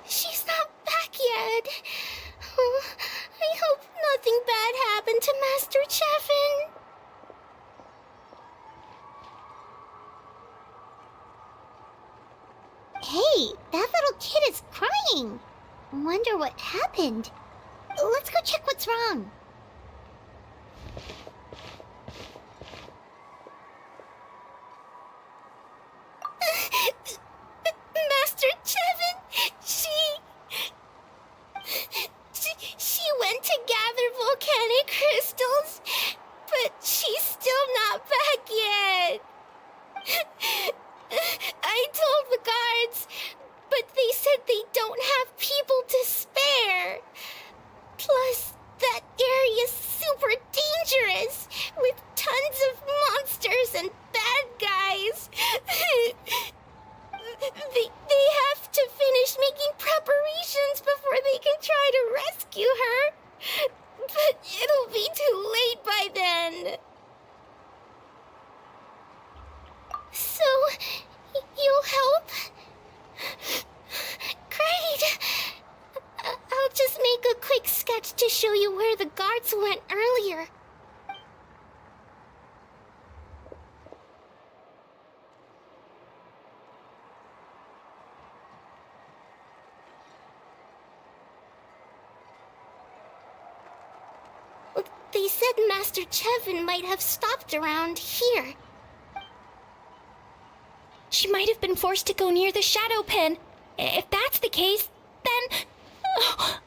She's not back yet. Oh, I hope nothing bad happened to Master Chevin. Hey, that little kid is crying. Wonder what happened. Let's go check what's wrong. Master Chevin, she went to gather volcanic crystals, but she's still not back yet. I told the guards, but they said they don't have people to spare. Plus, that area's super dangerous, with tons of monsters and bad guys. They have to finish making preparations before they can try to rescue her. But it'll be too late by then. So, you'll help? Great! I'll just make a quick sketch to show you where the guards went earlier. They said Master Chevin might have stopped around here. She might have been forced to go near the shadow pen. If that's the case, then... Oh.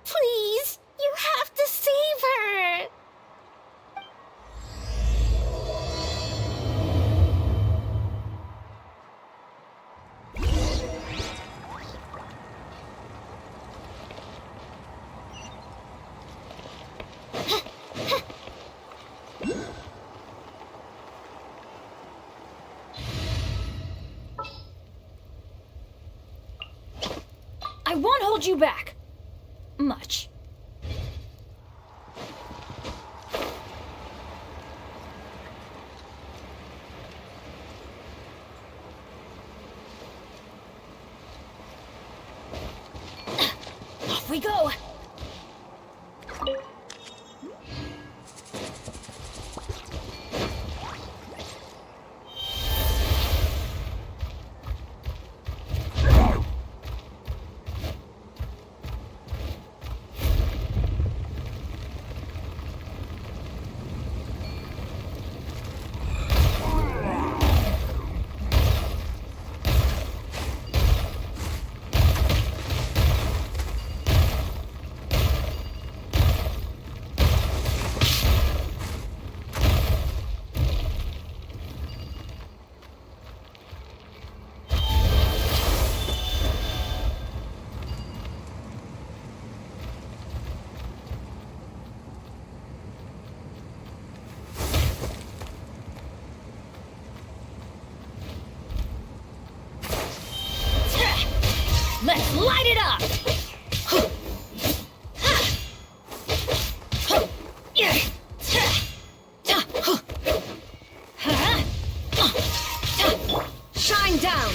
Please, you have to save her! I won't hold you back. Much. Off we go. Let's light it up! Shine down!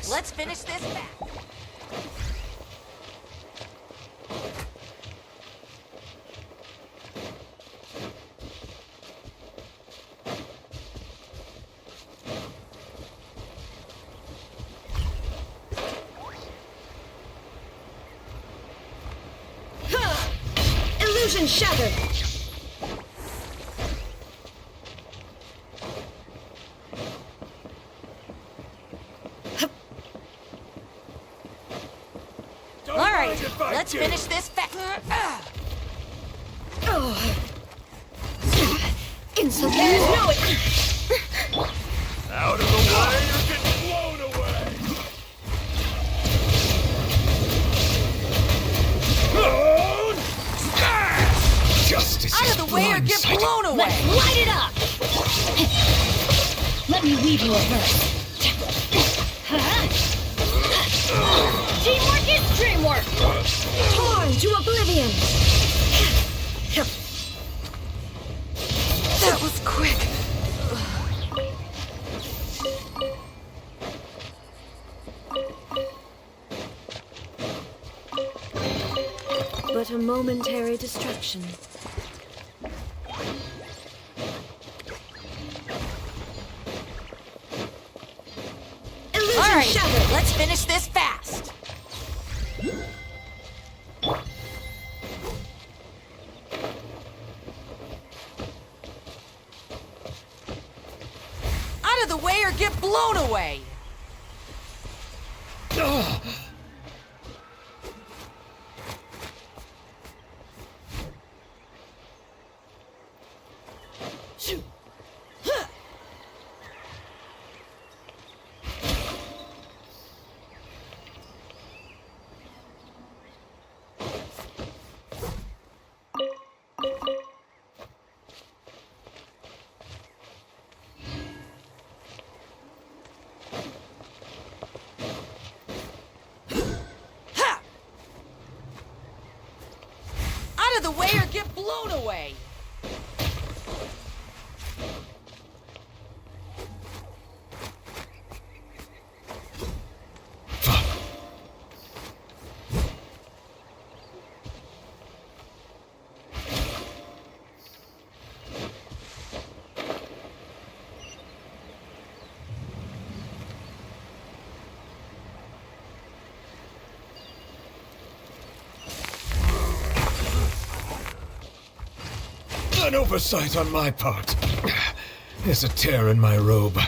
Let's finish this back. Illusion shattered! Let's finish this fast. Insult. There's no way. Out of the way, you're getting blown away! Justice Out of the way or get blown away! Let's light it up! Let me weave you a verse. Teamwork is dreamwork! Torn to oblivion. That was quick. But a momentary distraction. All right, let's finish this fast. Out of the way or get blown away. Out of the way or get blown away. An oversight on my part. There's a tear in my robe.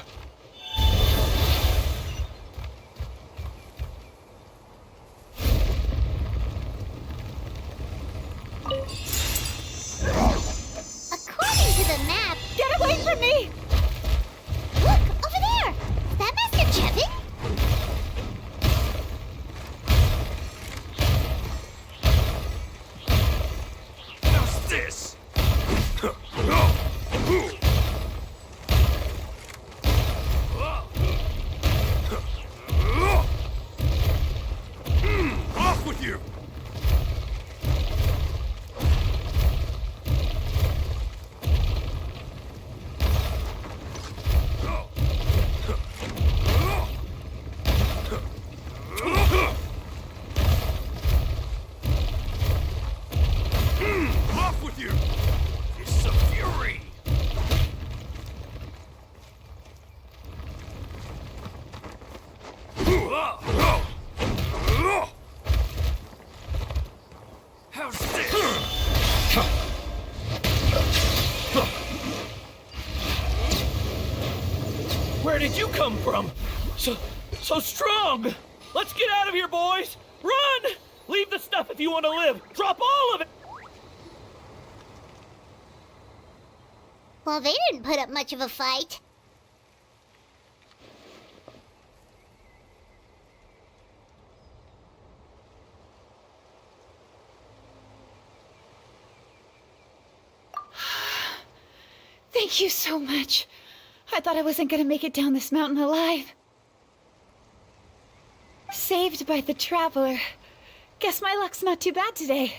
According to the map, Get away from me! look over there. Is that Master Chevin? How's this? Off with you! Off with you! It's a fury! How's this? Where did you come from? So strong! Let's get out of here, boys! Run! Leave the stuff if you want to live! Drop all of it! Well, they didn't put up much of a fight. Thank you so much. I thought I wasn't gonna make it down this mountain alive. Saved by the Traveler. Guess my luck's not too bad today.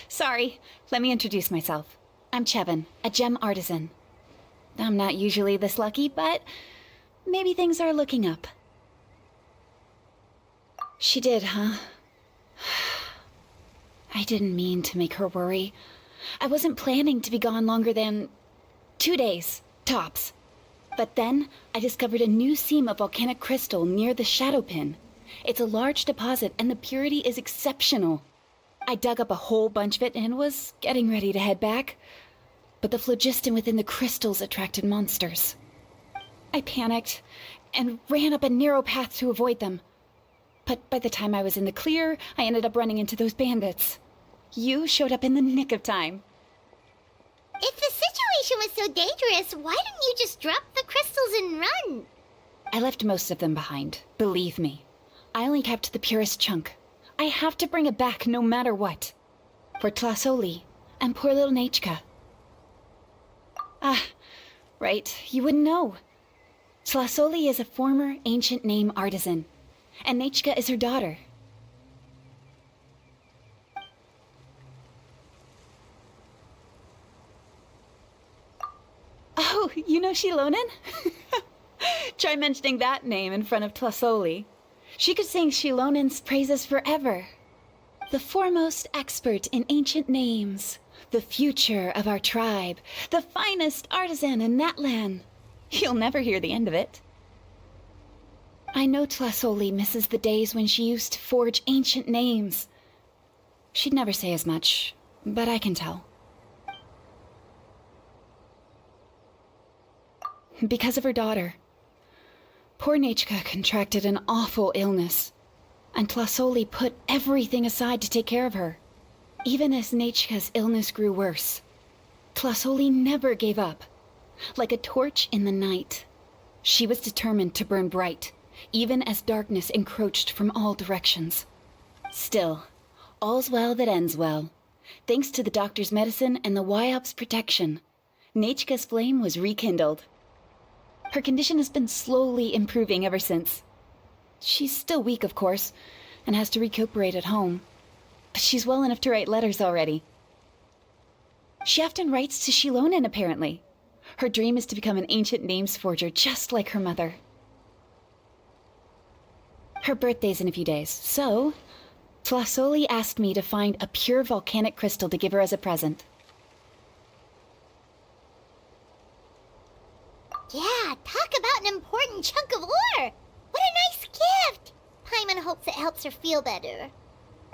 Sorry. Let me introduce myself. I'm Chevin, a gem artisan. I'm not usually this lucky, but maybe things are looking up. She did, huh? I didn't mean to make her worry. I wasn't planning to be gone longer than 2 days, tops. But then I discovered a new seam of volcanic crystal near the shadow pin. It's a large deposit and the purity is exceptional. I dug up a whole bunch of it and was getting ready to head back. But the phlogiston within the crystals attracted monsters. I panicked and ran up a narrow path to avoid them. But by the time I was in the clear, I ended up running into those bandits. You showed up in the nick of time. If the situation was so dangerous, why didn't you just drop the crystals and run? I left most of them behind, believe me. I only kept the purest chunk. I have to bring it back no matter what. For 𝙒𝙖𝙉 and poor little 𝙒𝙀𝙀. Ah, right, you wouldn't know. 𝙒𝙖𝙉 is a former ancient name artisan, and 𝙒𝙀𝙀 is her daughter. Oh, you know Xilonen? Try mentioning that name in front of 𝙒𝙖𝙉. She could sing Xilonen's praises forever. The foremost expert in ancient names, the future of our tribe, the finest artisan in that land. You'll never hear the end of it. I know 𝙒𝙖𝙉 misses the days when she used to forge ancient names. She'd never say as much, but I can tell. Because of her daughter. Poor 𝙒𝙀𝙀 contracted an awful illness, and 𝙒𝙖𝙉 put everything aside to take care of her. Even as 𝙒𝙀𝙀's illness grew worse, 𝙒𝙖𝙉 never gave up. Like a torch in the night, she was determined to burn bright, even as darkness encroached from all directions. Still, all's well that ends well. Thanks to the doctor's medicine and the 𝙎𝙎𝙎𝙎's protection, 𝙒𝙀𝙀's flame was rekindled. Her condition has been slowly improving ever since. She's still weak, of course, and has to recuperate at home. But she's well enough to write letters already. She often writes to Xilonen, apparently. Her dream is to become an ancient names forger, just like her mother. Her birthday's in a few days, so 𝙒𝙖𝙉 asked me to find a pure volcanic crystal to give her as a present. Yeah, talk about an important chunk of ore! What a nice gift! Paimon hopes it helps her feel better.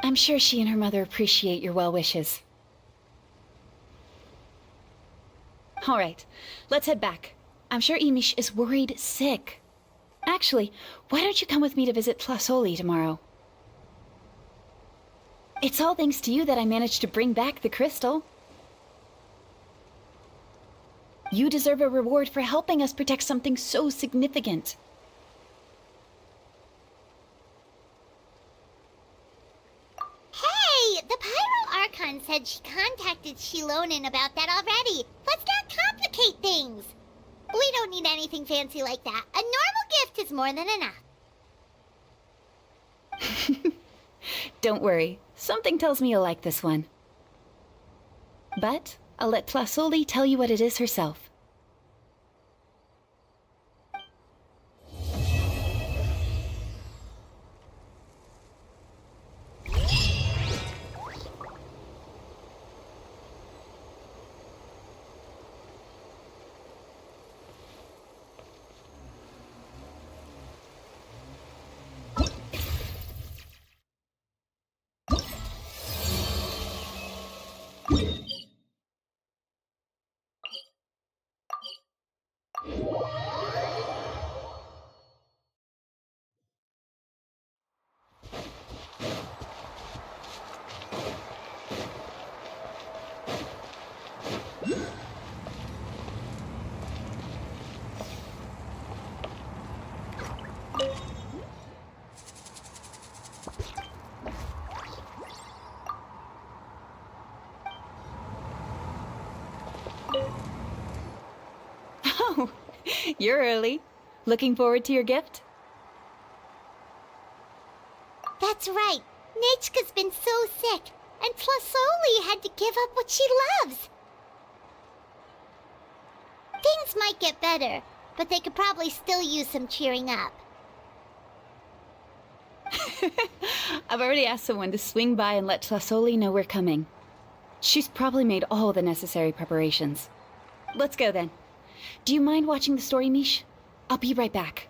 I'm sure she and her mother appreciate your well wishes. All right, let's head back. I'm sure 𝑘SA is worried sick. Actually, why don't you come with me to visit 𝙒𝙖𝙉 tomorrow? It's all thanks to you that I managed to bring back the crystal. You deserve a reward for helping us protect something so significant. Hey, the Pyro Archon said she contacted Xilonen about that already. Let's not complicate things. We don't need anything fancy like that. A normal gift is more than enough. Don't worry, something tells me you'll like this one. But I'll let 𝙒𝙖𝙉 tell you what it is herself. Oh, you're early. Looking forward to your gift? That's right. 𝙒𝙀𝙀's been so sick, and 𝙒𝙖𝙉 had to give up what she loves. Things might get better, but they could probably still use some cheering up. I've already asked someone to swing by and let 𝙒𝙖𝙉 know we're coming. She's probably made all the necessary preparations. Let's go then. Do you mind watching the story, 𝙒𝙀? I'll be right back.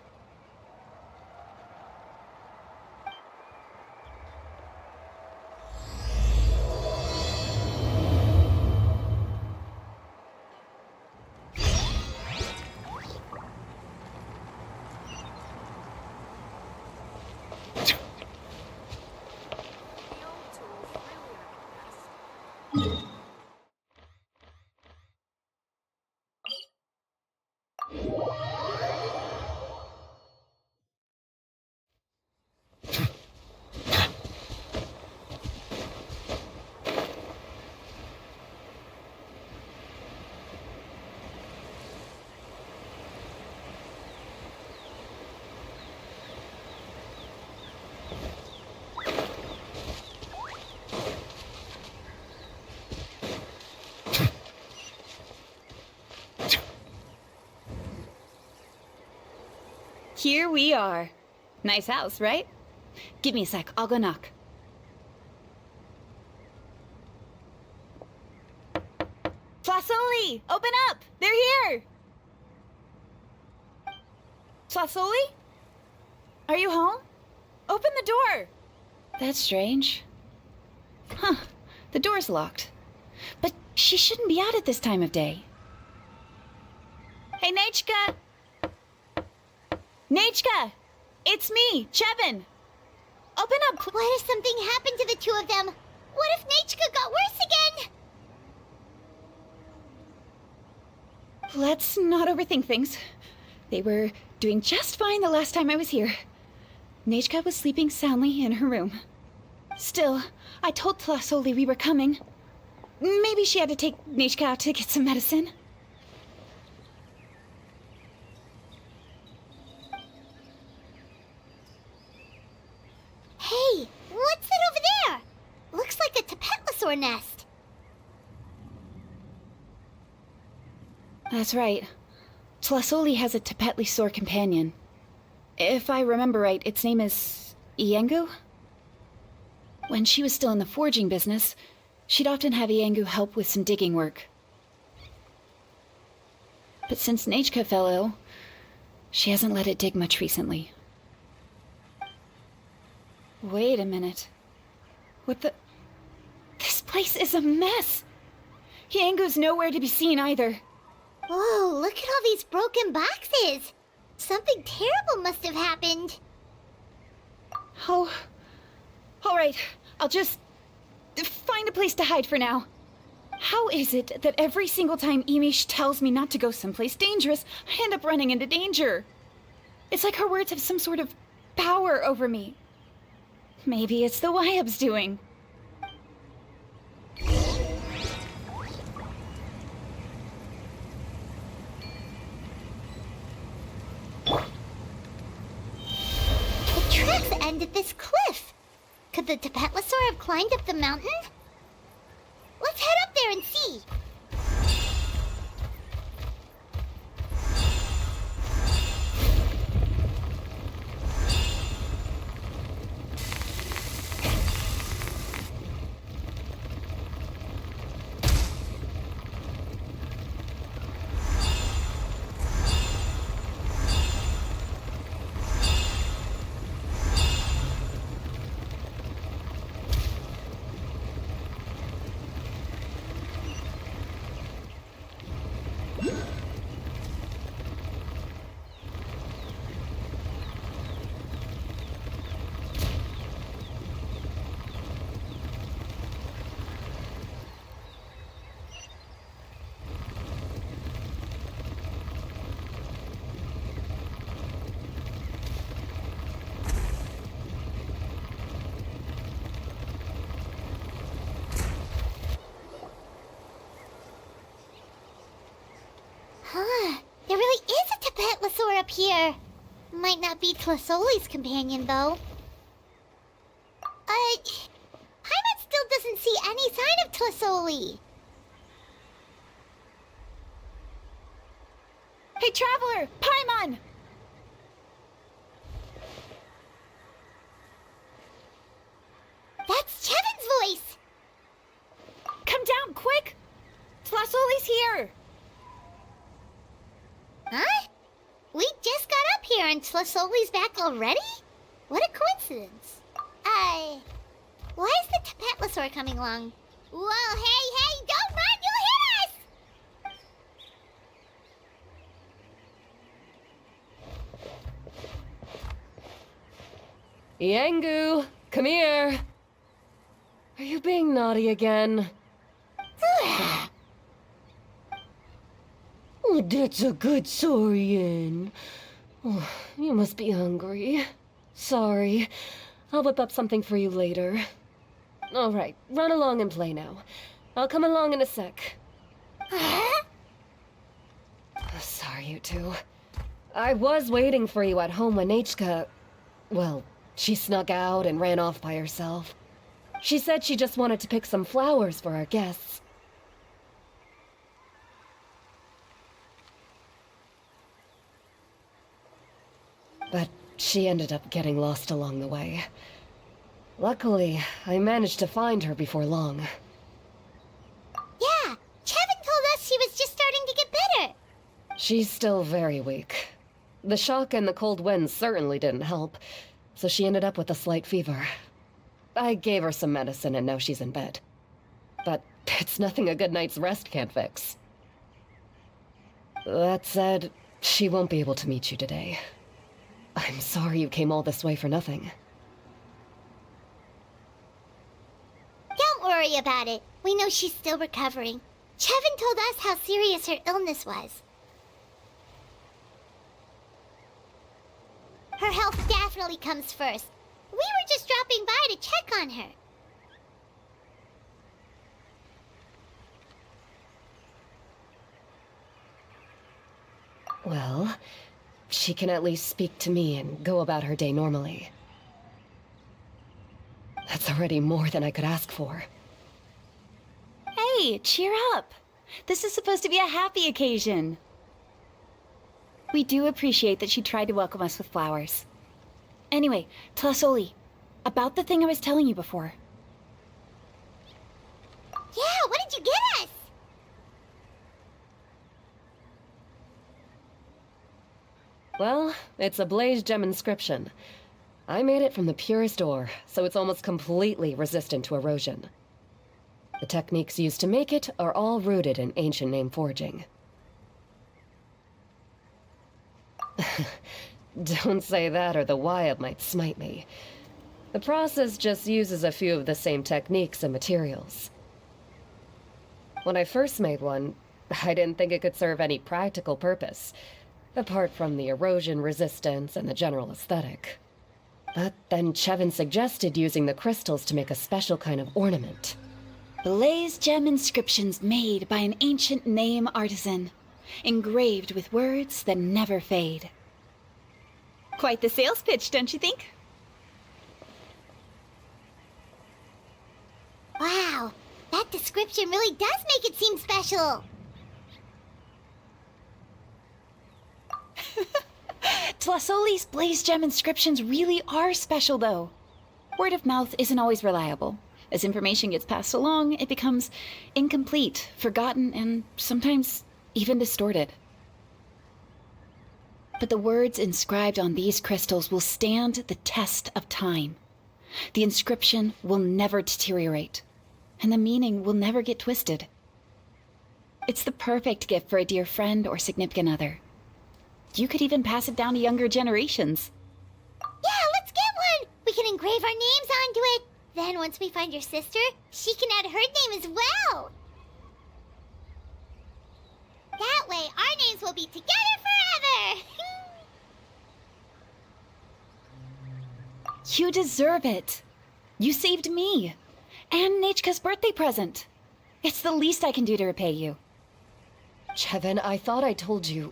Here we are. Nice house, right? Give me a sec, I'll go knock. 𝙒𝙖𝙉! Open up! They're here! 𝙒𝙖𝙉? Are you home? Open the door! That's strange. Huh, the door's locked. But she shouldn't be out at this time of day. Hey, 𝙃𝘼𝙎𝙃! 𝙃𝘼𝙎! It's me, 𝘎𝑒𝑣𝑛! Open up! What if something happened to the two of them? What if 𝙃𝘼𝙎 got worse again? Let's not overthink things. They were doing just fine the last time I was here. 𝙃𝘼𝙎 was sleeping soundly in her room. Still, I told 𝙒𝙖𝙉 we were coming. Maybe she had to take 𝙃𝘼𝙎 out to get some medicine. Hey, what's that over there? Looks like a 𝙃𝘆𝙆𝙆𝙆 nest. That's right. 𝙒𝙆𝙆 has a 𝙃𝘆𝙆𝙆𝙆 companion. If I remember right, its name is 𝙎𝑃𝙆? When she was still in the forging business, she'd often have 𝙎𝑃𝙆 help with some digging work. But since 𝙃𝘼𝙎 fell ill, she hasn't let it dig much recently. Wait a minute. What the... This place is a mess! 𝙎𝑃𝙆's nowhere to be seen either. Whoa, look at all these broken boxes. Something terrible must have happened. Oh... Alright, I'll just... find a place to hide for now. How is it that every single time 𝑘SA tells me not to go someplace dangerous, I end up running into danger? It's like her words have some sort of power over me. Maybe it's the 𝙎𝙎𝙎𝙎's doing. The tracks end at this cliff. Could the 𝙃𝘆𝙆𝙆 have climbed up the mountain? Let's head up there and see. There really is a 𝙃𝘆𝙆𝙆 up here. Might not be 𝙒𝙆𝙆𝙆's companion, though. Paimon still doesn't see any sign of 𝙒𝙆𝙆. Hey, Traveler! Paimon! That's 𝘎𝑒𝑣𝑛's voice! Come down, quick! 𝙒𝙆𝙆𝙆's here! Huh? We just got up here and 𝙒𝙆𝙆𝙆's back already? What a coincidence. Why is the 𝙃𝘆𝙆𝙆 coming along? Whoa, hey, don't run, you'll hit us! 𝑖engu, come here. Are you being naughty again? Oh, that's a good saurian. Oh, you must be hungry. Sorry. I'll whip up something for you later. All right, run along and play now. I'll come along in a sec. Sorry, you two. I was waiting for you at home when 𝙃𝘼𝙎... Well, she snuck out and ran off by herself. She said she just wanted to pick some flowers for our guests. she ended up getting lost along the way. Luckily, I managed to find her before long. Yeah, 𝘾𝙀𝙀 told us she was just starting to get better. She's still very weak. The shock and the cold winds certainly didn't help, so she ended up with a slight fever. I gave her some medicine and now she's in bed. But it's nothing a good night's rest can't fix. That said, she won't be able to meet you today. I'm sorry you came all this way for nothing. Don't worry about it. We know she's still recovering. 𝘾𝙀𝙀 told us how serious her illness was. Her health definitely comes first. We were just dropping by to check on her. Well, she can at least speak to me and go about her day normally. That's already more than I could ask for. Hey, cheer up. This is supposed to be a happy occasion. We do appreciate that she tried to welcome us with flowers. Anyway, 𝙒𝙗𝙗𝙗, about the thing I was telling you before. Yeah, what did you get us? Well, it's a 𝙒𝙉𝙉𝙉𝙉 inscription. I made it from the purest ore, so it's almost completely resistant to erosion. The techniques used to make it are all rooted in ancient name forging. Don't say that or the 𝙎𝙎𝙎𝙎 might smite me. The process just uses a few of the same techniques and materials. When I first made one, I didn't think it could serve any practical purpose, apart from the erosion resistance and the general aesthetic. But then 𝘾𝙀𝙀 suggested using the crystals to make a special kind of ornament. 𝙒𝙉𝙉𝙉 inscriptions made by an ancient name artisan, engraved with words that never fade. Quite the sales pitch, don't you think? Wow, that description really does make it seem special. 𝙒𝙗𝙗𝙗's 𝙒𝙉𝙉𝙉 inscriptions really are special, though. Word of mouth isn't always reliable. As information gets passed along, it becomes incomplete, forgotten, and sometimes even distorted. But the words inscribed on these crystals will stand the test of time. The inscription will never deteriorate, and the meaning will never get twisted. It's the perfect gift for a dear friend or significant other. You could even pass it down to younger generations. Yeah, let's get one! We can engrave our names onto it. Then once we find your sister, she can add her name as well. That way, our names will be together forever! You deserve it. You saved me. And 𝙃𝘾𝙃's birthday present. It's the least I can do to repay you. 𝘾𝙀𝙀, I thought I told you.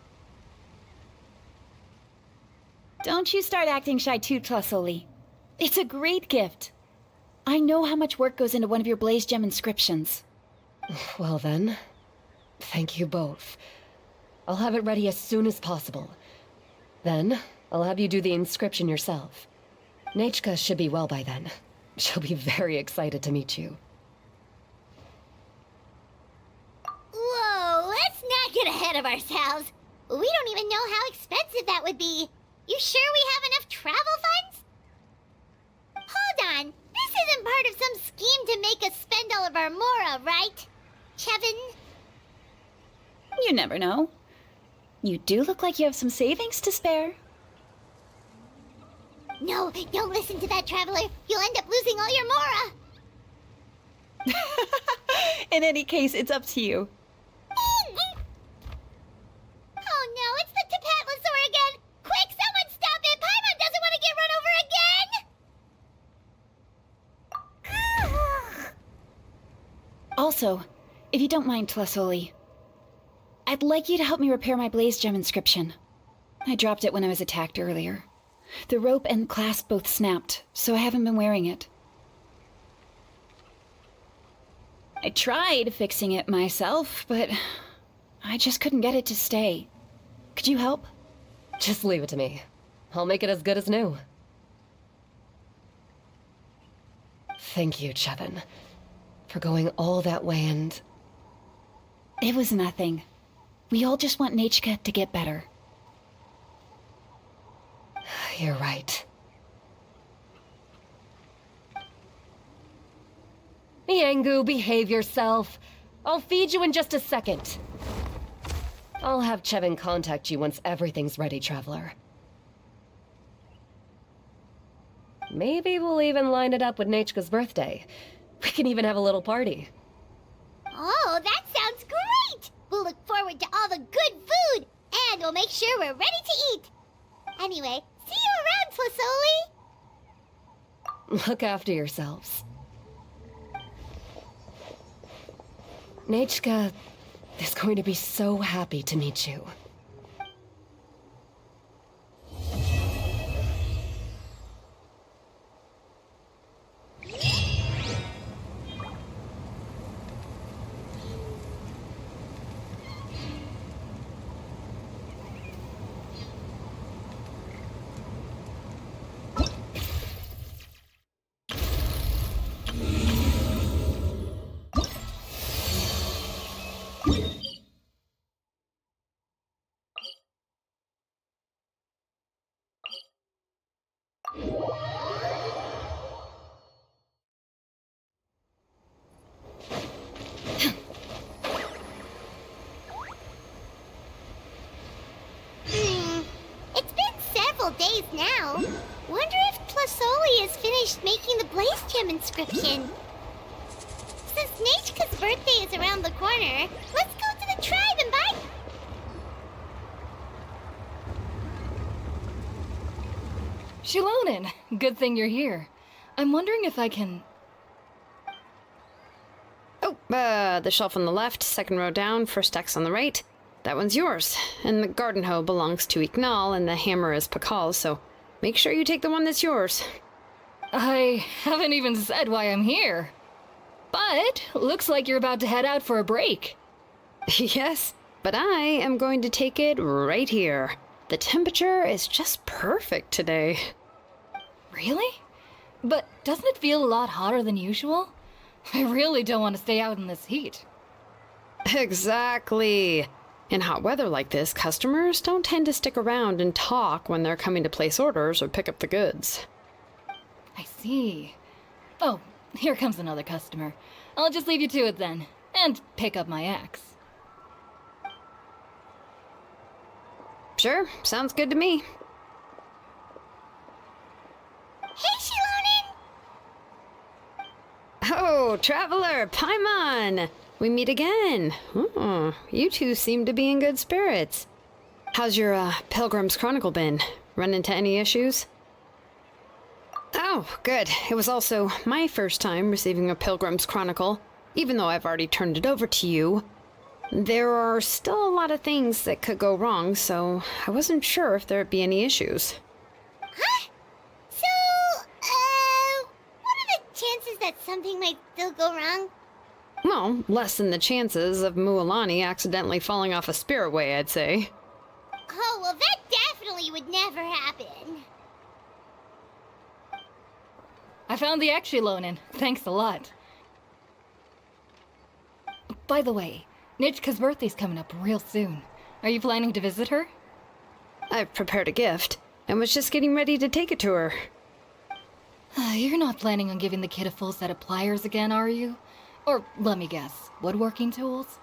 Don't you start acting shy too, 𝙒𝙗𝙗𝙗. It's a great gift. I know how much work goes into one of your 𝙒𝙉𝙉𝙉 inscriptions. Well then, thank you both. I'll have it ready as soon as possible. Then, I'll have you do the inscription yourself. 𝙃𝘾𝙃 should be well by then. She'll be very excited to meet you. Whoa, let's not get ahead of ourselves. We don't even know how expensive that would be. You sure we have enough travel funds? Hold on, this isn't part of some scheme to make us spend all of our mora, right? 𝘾𝙀𝙀? You never know. You do look like you have some savings to spare. No, don't listen to that, traveler. You'll end up losing all your mora. In any case, it's up to you. Oh no, it's the 𝘃𝑗𝑒𝑙𝑎saur again! Quick, someone stop it! Paimon doesn't want to get run over again! Also, if you don't mind, 𝙒𝙗𝙗𝙗, I'd like you to help me repair my 𝙒𝙉𝙉𝙉 inscription. I dropped it when I was attacked earlier. The rope and clasp both snapped, so I haven't been wearing it. I tried fixing it myself, but I just couldn't get it to stay. Could you help? Just leave it to me. I'll make it as good as new. Thank you, 𝘎𝙗𝙗, for going all that way and... It was nothing. We all just want 𝙒𝘋𝙀 to get better. You're right. Yangu, behave yourself. I'll feed you in just a second. I'll have 𝘎𝙗𝙗 contact you once everything's ready, Traveler. Maybe we'll even line it up with 𝙒𝘋𝙀's birthday. We can even have a little party. Oh, that sounds great! We'll look forward to all the good food, and we'll make sure we're ready to eat. Anyway, see you around, 𝘒𝙗𝙗. Look after yourselves. 𝙒𝘋𝙀 is going to be so happy to meet you. It's been several days now. Wonder if 𝘒𝙗𝙗 has finished making the 𝙂𝙗𝙗 inscription. Since 𝙒𝘋𝙀's birthday is around the corner, let's go to the tribe and buy... Xilonen, good thing you're here. I'm wondering if I can... The shelf on the left, second row down, first X on the right. That one's yours. And the garden hoe belongs to 𝘾𝙗𝙗, and the hammer is 𝘾𝙗𝙗's, so make sure you take the one that's yours. I haven't even said why I'm here. But, looks like you're about to head out for a break. Yes, but I am going to take it right here. The temperature is just perfect today. Really? But doesn't it feel a lot hotter than usual? I really don't want to stay out in this heat. Exactly. In hot weather like this, customers don't tend to stick around and talk when they're coming to place orders or pick up the goods. I see. Oh, here comes another customer. I'll just leave you to it then, and pick up my axe. Sure, sounds good to me. Hey, 𝘎𝙗𝙗! Oh, Traveler, Paimon! We meet again. Oh, you two seem to be in good spirits. How's your Pilgrim's Chronicle been? Run into any issues? Oh, good. It was also my first time receiving a Pilgrim's Chronicle, even though I've already turned it over to you. There are still a lot of things that could go wrong, so I wasn't sure if there'd be any issues. Huh? So, what are the chances that something might still go wrong? Well, less than the chances of 𝘾𝙗𝙗 accidentally falling off a spiritway, I'd say. Oh, well, that definitely would never happen. I found the axe, Xilonen. Thanks a lot. By the way, 𝙒𝘋𝙀's birthday's coming up real soon. Are you planning to visit her? I've prepared a gift, and was just getting ready to take it to her. You're not planning on giving the kid a full set of pliers again, are you? Or, let me guess, woodworking tools?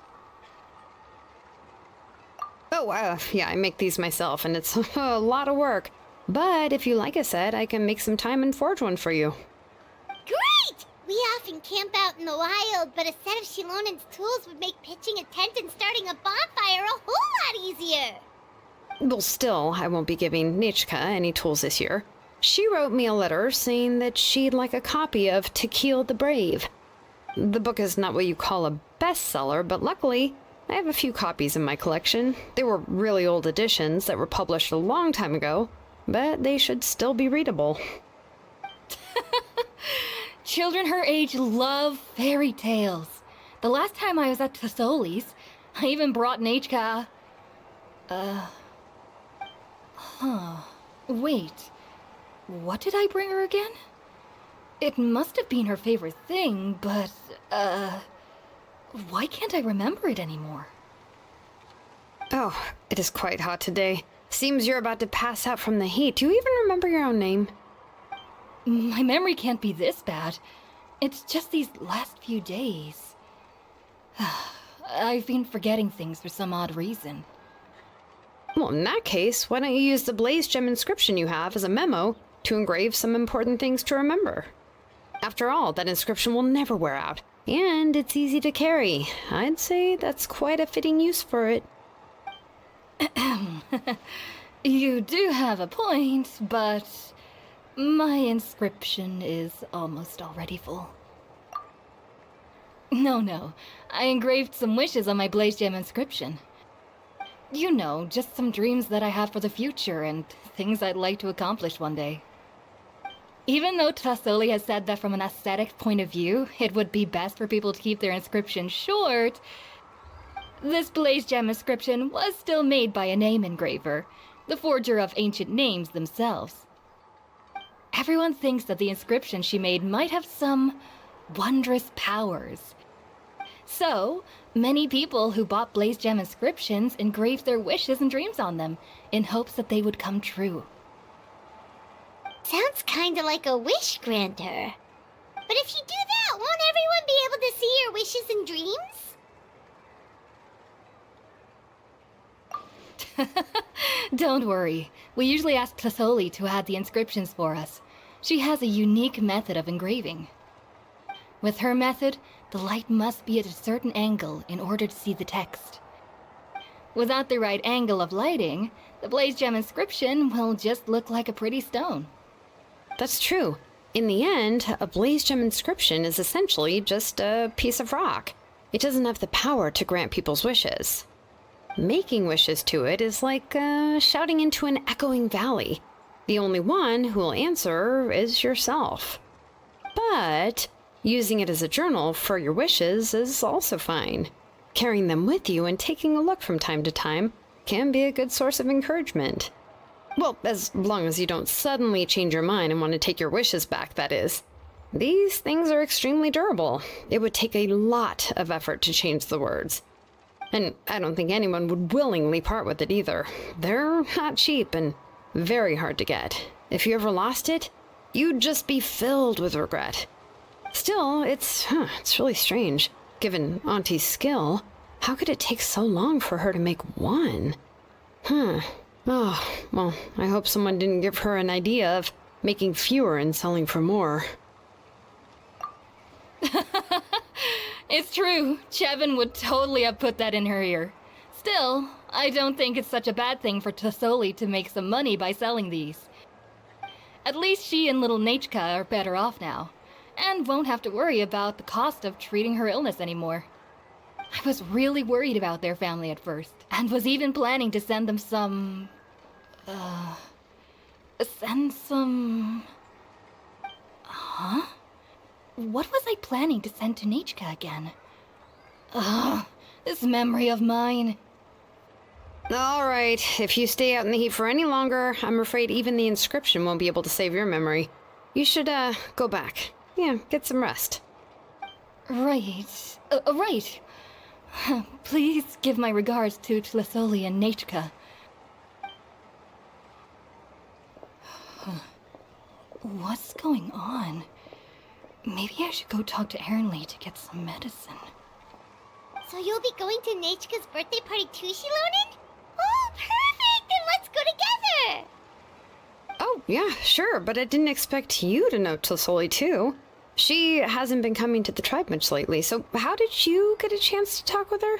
Oh, yeah, I make these myself, and it's a lot of work. But if you like a set, I can make some time and forge one for you. Great! We often camp out in the wild, but a set of 𝘎𝙗𝙗's tools would make pitching a tent and starting a bonfire a whole lot easier. Well, still, I won't be giving 𝙒𝘋𝙀 any tools this year. She wrote me a letter saying that she'd like a copy of 𝙃𝘾𝙀𝙀𝙀. The book is not what you call a bestseller, but luckily, I have a few copies in my collection. They were really old editions that were published a long time ago, but they should still be readable. Children her age love fairy tales. The last time I was at 𝘒𝙗𝙗's, I even brought 𝙒𝘋𝙀𝙀. Wait, what did I bring her again? It must have been her favorite thing, but, why can't I remember it anymore? Oh, it is quite hot today. Seems you're about to pass out from the heat. Do you even remember your own name? My memory can't be this bad. It's just these last few days. I've been forgetting things for some odd reason. Well, in that case, why don't you use the 𝙒𝙉𝙉𝙉 inscription you have as a memo to engrave some important things to remember? After all, that inscription will never wear out, and it's easy to carry. I'd say that's quite a fitting use for it. You do have a point, but my inscription is almost already full. No, I engraved some wishes on my 𝙒𝙉𝙉𝙉 inscription. You know, just some dreams that I have for the future and things I'd like to accomplish one day. Even though 𝙒𝙗𝙗 has said that from an aesthetic point of view, it would be best for people to keep their inscription short, this 𝙒𝙉𝙉𝙉 inscription was still made by a name engraver, the forger of ancient names themselves. Everyone thinks that the inscription she made might have some wondrous powers. So, many people who bought 𝙒𝙉𝙉𝙉 inscriptions engraved their wishes and dreams on them, in hopes that they would come true. Sounds kinda like a wish granter. But if you do that, won't everyone be able to see your wishes and dreams? Don't worry. We usually ask 𝙒𝙗𝙗 to add the inscriptions for us. She has a unique method of engraving. With her method, the light must be at a certain angle in order to see the text. Without the right angle of lighting, the 𝙒𝙉𝙉𝙉 inscription will just look like a pretty stone. That's true. In the end, a 𝙒𝙉𝙉𝙉 inscription is essentially just a piece of rock. It doesn't have the power to grant people's wishes. Making wishes to it is like shouting into an echoing valley. The only one who will answer is yourself. But using it as a journal for your wishes is also fine. Carrying them with you and taking a look from time to time can be a good source of encouragement. Well, as long as you don't suddenly change your mind and want to take your wishes back, that is. These things are extremely durable. It would take a lot of effort to change the words. And I don't think anyone would willingly part with it either. They're not cheap and very hard to get. If you ever lost it, you'd just be filled with regret. Still, it's really strange. Given Auntie's skill, how could it take so long for her to make one? Oh, well, I hope someone didn't give her an idea of making fewer and selling for more. It's true. Chevin would totally have put that in her ear. Still, I don't think it's such a bad thing for 𝙒𝙗𝙗 to make some money by selling these. At least she and little 𝙒𝙃𝘾 are better off now, and won't have to worry about the cost of treating her illness anymore. I was really worried about their family at first, and was even planning to send them some... Huh? What was I planning to send to 𝙒𝙃𝘾 again? This memory of mine. All right, if you stay out in the heat for any longer, I'm afraid even the inscription won't be able to save your memory. You should, go back. Yeah, get some rest. Right. Right. Please give my regards to 𝙒𝙗𝙗 and 𝙒𝙃𝘾. What's going on? Maybe I should go talk to 𝙒𝙉𝙗 to get some medicine. So you'll be going to 𝙒𝙃𝘾's birthday party too, Xilonen? Oh, perfect! Then let's go together! Oh, yeah, sure, but I didn't expect you to know 𝙒𝙗𝙗 too. She hasn't been coming to the tribe much lately, so how did you get a chance to talk with her?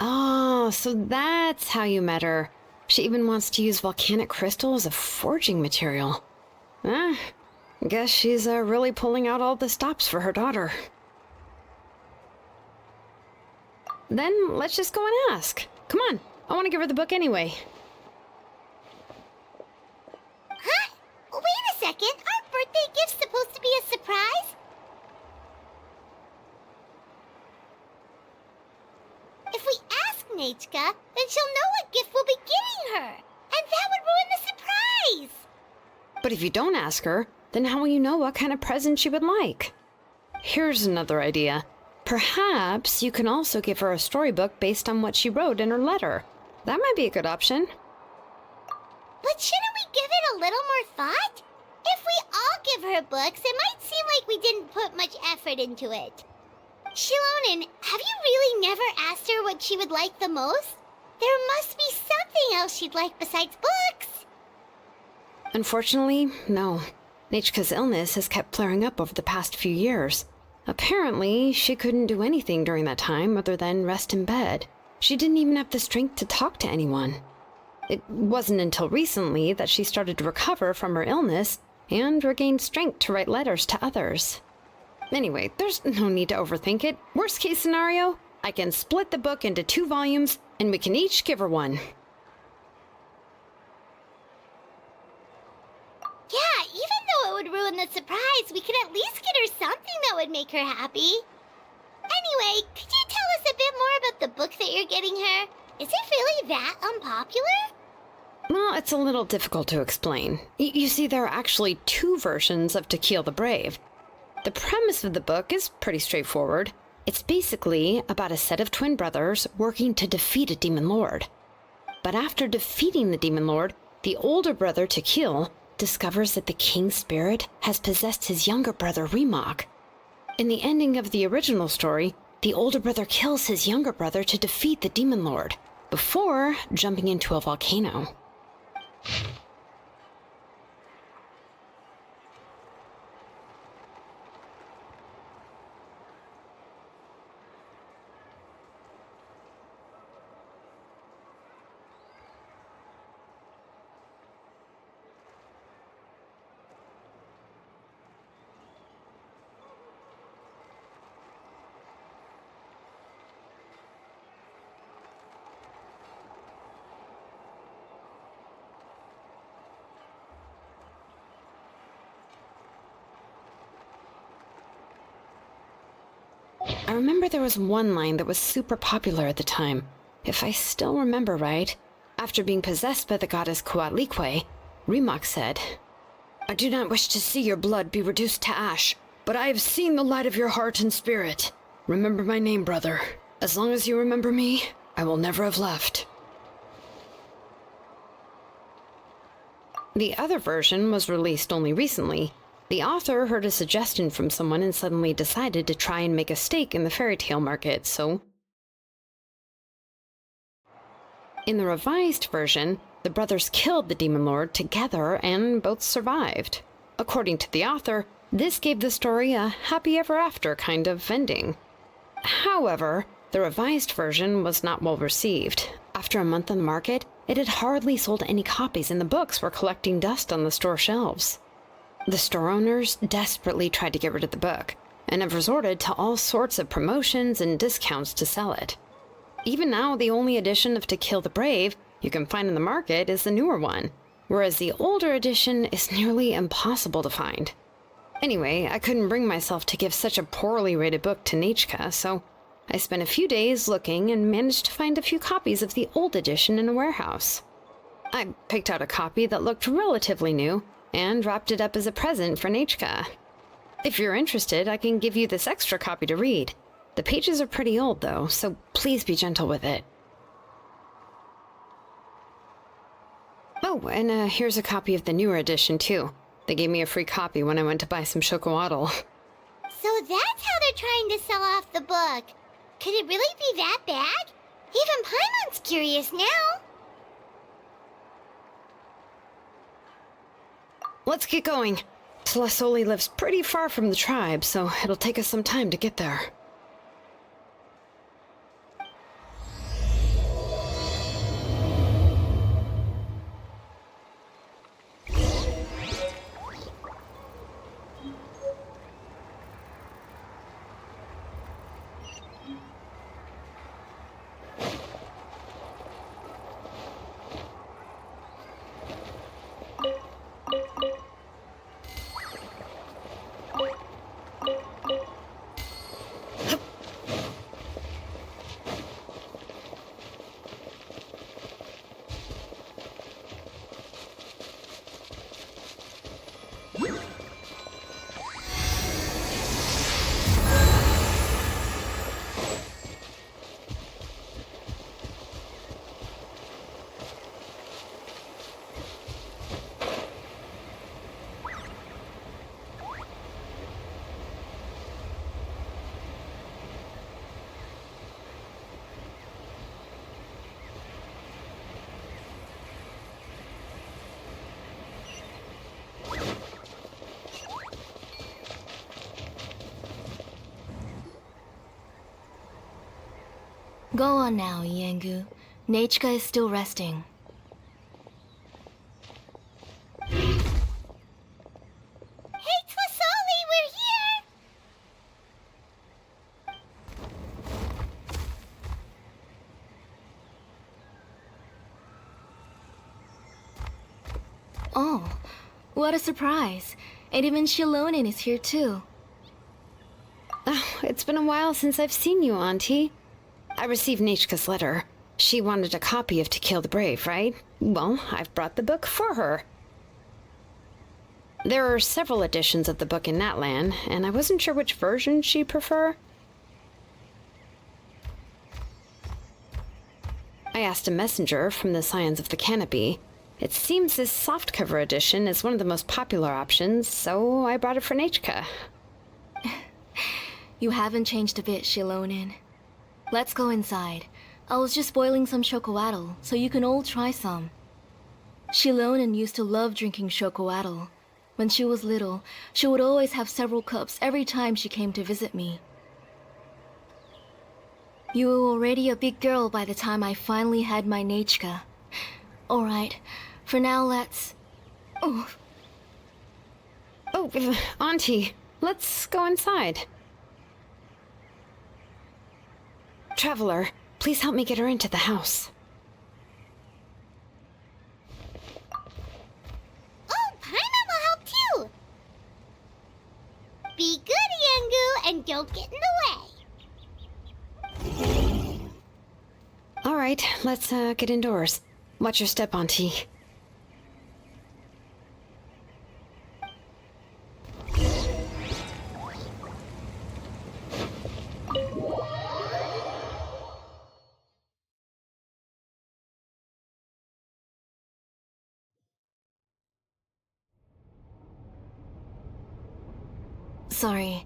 Oh, so that's how you met her. She even wants to use volcanic crystal as a forging material. Guess she's really pulling out all the stops for her daughter. Then let's just go and ask. Come on, I want to give her the book anyway. Huh? Wait a second, aren't birthday gifts supposed to be a surprise? 𝙃𝘾𝙃, then she'll know what gift we'll be getting her. And that would ruin the surprise. But if you don't ask her, then how will you know what kind of present she would like? Here's another idea. Perhaps you can also give her a storybook based on what she wrote in her letter. That might be a good option. But shouldn't we give it a little more thought? If we all give her books, it might seem like we didn't put much effort into it. Xilonen, have you really never asked her what she would like the most? There must be something else she'd like besides books. Unfortunately, no. 𝙃𝘾𝙃's illness has kept flaring up over the past few years. Apparently, she couldn't do anything during that time other than rest in bed. She didn't even have the strength to talk to anyone. It wasn't until recently that she started to recover from her illness and regained strength to write letters to others. Anyway, there's no need to overthink it. Worst case scenario, I can split the book into 2 volumes and we can each give her one. Yeah, even though it would ruin the surprise, we could at least get her something that would make her happy. Anyway, could you tell us a bit more about the book that you're getting her? Is it really that unpopular? Well, it's a little difficult to explain. You see, there are actually 2 versions of 𝙃𝘾𝙃. The premise of the book is pretty straightforward. It's basically about a set of twin brothers working to defeat a demon lord. But after defeating the demon lord, the older brother 𝙃𝘾𝙃 discovers that the king's spirit has possessed his younger brother 𝙒𝘰𝙀. In the ending of the original story, the older brother kills his younger brother to defeat the demon lord, before jumping into a volcano. I remember there was one line that was super popular at the time. If I still remember right, after being possessed by the goddess 𝙒𝙖𝙎, 𝙒𝘰𝙀 said, "I do not wish to see your blood be reduced to ash, but I have seen the light of your heart and spirit. Remember my name, brother. As long as you remember me, I will never have left." The other version was released only recently. The author heard a suggestion from someone and suddenly decided to try and make a stake in the fairy tale market, so... In the revised version, the brothers killed the demon lord together and both survived. According to the author, this gave the story a happy ever after kind of ending. However, the revised version was not well received. After a month on the market, it had hardly sold any copies and the books were collecting dust on the store shelves. The store owners desperately tried to get rid of the book, and have resorted to all sorts of promotions and discounts to sell it. Even now, the only edition of 𝙃𝘾𝙃 you can find in the market is the newer one, whereas the older edition is nearly impossible to find. Anyway, I couldn't bring myself to give such a poorly rated book to 𝙃𝘾𝙃, so I spent a few days looking and managed to find a few copies of the old edition in a warehouse. I picked out a copy that looked relatively new, and wrapped it up as a present for 𝙃𝘾𝙃. If you're interested, I can give you this extra copy to read. The pages are pretty old, though, so please be gentle with it. Oh, and here's a copy of the newer edition, too. They gave me a free copy when I went to buy some 𝙎𝙀𝙏𝙁. So that's how they're trying to sell off the book. Could it really be that bad? Even Paimon's curious now. Let's get going. 𝙒𝙖𝙎 lives pretty far from the tribe, so it'll take us some time to get there. Go on now, 𝘎𝙀𝙀. 𝙃𝘋𝙀 is still resting. Hey, Twasoli, we're here! Oh, what a surprise. And even Xilonen is here too. Oh, it's been a while since I've seen you, Auntie. I received 𝙃𝘋𝙀's letter. She wanted a copy of 𝘾𝙃𝙬𝙉, right? Well, I've brought the book for her. There are several editions of the book in Natlan, and I wasn't sure which version she'd prefer. I asked a messenger from the Scions of the Canopy. It seems this softcover edition is one of the most popular options, so I brought it for 𝙃𝘋𝙀. You haven't changed a bit, Xilonen. Let's go inside. I was just boiling some 𝙎𝙀𝙿, so you can all try some. Xilonen used to love drinking 𝙎𝙀𝙿. When she was little, she would always have several cups every time she came to visit me. You were already a big girl by the time I finally had my 𝙃𝘋𝙀. Alright, for now let's... Oh, Auntie, let's go inside. Traveler, please help me get her into the house. Oh, Paimon will help too! Be good, 𝘎𝙀𝙀, and don't get in the way. All right, let's get indoors. Watch your step, Auntie. sorry.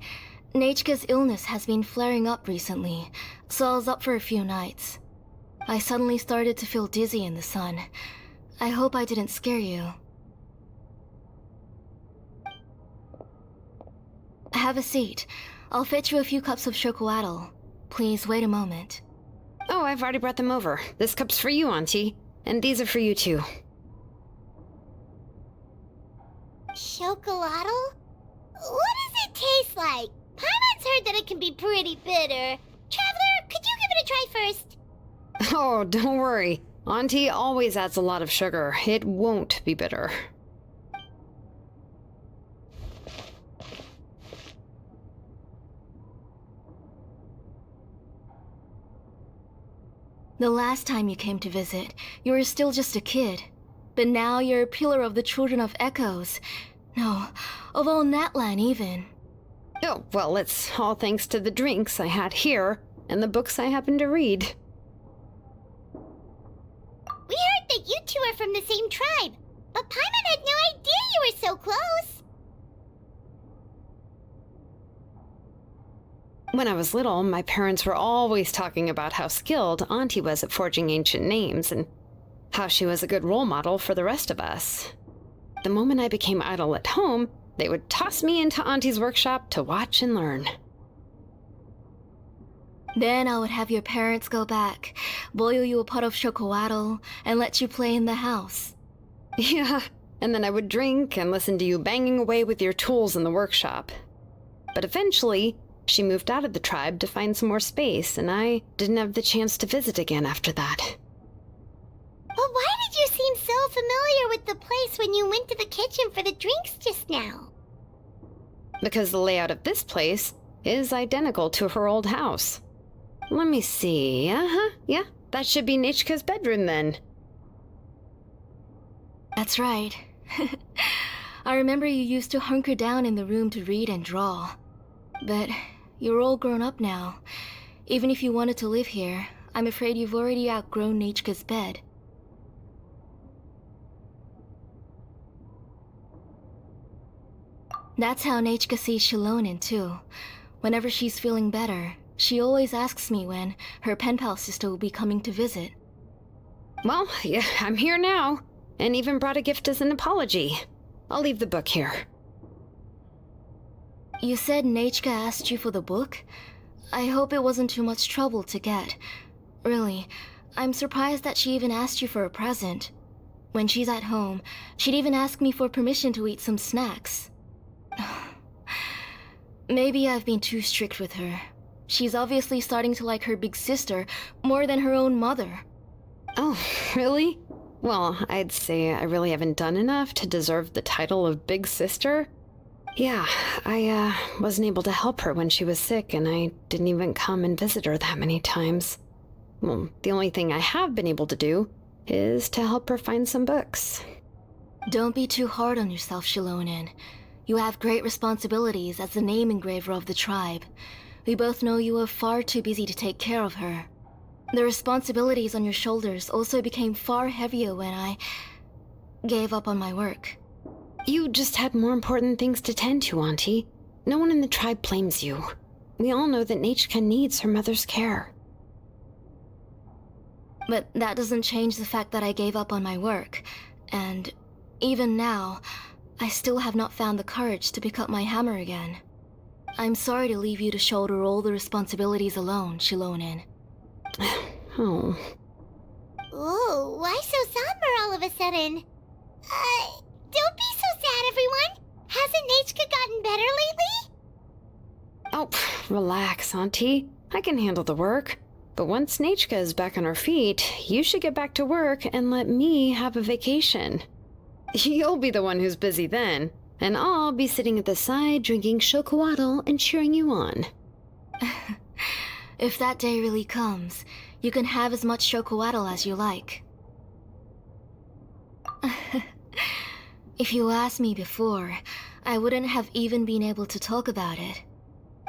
𝙃𝘋𝙀's illness has been flaring up recently, so I was up for a few nights. I suddenly started to feel dizzy in the sun. I hope I didn't scare you. Have a seat. I'll fetch you a few cups of 𝙎𝙀𝙿. Please wait a moment. Oh, I've already brought them over. This cup's for you, Auntie. And these are for you, too. 𝙎𝙀𝙁𝙿? What does it taste like? Paimon's heard that it can be pretty bitter. Traveler, could you give it a try first? Oh, don't worry. Auntie always adds a lot of sugar. It won't be bitter. The last time you came to visit, you were still just a kid. But now you're a pillar of the children of Echoes. No, of all Natlan even. Oh, well, it's all thanks to the drinks I had here and the books I happened to read. We heard that you two are from the same tribe, but Paimon had no idea you were so close. When I was little, my parents were always talking about how skilled Auntie was at forging ancient names and how she was a good role model for the rest of us. The moment I became idle at home, they would toss me into Auntie's workshop to watch and learn. Then I would have your parents go back, boil you a pot of 𝙎𝙀𝙿, and let you play in the house. Yeah, and then I would drink and listen to you banging away with your tools in the workshop. But eventually, she moved out of the tribe to find some more space, and I didn't have the chance to visit again after that. But why did you seem so familiar with the place when you went to the kitchen for the drinks just now? Because the layout of this place is identical to her old house. Let me see. Yeah, that should be 𝙃𝘋𝙀's bedroom then. That's right. I remember you used to hunker down in the room to read and draw. But you're all grown up now. Even if you wanted to live here, I'm afraid you've already outgrown 𝙃𝘋𝙀's bed. That's how 𝙃𝘋𝙀 sees Xilonen too. Whenever she's feeling better, she always asks me when her pen pal sister will be coming to visit. Well, yeah, I'm here now, and even brought a gift as an apology. I'll leave the book here. You said 𝙃𝘋𝙀 asked you for the book? I hope it wasn't too much trouble to get. Really, I'm surprised that she even asked you for a present. When she's at home, she'd even ask me for permission to eat some snacks. Maybe I've been too strict with her. She's obviously starting to like her big sister more than her own mother. Oh, really? Well, I'd say I really haven't done enough to deserve the title of big sister. Yeah, I wasn't able to help her when she was sick, and I didn't even come and visit her that many times. Well, the only thing I have been able to do is to help her find some books. Don't be too hard on yourself, Xilonen. You have great responsibilities as the name engraver of the tribe. We both know you are far too busy to take care of her. The responsibilities on your shoulders also became far heavier when I gave up on my work. You just had more important things to tend to, Auntie. No one in the tribe blames you. We all know that 𝙃𝘾𝙃 needs her mother's care. But that doesn't change the fact that I gave up on my work, and even now, I still have not found the courage to pick up my hammer again. I'm sorry to leave you to shoulder all the responsibilities alone, Xilonen. Oh. Ooh, why so somber all of a sudden? Don't be so sad, everyone. Hasn't 𝙃𝘾𝙃 gotten better lately? Oh, relax, Auntie. I can handle the work. But once 𝙃𝘾𝙃 is back on her feet, you should get back to work and let me have a vacation. You'll be the one who's busy then, and I'll be sitting at the side drinking 𝙎𝙀𝙏𝙀 and cheering you on. If that day really comes, you can have as much 𝙎𝙀𝙏𝙀 as you like. If you asked me before, I wouldn't have even been able to talk about it.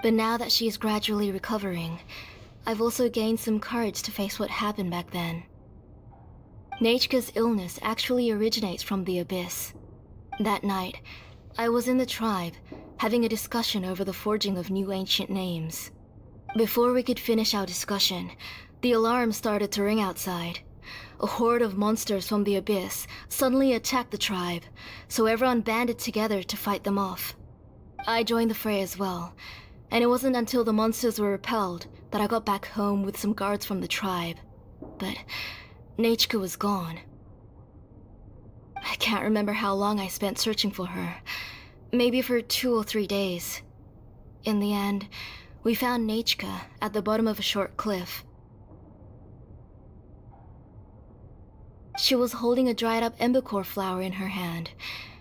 But now that she's gradually recovering, I've also gained some courage to face what happened back then. 𝙃𝘾𝙃's illness actually originates from the Abyss. That night, I was in the tribe, having a discussion over the forging of new ancient names. Before we could finish our discussion, the alarm started to ring outside. A horde of monsters from the Abyss suddenly attacked the tribe, so everyone banded together to fight them off. I joined the fray as well, and it wasn't until the monsters were repelled that I got back home with some guards from the tribe. But 𝙃𝘾𝙃 was gone. I can't remember how long I spent searching for her. Maybe for 2 or 3 days. In the end, we found 𝙃𝘾𝙃 at the bottom of a short cliff. She was holding a dried-up 𝙒𝙾𝙀𝙀 flower in her hand,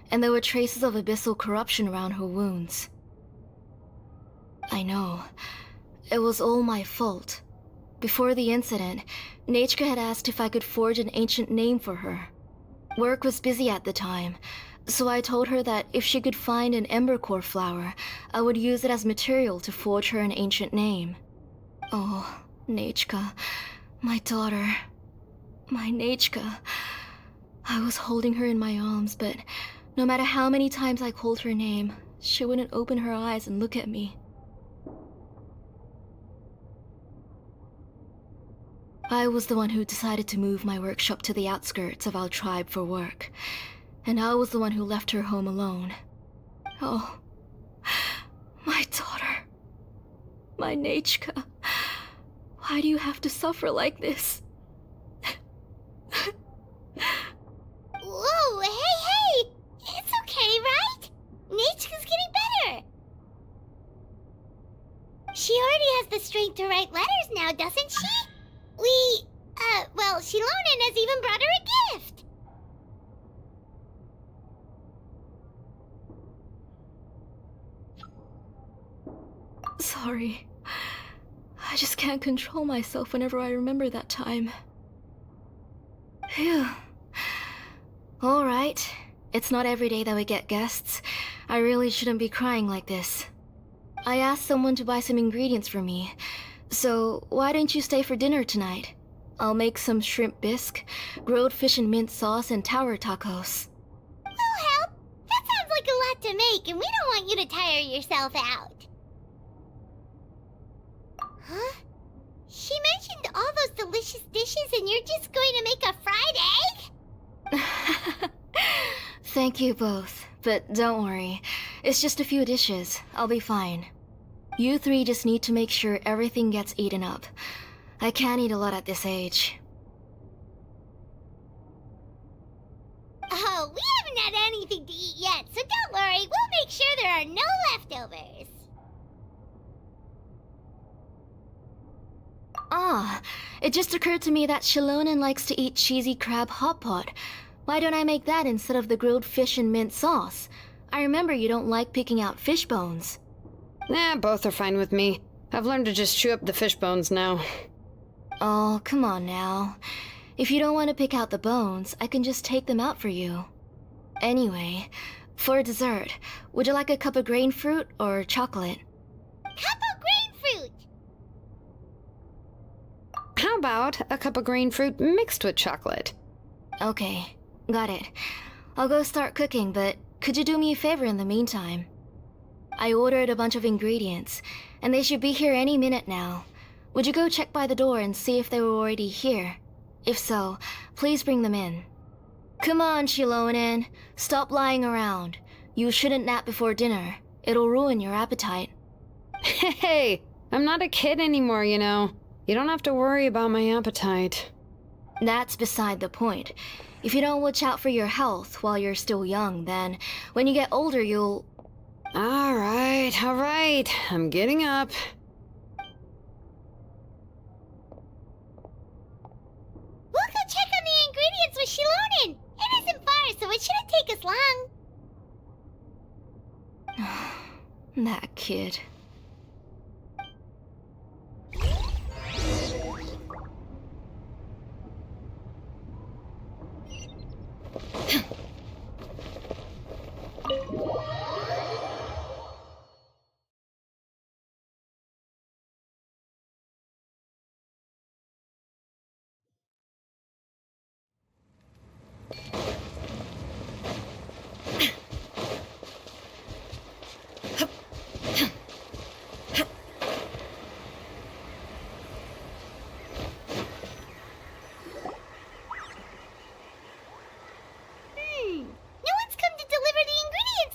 and there were traces of abyssal corruption around her wounds. I know. It was all my fault. Before the incident, 𝙃𝘾𝙃 had asked if I could forge an ancient name for her. Work was busy at the time, so I told her that if she could find an 𝙒𝙂𝙀𝙀 flower, I would use it as material to forge her an ancient name. Oh, 𝙃𝘾𝙃, my daughter. My 𝙃𝘾𝙃. I was holding her in my arms, but no matter how many times I called her name, she wouldn't open her eyes and look at me. I was the one who decided to move my workshop to the outskirts of our tribe for work, and I was the one who left her home alone. Oh, my daughter. My 𝙃𝘾𝙃. Why do you have to suffer like this? Whoa, hey! It's okay, right? 𝙃𝘾𝙃's getting better. She already has the strength to write letters now, doesn't she? Well, Xilonen has even brought her a gift. Sorry. I just can't control myself whenever I remember that time. Phew. Alright. It's not every day that we get guests. I really shouldn't be crying like this. I asked someone to buy some ingredients for me. So, why don't you stay for dinner tonight? I'll make some shrimp bisque, grilled fish and mint sauce, and tower tacos. We'll help. That sounds like a lot to make, and we don't want you to tire yourself out. Huh? She mentioned all those delicious dishes, and you're just going to make a fried egg? Thank you both, but don't worry. It's just a few dishes. I'll be fine. You three just need to make sure everything gets eaten up. I can't eat a lot at this age. Oh, we haven't had anything to eat yet, so don't worry. We'll make sure there are no leftovers. Ah, it just occurred to me that Xilonen likes to eat cheesy crab hot pot. Why don't I make that instead of the grilled fish and mint sauce? I remember you don't like picking out fish bones. Nah, both are fine with me. I've learned to just chew up the fish bones now. Oh, come on now. If you don't want to pick out the bones, I can just take them out for you. Anyway, for dessert, would you like a cup of grain fruit or chocolate? Cup of grain fruit! How about a cup of green fruit mixed with chocolate? Okay, got it. I'll go start cooking, but could you do me a favor in the meantime? I ordered a bunch of ingredients, and they should be here any minute now. Would you go check by the door and see if they were already here? If so, please bring them in. Come on, Xilonen. Stop lying around. You shouldn't nap before dinner. It'll ruin your appetite. Hey, I'm not a kid anymore, you know. You don't have to worry about my appetite. That's beside the point. If you don't watch out for your health while you're still young, then when you get older, you'll... All right. I'm getting up. We'll go check on the ingredients with Xilonen. It isn't far, so it shouldn't take us long. That kid.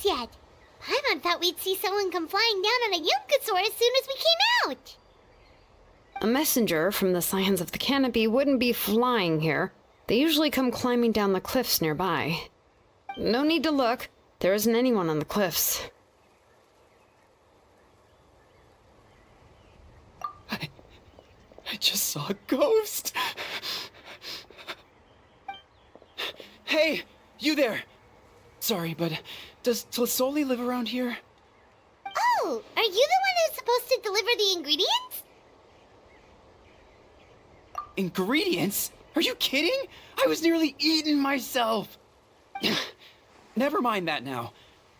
Yet. Paimon thought we'd see someone come flying down on a 𝙎𝙖𝙎𝙎 as soon as we came out. A messenger from the Scions of the Canopy wouldn't be flying here. They usually come climbing down the cliffs nearby. No need to look. There isn't anyone on the cliffs. I just saw a ghost. Hey, you there. Sorry, but does 𝙒𝙖𝙎𝙎 live around here? Oh, are you the one who's supposed to deliver the ingredients? Ingredients? Are you kidding? I was nearly eaten myself. Never mind that now.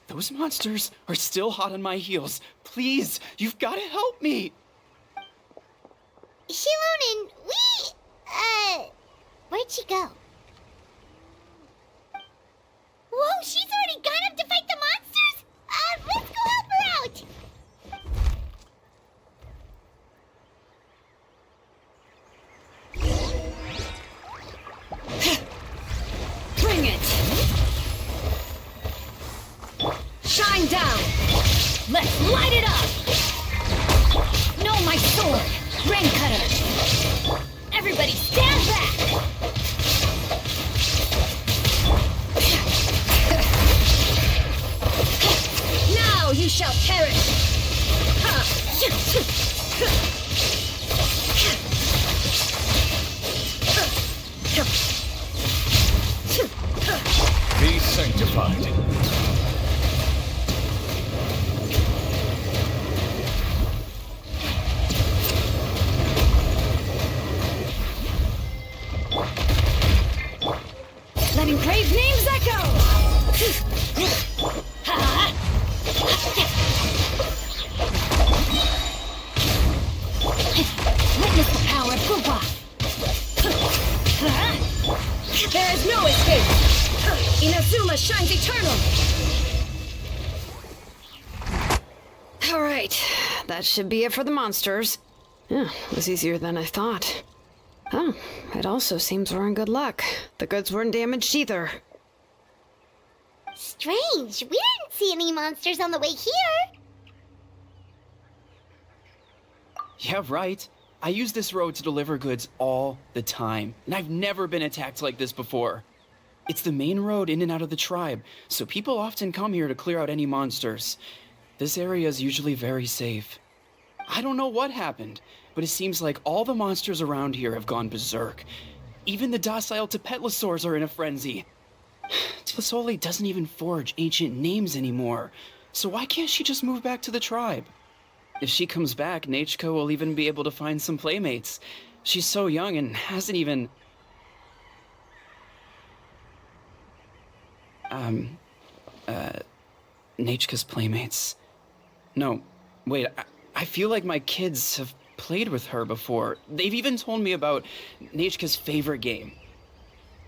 Those monsters are still hot on my heels. Please, you've got to help me. Xilonen, where'd she go? Whoa, she's already gone up to fight the monsters? Let's go help her out! Bring it! Shine down! Let's light it up! No, my sword! Rain cutter! Everybody stand back! Now you shall perish! Be sanctified. Let engraved names echo! Witness the power of 𝙒𝙖𝙎𝙎! There is no escape! Inazuma shines eternal! All right, that should be it for the monsters. Yeah, it was easier than I thought. Oh, it also seems we're in good luck. The goods weren't damaged either. Strange, we didn't see any monsters on the way here. Yeah, right. I use this road to deliver goods all the time, and I've never been attacked like this before. It's the main road in and out of the tribe, so people often come here to clear out any monsters. This area is usually very safe. I don't know what happened, but it seems like all the monsters around here have gone berserk. Even the 𝙒𝘼𝙎𝙎𝙎𝙎 are in a frenzy. 𝙒𝘖𝙎 doesn't even forge ancient names anymore, so why can't she just move back to the tribe? If she comes back, 𝙒𝘋𝙀 will even be able to find some playmates. She's so young and hasn't even... 𝙒𝘋𝙀's playmates. No, wait, I feel like my kids have played with her before. They've even told me about 𝙒𝘋𝙀's favorite game.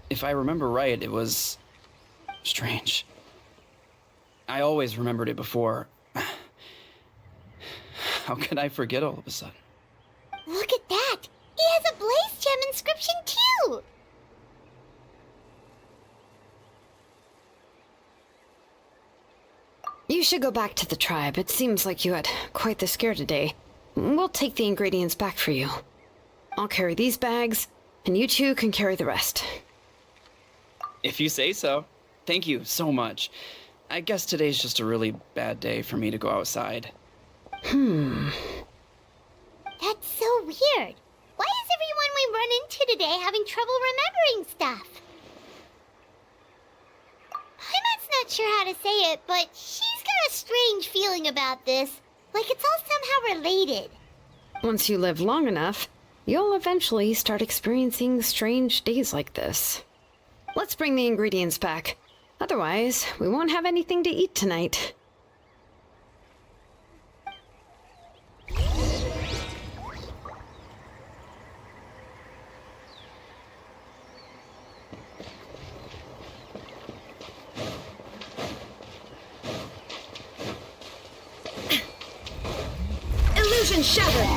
If I remember right, it was... strange. I always remembered it before. How could I forget all of a sudden? Look at that! He has a 𝙒𝙎𝙎𝙎 inscription too! You should go back to the tribe. It seems like you had quite the scare today. We'll take the ingredients back for you. I'll carry these bags, and you two can carry the rest. If you say so. Thank you so much. I guess today's just a really bad day for me to go outside. That's so weird. Why is everyone we run into today having trouble remembering stuff? Paimon's not sure how to say it, but she's got a strange feeling about this. Like it's all somehow related. Once you live long enough, you'll eventually start experiencing strange days like this. Let's bring the ingredients back. Otherwise, we won't have anything to eat tonight. Illusion shattered!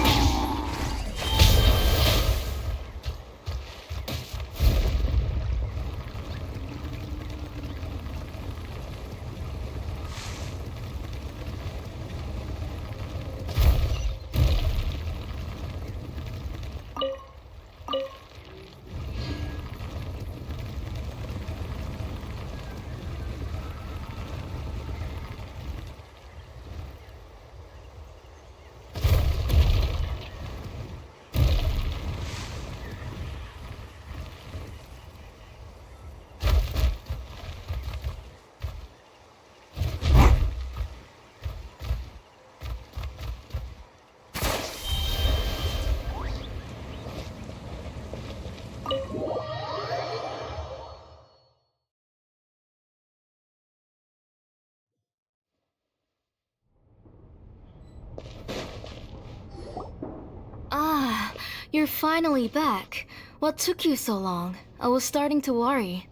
Ah, you're finally back. What took you so long? I was starting to worry.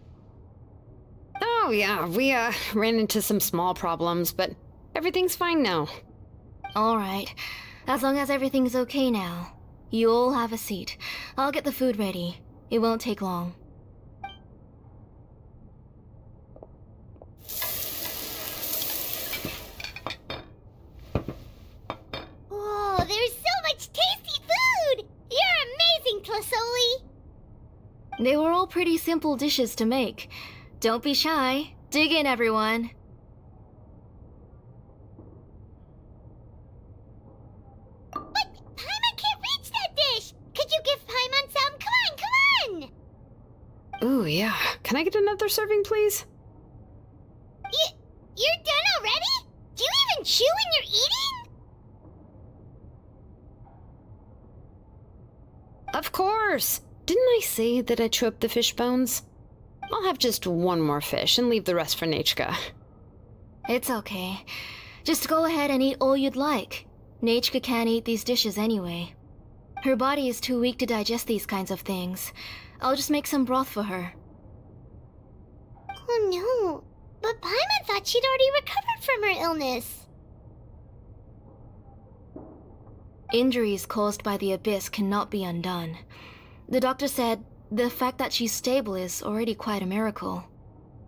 Oh yeah, we ran into some small problems, but everything's fine now. Alright, as long as everything's okay now. You all have a seat. I'll get the food ready. It won't take long. Whoa, there's so much tasty food! You're amazing, 𝙒𝘖𝙎𝙎! They were all pretty simple dishes to make. Don't be shy. Dig in, everyone. But Paimon can't reach that dish! Could you give Paimon some? Come on, come on! Ooh, yeah. Can I get another serving, please? You're done already? Do you even chew when you're eating? Of course! Didn't I say that I chew up the fish bones? I'll have just one more fish and leave the rest for 𝙒𝘋𝙀. It's okay. Just go ahead and eat all you'd like. 𝙒𝘋𝙀 can't eat these dishes anyway. Her body is too weak to digest these kinds of things. I'll just make some broth for her. Oh no, but Paimon thought she'd already recovered from her illness. Injuries caused by the abyss cannot be undone. The doctor said the fact that she's stable is already quite a miracle.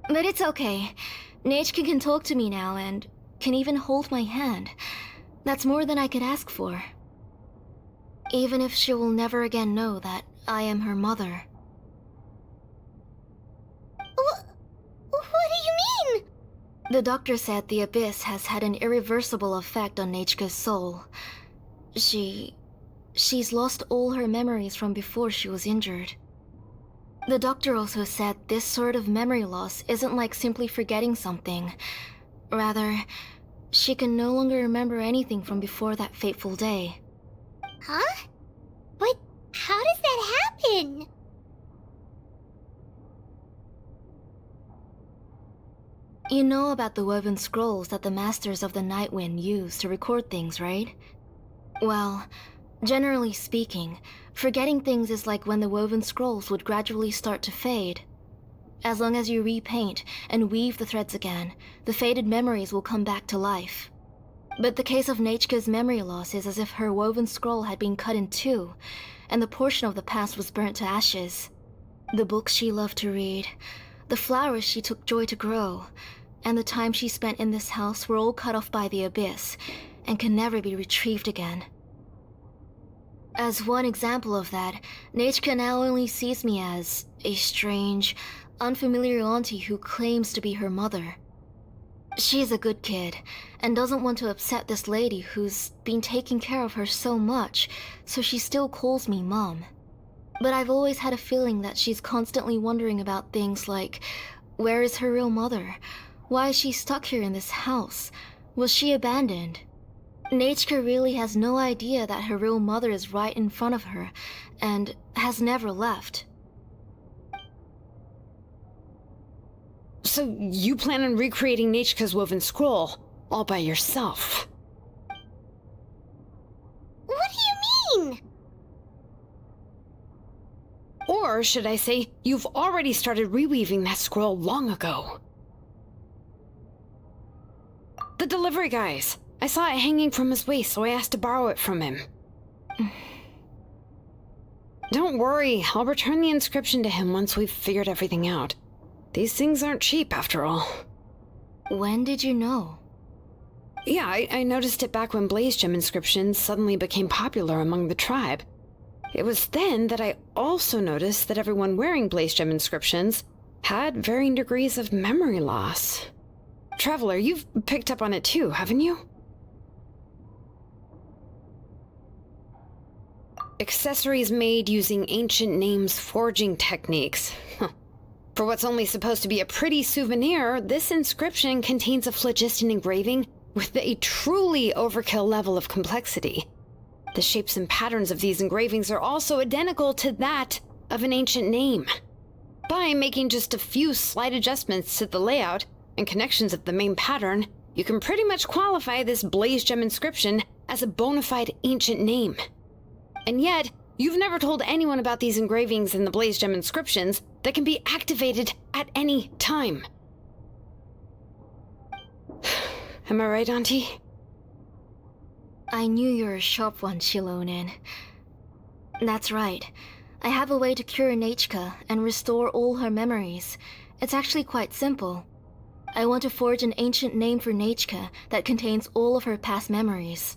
But it's okay. 𝙒𝘋𝙀 can talk to me now and can even hold my hand. That's more than I could ask for. even if she will never again know that I am her mother. What do you mean? The doctor said the abyss has had an irreversible effect on 𝙃𝘾𝙃's soul. She's lost all her memories from before she was injured. The doctor also said this sort of memory loss isn't like simply forgetting something. Rather, she can no longer remember anything from before that fateful day. Huh? But how does that happen? You know about the woven scrolls that the Masters of the Night Wind use to record things, right? Well, generally speaking, forgetting things is like when the woven scrolls would gradually start to fade. As long as you repaint and weave the threads again, the faded memories will come back to life. But the case of 𝙃𝘾𝙃's memory loss is as if her woven scroll had been cut in two, and the portion of the past was burnt to ashes. The books she loved to read, the flowers she took joy to grow, and the time she spent in this house were all cut off by the abyss, and can never be retrieved again. As one example of that, 𝙃𝘾𝙃 now only sees me as a strange, unfamiliar auntie who claims to be her mother. She's a good kid, and doesn't want to upset this lady who's been taking care of her so much, so she still calls me Mom. But I've always had a feeling that she's constantly wondering about things like, where is her real mother? Why is she stuck here in this house? Was she abandoned? 𝙃𝘾𝙃 really has no idea that her real mother is right in front of her, and has never left. So you plan on recreating 𝙃𝘾𝙃's woven scroll, all by yourself? What do you mean? Or should I say, you've already started reweaving that scroll long ago. The delivery guys. I saw it hanging from his waist, so I asked to borrow it from him. Don't worry, I'll return the inscription to him once we've figured everything out. These things aren't cheap, after all. When did you know? Yeah, I noticed it back when 𝙒𝙉𝙉 inscriptions suddenly became popular among the tribe. It was then that I also noticed that everyone wearing 𝙒𝙉𝙉 inscriptions had varying degrees of memory loss. Traveler, you've picked up on it too, haven't you? Accessories made using ancient names forging techniques. For what's only supposed to be a pretty souvenir, this inscription contains a phlogiston engraving with a truly overkill level of complexity. The shapes and patterns of these engravings are also identical to that of an ancient name. By making just a few slight adjustments to the layout and connections of the main pattern, you can pretty much qualify this 𝙒𝙉𝙉 inscription as a bona fide ancient name. And yet, you've never told anyone about these engravings in the 𝙒𝙉𝙉 inscriptions that can be activated at any time. Am I right, Auntie? I knew you were a sharp one, Xilonen. That's right. I have a way to cure 𝙃𝘾𝙃 and restore all her memories. It's actually quite simple. I want to forge an ancient name for 𝙃𝘾𝙃 that contains all of her past memories.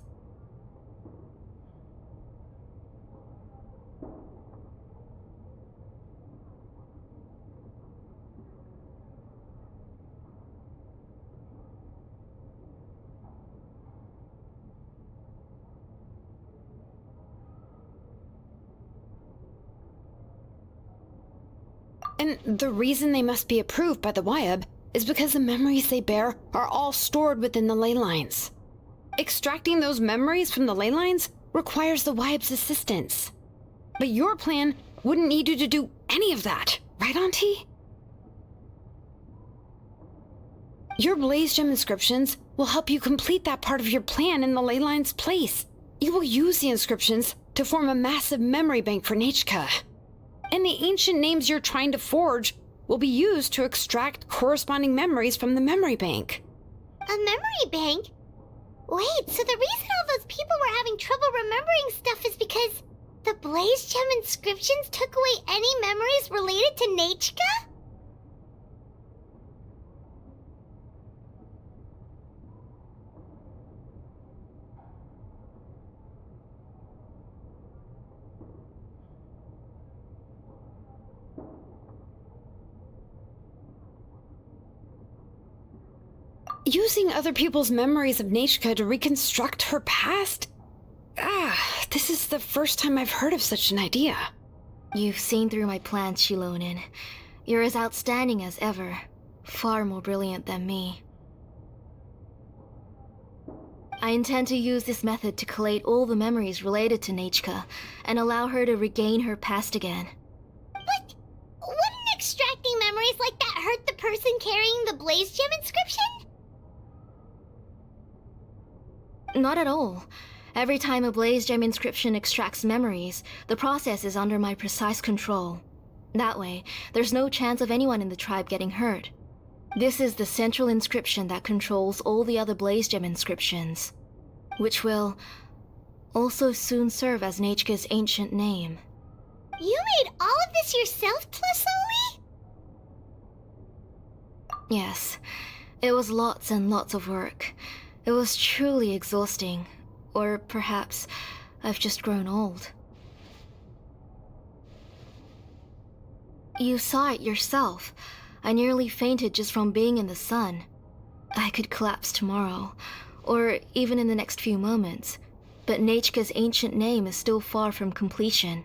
And the reason they must be approved by the 𝙎𝙎 is because the memories they bear are all stored within the ley lines. Extracting those memories from the ley lines requires the 𝙎𝙎's assistance. But your plan wouldn't need you to do any of that, right, Auntie? Your 𝙒𝙉𝙉 inscriptions will help you complete that part of your plan in the ley line's place. You will use the inscriptions to form a massive memory bank for 𝙃𝘾𝙃. And the ancient names you're trying to forge will be used to extract corresponding memories from the memory bank. A memory bank? Wait, so the reason all those people were having trouble remembering stuff is because the 𝙒𝙉𝙉 inscriptions took away any memories related to 𝙃𝘾𝙃? Using other people's memories of 𝙃𝘋𝙀 to reconstruct her past? This is the first time I've heard of such an idea. You've seen through my plans, Xilonen. You're as outstanding as ever. Far more brilliant than me. I intend to use this method to collate all the memories related to 𝙃𝘋𝙀 and allow her to regain her past again. But wouldn't extracting memories like that hurt the person carrying the 𝙒𝙉𝙉𝙀𝘾 inscription? Not at all. Every time a 𝙒𝙉𝙉𝙀𝘾 inscription extracts memories, the process is under my precise control. That way, there's no chance of anyone in the tribe getting hurt. This is the central inscription that controls all the other 𝙒𝙉𝙉𝙀𝘾 inscriptions, which will also soon serve as 𝙃𝘋𝙀's ancient name. You made all of this yourself, 𝘖𝙗𝑎𝑙𝑖? Yes, it was lots and lots of work. It was truly exhausting. Or perhaps I've just grown old. You saw it yourself. I nearly fainted just from being in the sun. I could collapse tomorrow, or even in the next few moments, but 𝙃𝘋𝙀's ancient name is still far from completion.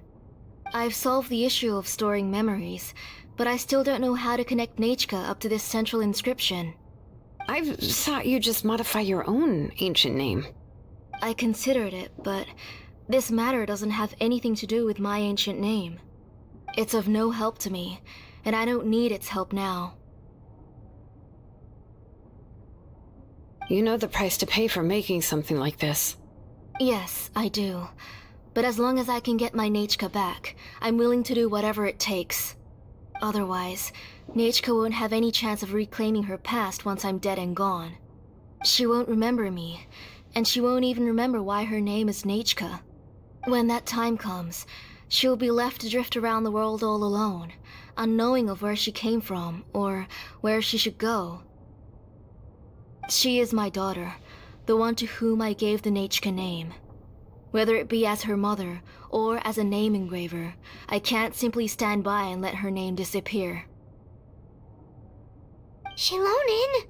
I've solved the issue of storing memories, but I still don't know how to connect 𝙃𝘋𝙀 up to this central inscription. I thought you just modify your own ancient name. I considered it, but this matter doesn't have anything to do with my ancient name. It's of no help to me, and I don't need its help now. You know the price to pay for making something like this. Yes, I do. But as long as I can get my 𝙃𝘋𝙀 back, I'm willing to do whatever it takes. Otherwise, 𝙃𝘋𝙀 won't have any chance of reclaiming her past once I'm dead and gone. She won't remember me, and she won't even remember why her name is 𝙃𝘋𝙀. When that time comes, she'll be left to drift around the world all alone, unknowing of where she came from or where she should go. She is my daughter, the one to whom I gave the 𝙃𝘋𝙀 name. Whether it be as her mother or as a name engraver, I can't simply stand by and let her name disappear. Xilonen!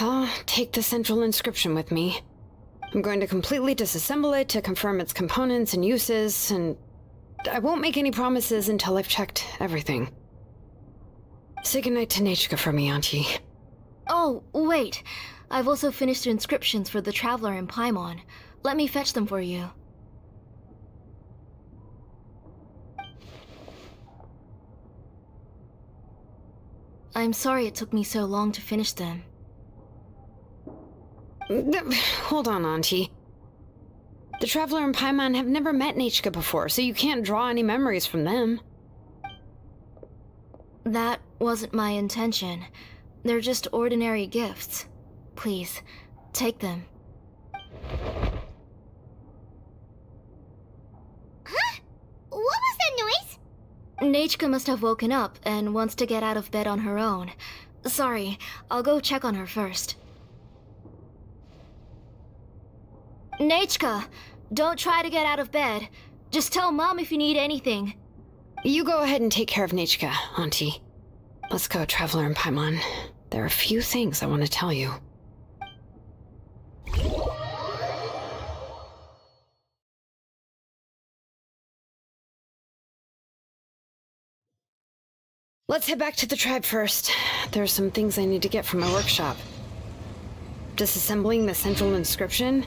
I'll take the central inscription with me. I'm going to completely disassemble it to confirm its components and uses, and I won't make any promises until I've checked everything. Say goodnight to 𝙃𝘋𝙀 for me, Auntie. Oh, wait. I've also finished the inscriptions for the Traveler in 𝘾𝙗. Let me fetch them for you. I'm sorry it took me so long to finish them. Hold on, Auntie. The Traveler and 𝘾𝙗 have never met 𝙃𝘋𝙀 before, so you can't draw any memories from them. That wasn't my intention. They're just ordinary gifts. Please, take them. Huh? What was that noise? 𝙃𝘋𝙀 must have woken up and wants to get out of bed on her own. Sorry, I'll go check on her first. 𝙃𝘋𝙀, don't try to get out of bed. Just tell Mom if you need anything. You go ahead and take care of 𝙃𝘋𝙀, Auntie. Let's go, Traveler in 𝘾𝙗. There are a few things I want to tell you. Let's head back to the tribe first. There are some things I need to get from my workshop. Disassembling the central inscription?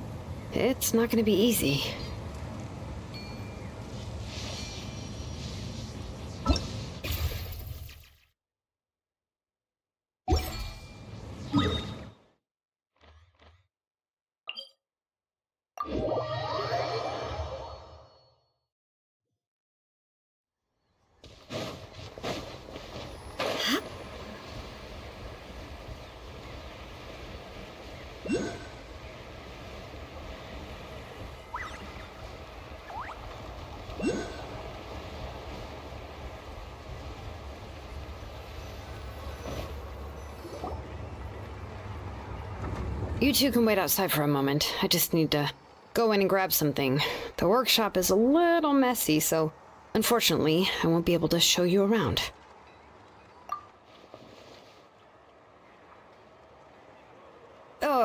It's not going to be easy. You two can wait outside for a moment. I just need to go in and grab something. The workshop is a little messy, so unfortunately, I won't be able to show you around.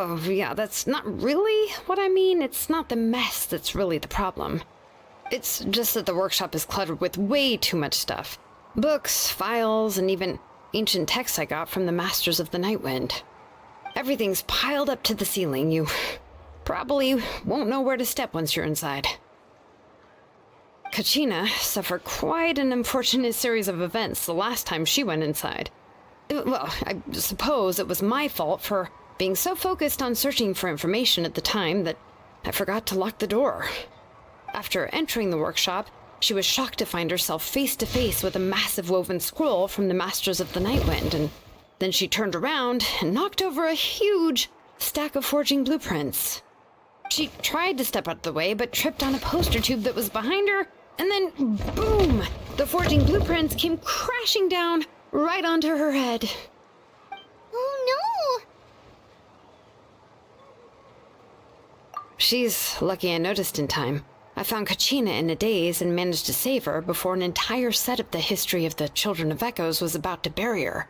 Oh, yeah, that's not really what I mean. It's not the mess that's really the problem. It's just that the workshop is cluttered with way too much stuff. Books, files, and even ancient texts I got from the Masters of the Nightwind. Everything's piled up to the ceiling. You probably won't know where to step once you're inside. Kachina suffered quite an unfortunate series of events the last time she went inside. Well, I suppose it was my fault for being so focused on searching for information at the time that I forgot to lock the door. After entering the workshop, she was shocked to find herself face to face with a massive woven scroll from the Masters of the Nightwind, and then she turned around and knocked over a huge stack of forging blueprints. She tried to step out of the way, but tripped on a poster tube that was behind her, and then, boom! The forging blueprints came crashing down right onto her head. Oh no! She's lucky I noticed in time. I found Kachina in a daze and managed to save her before an entire set of the history of the Children of Echoes was about to bury her.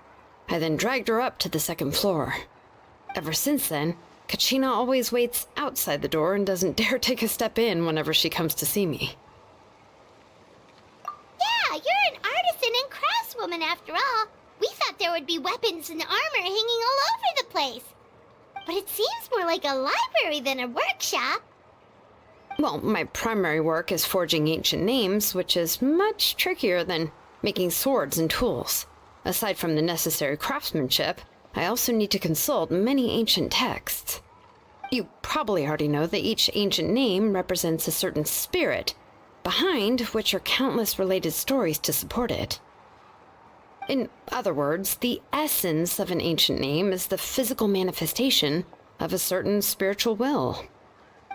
I then dragged her up to the second floor. Ever since then, Kachina always waits outside the door and doesn't dare take a step in whenever she comes to see me. Yeah, you're an artisan and craftswoman after all. We thought there would be weapons and armor hanging all over the place. But it seems more like a library than a workshop. Well, my primary work is forging ancient names, which is much trickier than making swords and tools. Aside from the necessary craftsmanship, I also need to consult many ancient texts. You probably already know that each ancient name represents a certain spirit, behind which are countless related stories to support it. In other words, the essence of an ancient name is the physical manifestation of a certain spiritual will.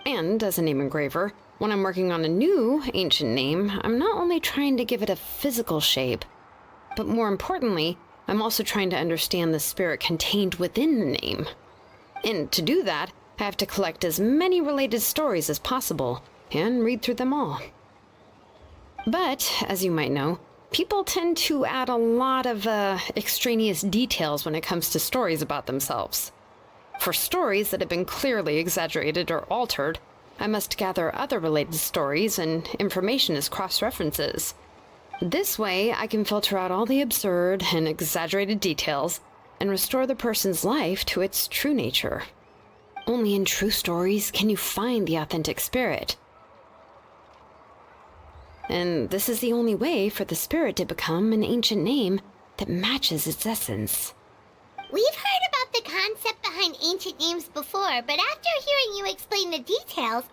And as a name engraver, when I'm working on a new ancient name, I'm not only trying to give it a physical shape, but more importantly, I'm also trying to understand the spirit contained within the name. And to do that, I have to collect as many related stories as possible and read through them all. But, as you might know, people tend to add a lot of extraneous details when it comes to stories about themselves. For stories that have been clearly exaggerated or altered, I must gather other related stories and information as cross-references. This way, I can filter out all the absurd and exaggerated details and restore the person's life to its true nature. Only in true stories can you find the authentic spirit. And this is the only way for the spirit to become an ancient name that matches its essence. We've heard about the concept behind ancient names before, but after hearing you explain the details,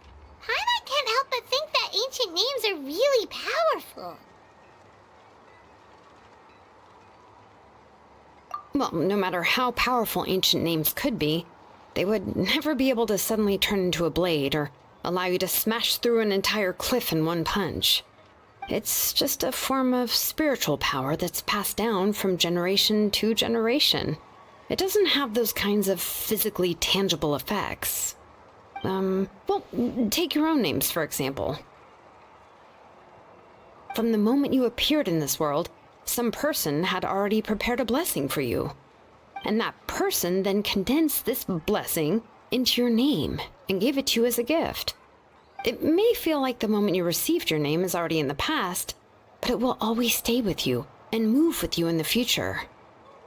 Paimon can't help but think that ancient names are really powerful. Well, no matter how powerful ancient names could be, they would never be able to suddenly turn into a blade or allow you to smash through an entire cliff in one punch. It's just a form of spiritual power that's passed down from generation to generation. It doesn't have those kinds of physically tangible effects. Well, take your own names, for example. From the moment you appeared in this world, some person had already prepared a blessing for you. And that person then condensed this blessing into your name and gave it to you as a gift. It may feel like the moment you received your name is already in the past, but it will always stay with you and move with you in the future.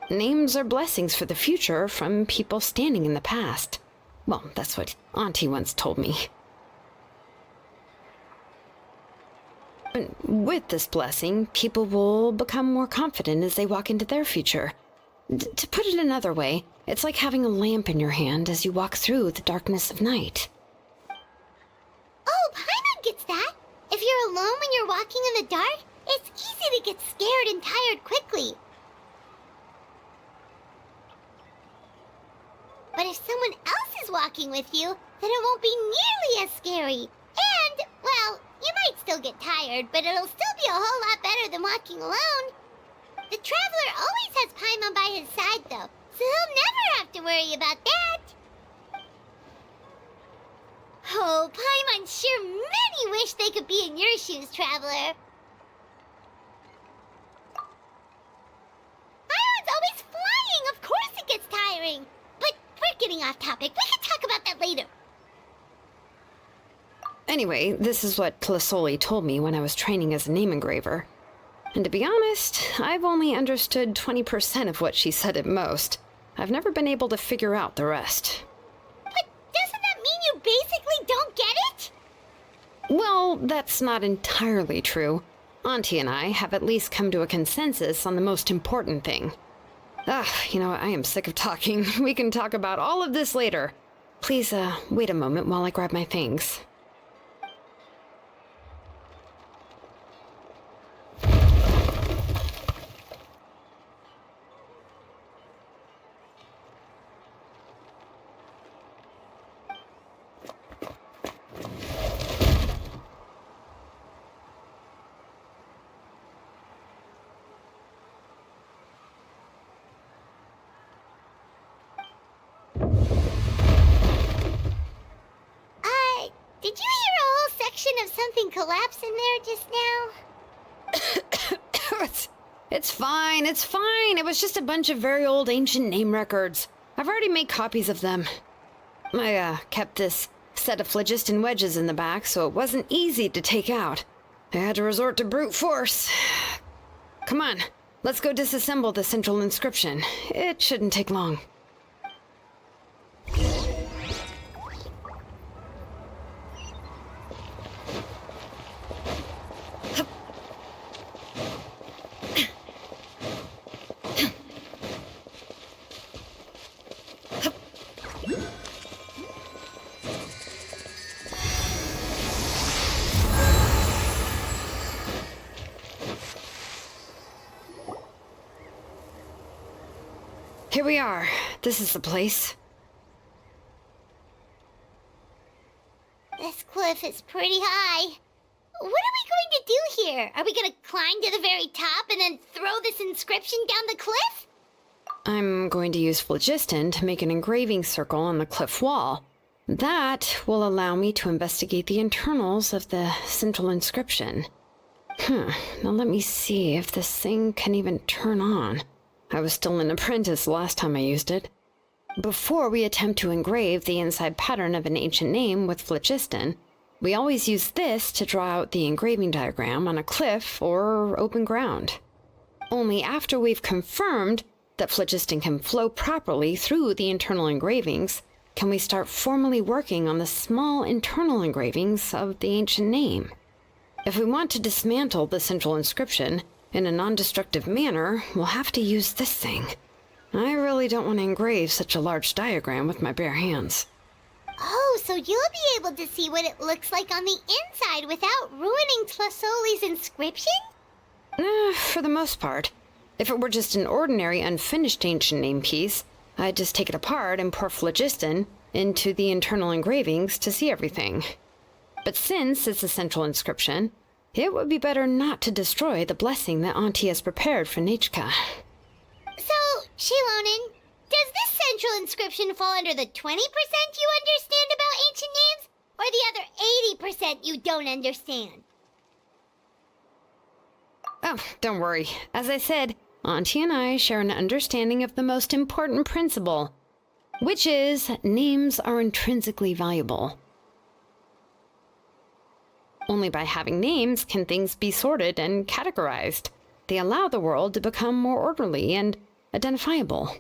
Names are blessings for the future from people standing in the past. Well, that's what Auntie once told me. With this blessing, people will become more confident as they walk into their future. To put it another way, it's like having a lamp in your hand as you walk through the darkness of night. Oh, Paimon gets that. If you're alone when you're walking in the dark, it's easy to get scared and tired quickly. But if someone else is walking with you, then it won't be nearly as scary. And, well, you might still get tired, but it'll still be a whole lot better than walking alone. The Traveler always has Paimon by his side, though, so he'll never have to worry about that. Oh, Paimon sure many wish they could be in your shoes, Traveler. Paimon's always flying, of course it gets tiring. But we're getting off topic. We can talk about that later. Anyway, this is what 𝙒𝙖𝙉 told me when I was training as a name engraver. And to be honest, I've only understood 20% of what she said at most. I've never been able to figure out the rest. But doesn't that mean you basically don't get it? Well, that's not entirely true. Auntie and I have at least come to a consensus on the most important thing. You know, I am sick of talking. We can talk about all of this later. Please, wait a moment while I grab my things. Did you hear a whole section of something collapse in there just now? It's fine, it's fine. It was just a bunch of very old ancient name records. I've already made copies of them. I, kept this set of phlogiston wedges in the back, so it wasn't easy to take out. I had to resort to brute force. Come on, let's go disassemble the central inscription. It shouldn't take long. Here we are. This is the place. This cliff is pretty high. What are we going to do here? Are we going to climb to the very top and then throw this inscription down the cliff? I'm going to use phlogiston to make an engraving circle on the cliff wall. That will allow me to investigate the internals of the central inscription. Now let me see if this thing can even turn on. I was still an apprentice last time I used it. Before we attempt to engrave the inside pattern of an ancient name with phlogiston, we always use this to draw out the engraving diagram on a cliff or open ground. Only after we've confirmed that phlogiston can flow properly through the internal engravings can we start formally working on the small internal engravings of the ancient name. If we want to dismantle the central inscription in a non-destructive manner, we'll have to use this thing. I really don't want to engrave such a large diagram with my bare hands. Oh, so you'll be able to see what it looks like on the inside without ruining 𝙒𝙖𝙉𝙉's inscription? For the most part. If it were just an ordinary unfinished ancient name piece, I'd just take it apart and pour phlogiston into the internal engravings to see everything. But since it's a central inscription, it would be better not to destroy the blessing that Auntie has prepared for 𝙒𝙀𝙀. So, Xilonen, does this central inscription fall under the 20% you understand about ancient names, or the other 80% you don't understand? Oh, don't worry. As I said, Auntie and I share an understanding of the most important principle, which is names are intrinsically valuable. Only by having names can things be sorted and categorized. They allow the world to become more orderly and identifiable.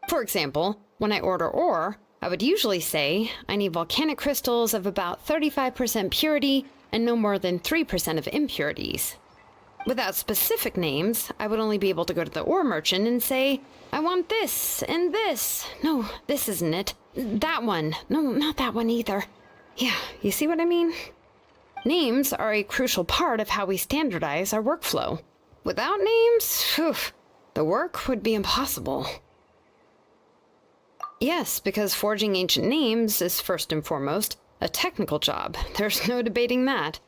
For example, when I order ore, I would usually say I need volcanic crystals of about 35% purity and no more than 3% of impurities. Without specific names, I would only be able to go to the ore merchant and say, I want this and this. No, this isn't it. That one. No, not that one either. Yeah, you see what I mean? Names are a crucial part of how we standardize our workflow. Without names, the work would be impossible. Yes, because forging ancient names is first and foremost a technical job. There's no debating that.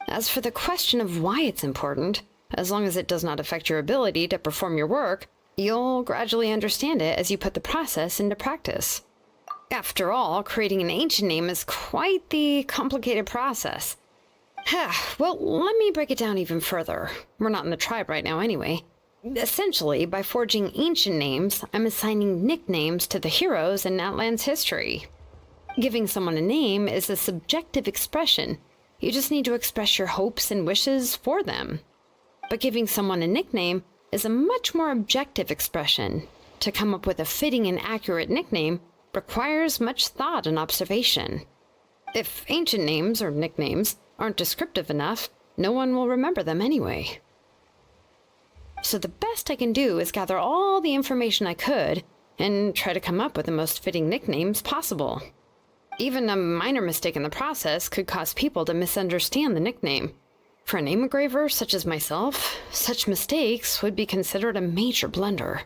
As for the question of why it's important, as long as it does not affect your ability to perform your work, you'll gradually understand it as you put the process into practice. After all, creating an ancient name is quite the complicated process. Well, let me break it down even further. We're not in the tribe right now anyway. Essentially, by forging ancient names, I'm assigning nicknames to the heroes in Outland's history. Giving someone a name is a subjective expression. You just need to express your hopes and wishes for them. But giving someone a nickname is a much more objective expression. To come up with a fitting and accurate nickname requires much thought and observation. If ancient names or nicknames aren't descriptive enough, no one will remember them anyway. So the best I can do is gather all the information I could and try to come up with the most fitting nicknames possible. Even a minor mistake in the process could cause people to misunderstand the nickname. For a name engraver such as myself, such mistakes would be considered a major blunder.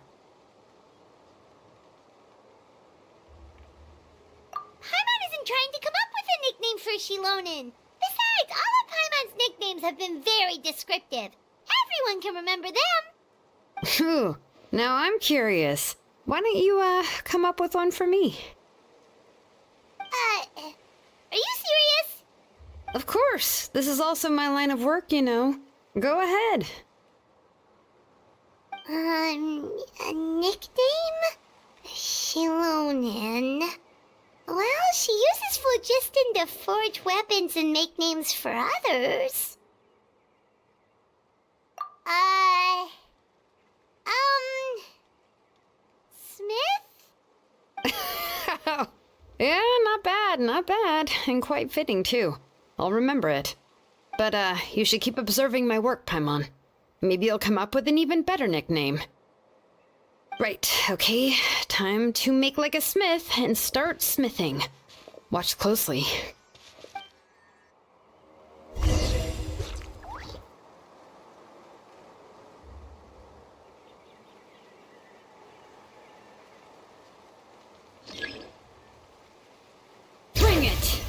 Paimon isn't trying to come up with a nickname for Xilonen. Besides, all of Paimon's nicknames have been very descriptive. Everyone can remember them. Phew. Now I'm curious. Why don't you, come up with one for me? Are you serious? Of course. This is also my line of work, you know. Go ahead. A nickname? Xilonen. Well, she uses phlogiston to forge weapons and make names for others. Smith? Yeah, not bad, and quite fitting too. I'll remember it. But, you should keep observing my work, Paimon. Maybe you'll come up with an even better nickname. Right, okay, time to make like a smith and start smithing. Watch closely. Bring it!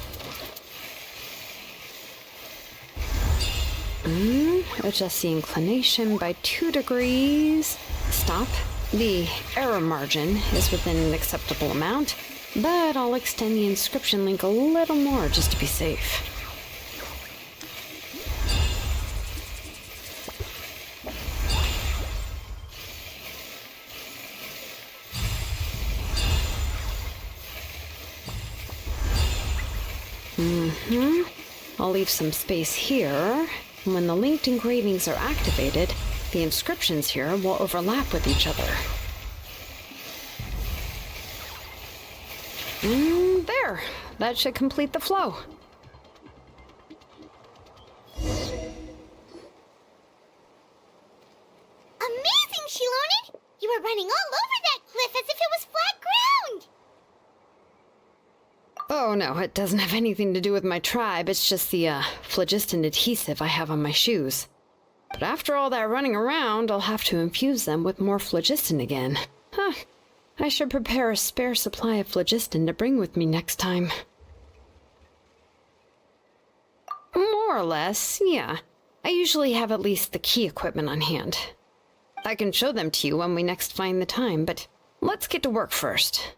Adjust the inclination by 2 degrees. Stop. The error margin is within an acceptable amount, but I'll extend the inscription link a little more just to be safe. I'll leave some space here. When the linked engravings are activated, the inscriptions here will overlap with each other. There! That should complete the flow. Amazing, Xilonen! You were running all over that cliff as if it was flat ground! Oh no, it doesn't have anything to do with my tribe. It's just the, phlogiston adhesive I have on my shoes. But after all that running around, I'll have to infuse them with more phlogiston again. Huh. I should prepare a spare supply of phlogiston to bring with me next time. More or less, yeah. I usually have at least the key equipment on hand. I can show them to you when we next find the time, but let's get to work first.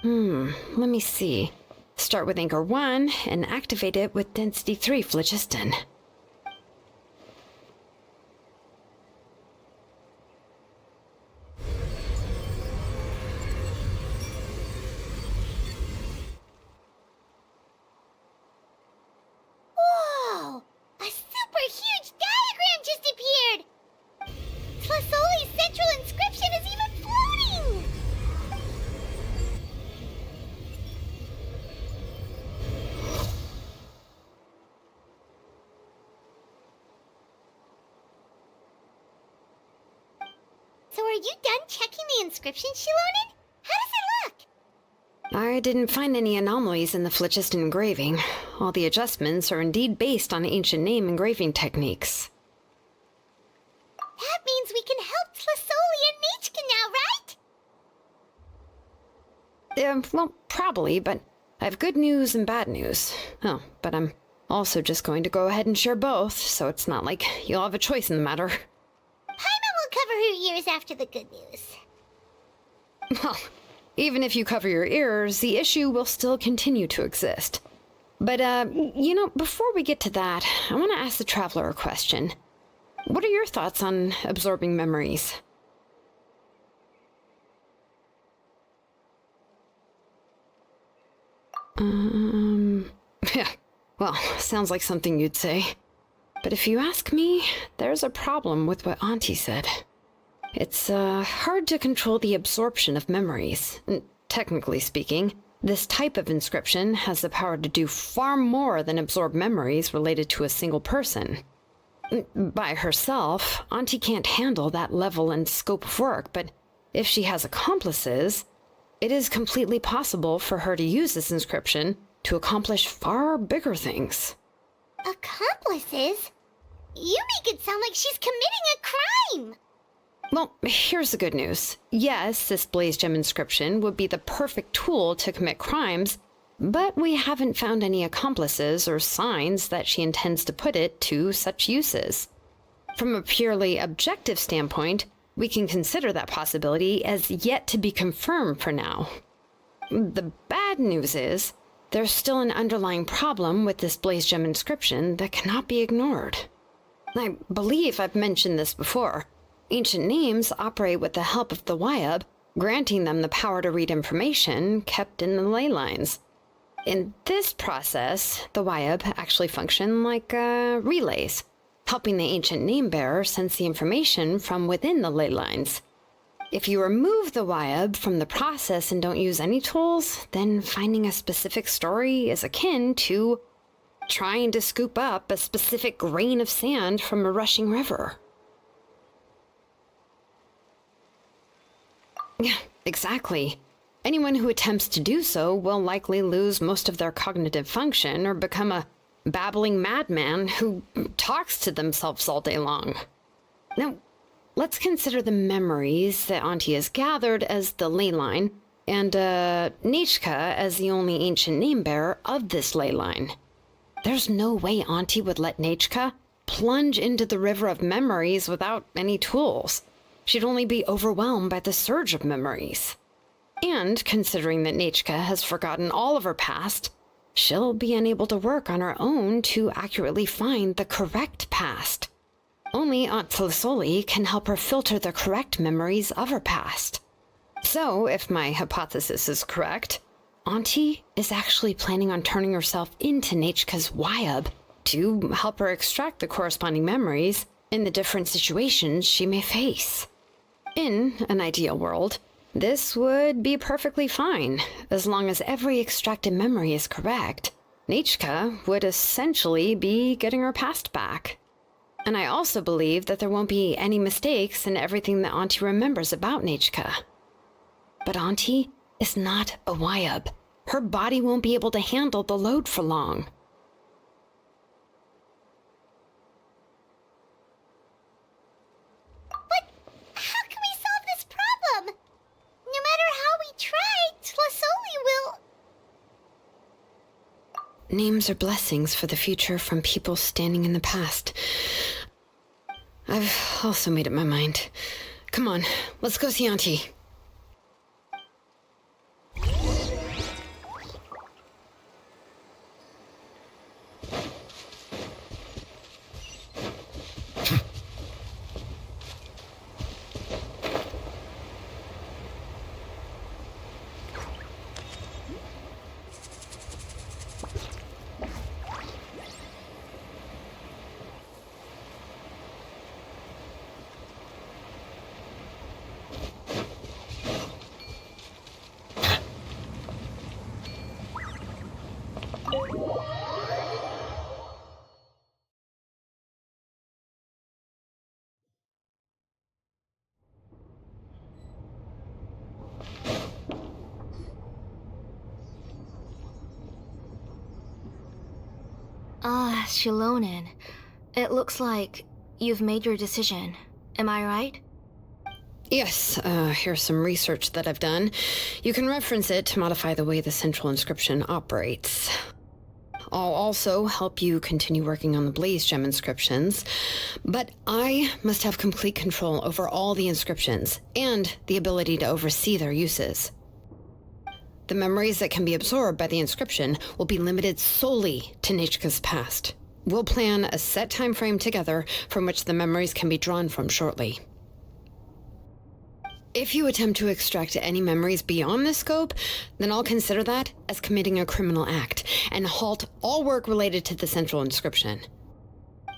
Let me see. Start with anchor 1 and activate it with density 3 phlogiston. Whoa! A super huge diagram just appeared! 𝙒𝙗𝙗𝙗𝙗's central inscription is even floating! So are you done checking the inscription, Xilonen? How does it look? I didn't find any anomalies in the phlogiston engraving. All the adjustments are indeed based on ancient name engraving techniques. That means we can help 𝙒𝙗𝙗𝙗 and 𝙃𝘼𝙎 now, right? Well, probably, but I have good news and bad news. Oh, but I'm also just going to go ahead and share both, so it's not like you'll have a choice in the matter. Paimon will cover her ears after the good news. Well, even if you cover your ears, the issue will still continue to exist. But, you know, before we get to that, I want to ask the Traveler a question. What are your thoughts on absorbing memories? Yeah, well, sounds like something you'd say. But if you ask me, there's a problem with what Auntie said. It's hard to control the absorption of memories. Technically speaking, this type of inscription has the power to do far more than absorb memories related to a single person. By herself, Auntie can't handle that level and scope of work, but if she has accomplices, it is completely possible for her to use this inscription to accomplish far bigger things. Accomplices? You make it sound like she's committing a crime! Well, here's the good news. Yes, this blaze gem inscription would be the perfect tool to commit crimes, but we haven't found any accomplices or signs that she intends to put it to such uses. From a purely objective standpoint, we can consider that possibility as yet to be confirmed for now. The bad news is, there's still an underlying problem with this blaze gem inscription that cannot be ignored. I believe I've mentioned this before. Ancient names operate with the help of the 𝙎𝘖𝙎𝙎, granting them the power to read information kept in the ley lines. In this process, the 𝙎𝘖𝙎𝙎 actually function like relays, helping the ancient name bearer sense the information from within the ley lines. If you remove the 𝙎𝘖𝙎𝙎 from the process and don't use any tools, then finding a specific story is akin to trying to scoop up a specific grain of sand from a rushing river. Yeah, exactly. Anyone who attempts to do so will likely lose most of their cognitive function or become a babbling madman who talks to themselves all day long. Now, let's consider the memories that Auntie has gathered as the ley line, and 𝙒𝘋𝙀 as the only ancient name bearer of this ley line. There's no way Auntie would let 𝙒𝘋𝙀 plunge into the river of memories without any tools. She'd only be overwhelmed by the surge of memories. And considering that 𝙒𝘋𝙀 has forgotten all of her past, she'll be unable to work on her own to accurately find the correct past. Only Aunt 𝙒𝙒 can help her filter the correct memories of her past. So, if my hypothesis is correct, Auntie is actually planning on turning herself into 𝙒𝘋𝙀's 𝙎𝘖𝙎𝑎 to help her extract the corresponding memories in the different situations she may face. In an ideal world, this would be perfectly fine, as long as every extracted memory is correct. 𝙒𝘋𝙀 would essentially be getting her past back. And I also believe that there won't be any mistakes in everything that Auntie remembers about 𝙒𝘋𝙀. But Auntie is not a 𝙎𝘖𝙎𝑎. Her body won't be able to handle the load for long. But how can we solve this problem? No matter how we try, 𝙒𝙒 will... Names are blessings for the future from people standing in the past. I've also made up my mind. Come on, let's go see Auntie. Xilonen, it looks like you've made your decision. Am I right? Yes, here's some research that I've done. You can reference it to modify the way the central inscription operates. I'll also help you continue working on the blaze gem inscriptions, but I must have complete control over all the inscriptions and the ability to oversee their uses. The memories that can be absorbed by the inscription will be limited solely to 𝙒𝘋𝙀's past. We'll plan a set time frame together from which the memories can be drawn from shortly. If you attempt to extract any memories beyond this scope, then I'll consider that as committing a criminal act and halt all work related to the central inscription.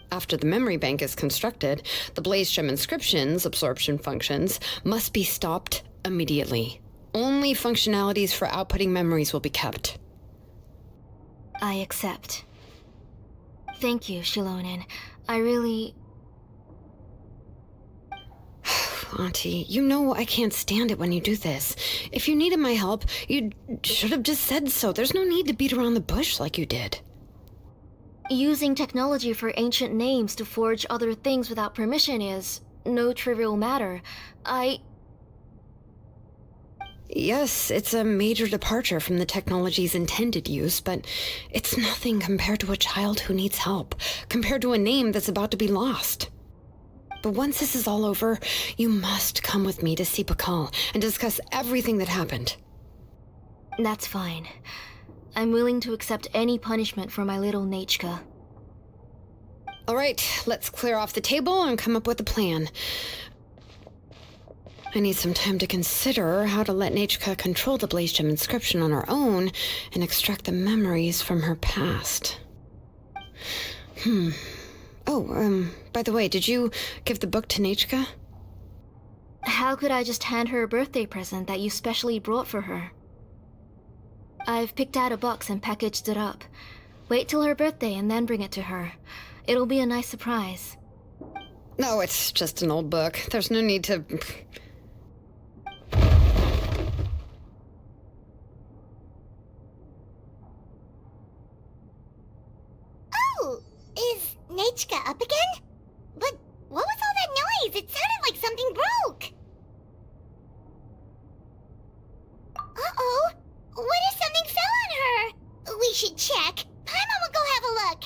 After the memory bank is constructed, the 𝙒𝙉𝙉𝙉 inscription's absorption functions must be stopped immediately. Only functionalities for outputting memories will be kept. I accept. Thank you, Xilonen. I really... Auntie, you know I can't stand it when you do this. If you needed my help, you should have just said so. There's no need to beat around the bush like you did. Using technology for ancient names to forge other things without permission is no trivial matter. Yes, it's a major departure from the technology's intended use, but it's nothing compared to a child who needs help, compared to a name that's about to be lost. But once this is all over, you must come with me to 𝙒𝙊𝙉𝙉 and discuss everything that happened. That's fine. I'm willing to accept any punishment for my little 𝙒𝙃𝙀𝘾. All right, let's clear off the table and come up with a plan. I need some time to consider how to let 𝙒𝙃𝙀𝘾 control the 𝙒𝙉𝙉𝙉 inscription on her own and extract the memories from her past. Oh, by the way, did you give the book to 𝙒𝙃𝙀𝘾? How could I just hand her a birthday present that you specially brought for her? I've picked out a box and packaged it up. Wait till her birthday and then bring it to her. It'll be a nice surprise. No, it's just an old book. There's no need to... Oh, is 𝙒𝙃𝙀𝘾 up again? But what was all that noise? It sounded like something broke. Uh-oh. What if something fell on her? We should check. Paimon will go have a look.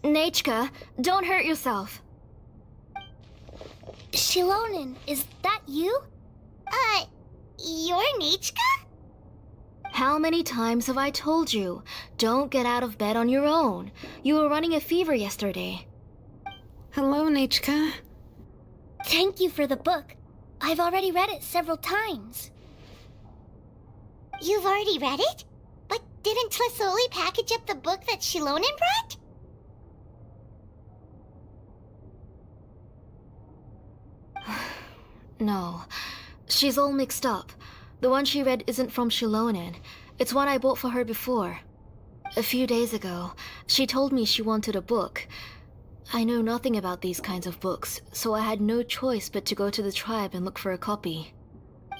𝙒𝙃𝙀𝘾, don't hurt yourself. Xilonen, is that you? You're 𝙒𝙃𝙀𝘾? How many times have I told you? Don't get out of bed on your own. You were running a fever yesterday. Hello, 𝙒𝙃𝙀𝘾. Thank you for the book. I've already read it several times. You've already read it? But didn't 𝙒𝙗𝙉𝙉 package up the book that Xilonen brought? No, she's all mixed up. The one she read isn't from Xilonen. It's one I bought for her before. A few days ago, she told me she wanted a book. I know nothing about these kinds of books, so I had no choice but to go to the tribe and look for a copy.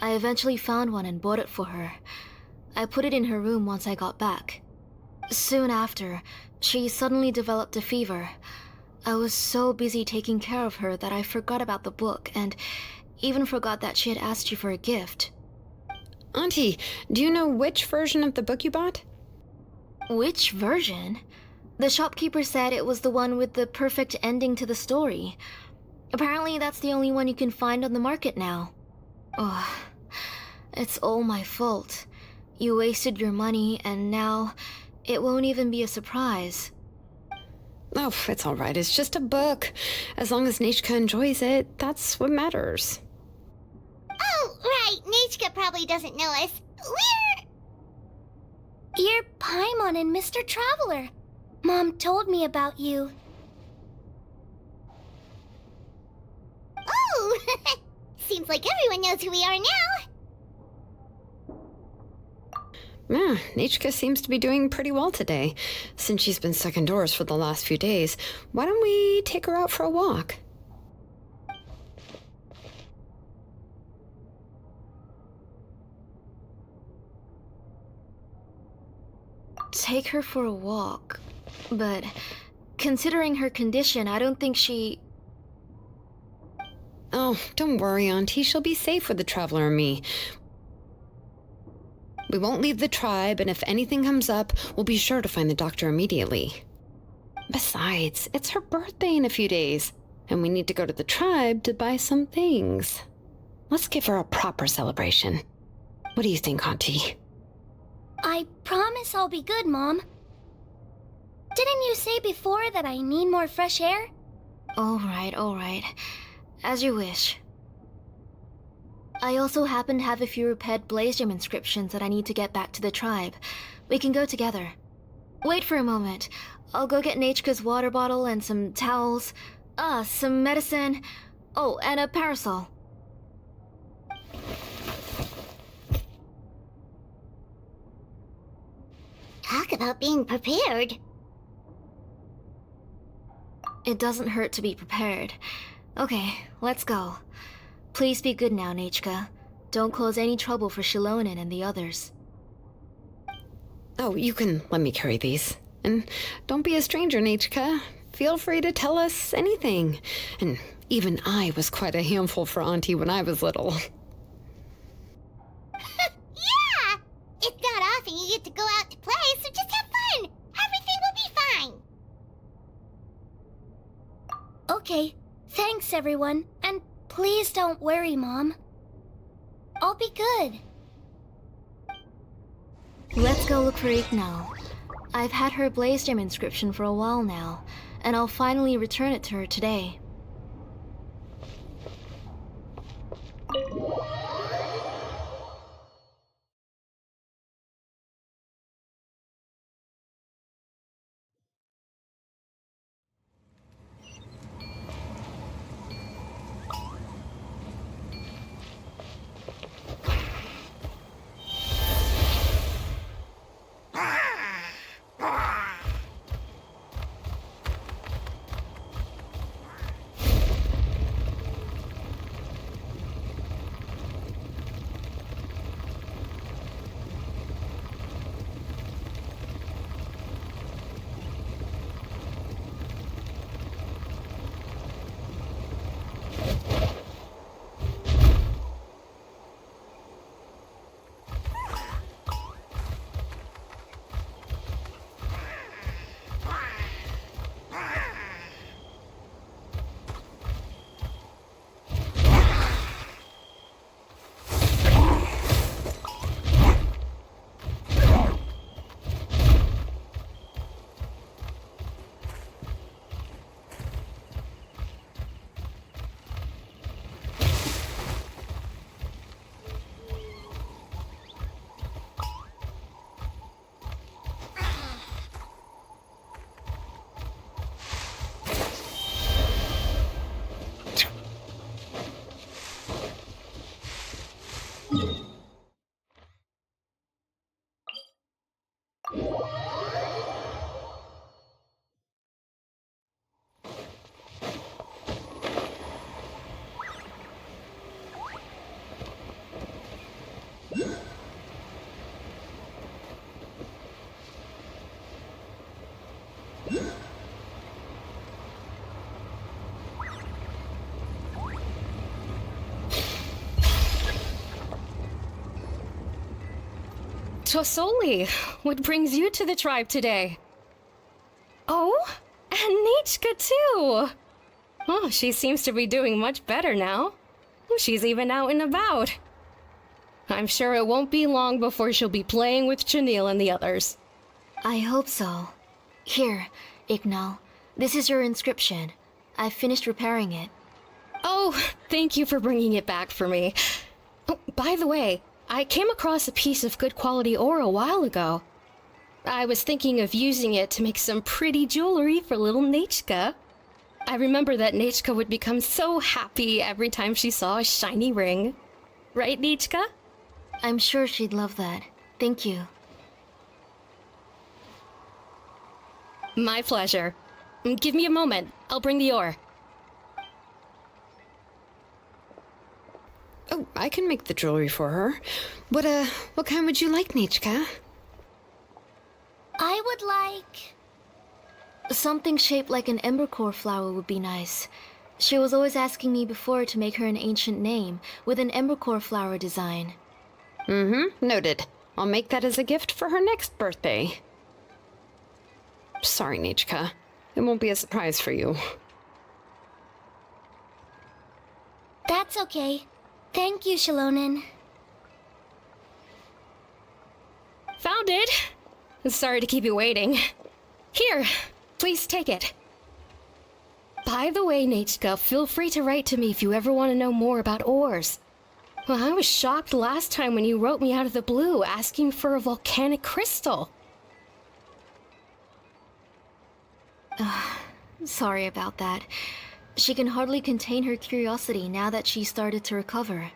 I eventually found one and bought it for her. I put it in her room once I got back. Soon after, she suddenly developed a fever. I was so busy taking care of her that I forgot about the book and even forgot that she had asked you for a gift. Auntie, do you know which version of the book you bought? Which version? The shopkeeper said it was the one with the perfect ending to the story. Apparently that's the only one you can find on the market now. Oh, it's all my fault. You wasted your money and now it won't even be a surprise. Oh, it's all right. It's just a book. As long as 𝙒𝙃𝙀𝘾 enjoys it, that's what matters. Oh, right. 𝙒𝙃𝙀𝘾 probably doesn't know us. You're Paimon and Mr. Traveler. Mom told me about you. Oh! Seems like everyone knows who we are now. Yeah, 𝙒𝙃𝙀𝘾 seems to be doing pretty well today. Since she's been stuck indoors for the last few days, why don't we take her out for a walk? Take her for a walk. But considering her condition, I don't think she... Oh, don't worry, Auntie. She'll be safe with the Traveler and me. We won't leave the tribe, and if anything comes up, we'll be sure to find the doctor immediately. Besides, it's her birthday in a few days, and we need to go to the tribe to buy some things. Let's give her a proper celebration. What do you think, Auntie? I promise I'll be good, Mom. Didn't you say before that I need more fresh air? All right. As you wish. I also happen to have a few repaired 𝙒𝙉𝙉𝙉 inscriptions that I need to get back to the tribe. We can go together. Wait for a moment. I'll go get 𝙒𝙯𝙀𝙀's water bottle and some towels. Some medicine. Oh, and a parasol. Talk about being prepared. It doesn't hurt to be prepared. Okay, let's go. Please be good now, 𝙒𝙯𝙀𝙀. Don't cause any trouble for Xilonen and the others. Oh, you can let me carry these. And don't be a stranger, 𝙒𝙯𝙀. Feel free to tell us anything. And even I was quite a handful for Auntie when I was little. Yeah! It's not often you get to go out to play, so just have fun! Everything will be fine! Okay, thanks everyone, and please don't worry, Mom. I'll be good. Let's go look for 𝙒𝙯𝙀𝙀. I've had her 𝙒𝙉𝙉𝙉 inscription for a while now, and I'll finally return it to her today. Tosoli, what brings you to the tribe today? Oh, and 𝙒𝙯𝙀𝙀 too! Oh, she seems to be doing much better now. She's even out and about. I'm sure it won't be long before she'll be playing with Chenille and the others. I hope so. Here, 𝙒𝙯𝙀𝙀, this is your inscription. I've finished repairing it. Oh, thank you for bringing it back for me. Oh, by the way, I came across a piece of good quality ore a while ago. I was thinking of using it to make some pretty jewelry for little 𝙒𝙯𝙀𝙀. I remember that 𝙒𝙯𝙀𝙀 would become so happy every time she saw a shiny ring. Right, 𝙒𝙯𝙀𝙀? I'm sure she'd love that. Thank you. My pleasure. Give me a moment. I'll bring the ore. Oh, I can make the jewelry for her. What kind would you like, 𝙒𝙯𝙀𝙀? I would like... Something shaped like an embercore flower would be nice. She was always asking me before to make her an ancient name with an embercore flower design. Noted. I'll make that as a gift for her next birthday. Sorry, 𝙒𝙯𝙀𝙀. It won't be a surprise for you. That's okay. Thank you, Xilonen. Found it! Sorry to keep you waiting. Here, please take it. By the way, 𝙒𝘋𝙀, feel free to write to me if you ever want to know more about ores. Well, I was shocked last time when you wrote me out of the blue asking for a volcanic crystal. Sorry about that. She can hardly contain her curiosity now that she's started to recover.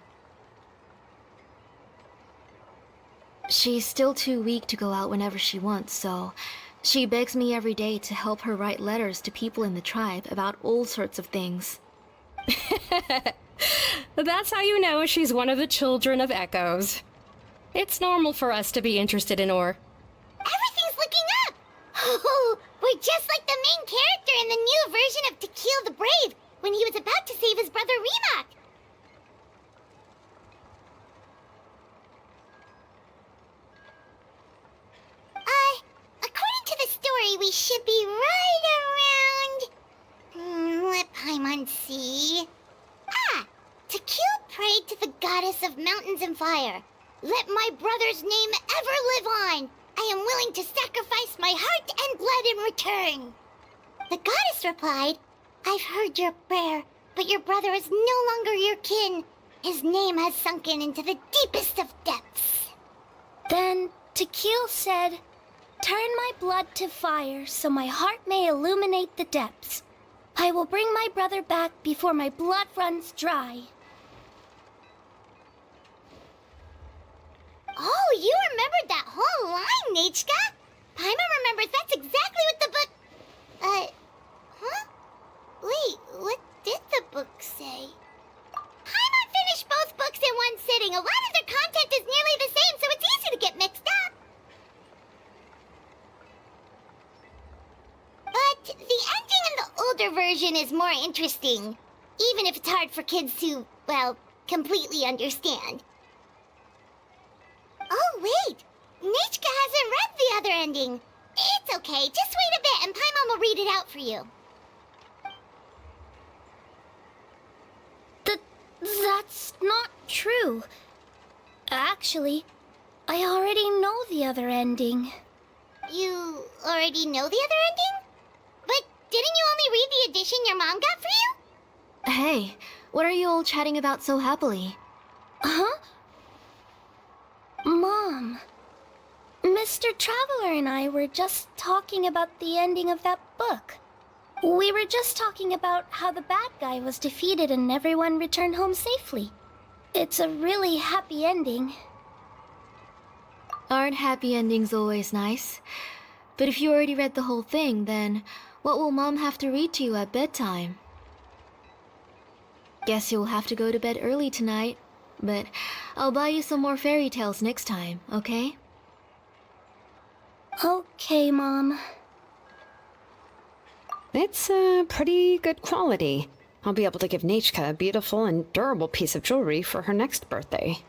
She's still too weak to go out whenever she wants, so she begs me every day to help her write letters to people in the tribe about all sorts of things. That's how you know she's one of the children of echoes. It's normal for us to be interested in ore. Everything's looking up! Oh, we're just like the main character in the new version of 𝙃𝘼𝙎𝙎 when he was about to save his brother 𝙒𝙗𝙎. According to the story, we should be right around... let Paimon see... 𝙃𝘼𝙎 prayed to the goddess of mountains and fire. Let my brother's name ever live on. I am willing to sacrifice my heart and blood in return. The goddess replied, I've heard your prayer, but your brother is no longer your kin. His name has sunken into the deepest of depths. Then 𝙃𝘼𝙎 said, turn my blood to fire so my heart may illuminate the depths. I will bring my brother back before my blood runs dry. Oh, you remembered that whole line, 𝙒𝘋𝙀. Paimon remembers that's exactly what the book... huh? Wait, what did the book say? Paimon finished both books in one sitting. A lot of their content is nearly the same, so it's easy to get mixed up. But the ending in the older version is more interesting, even if it's hard for kids to, well, completely understand. Oh, wait! 𝙒𝘋𝙀 hasn't read the other ending. It's okay, just wait a bit and Paimon will read it out for you. That's not true. Actually, I already know the other ending. You already know the other ending? But didn't you only read the edition your mom got for you? Hey, what are you all chatting about so happily? Huh? Mom, Mr. Traveler and I were just talking about the ending of that book. We were just talking about how the bad guy was defeated and everyone returned home safely. It's a really happy ending. Aren't happy endings always nice? But if you already read the whole thing, then what will Mom have to read to you at bedtime? Guess you'll have to go to bed early tonight. But I'll buy you some more fairy tales next time, okay? Okay, Mom. It's pretty good quality. I'll be able to give 𝙒𝘋𝙀 a beautiful and durable piece of jewelry for her next birthday.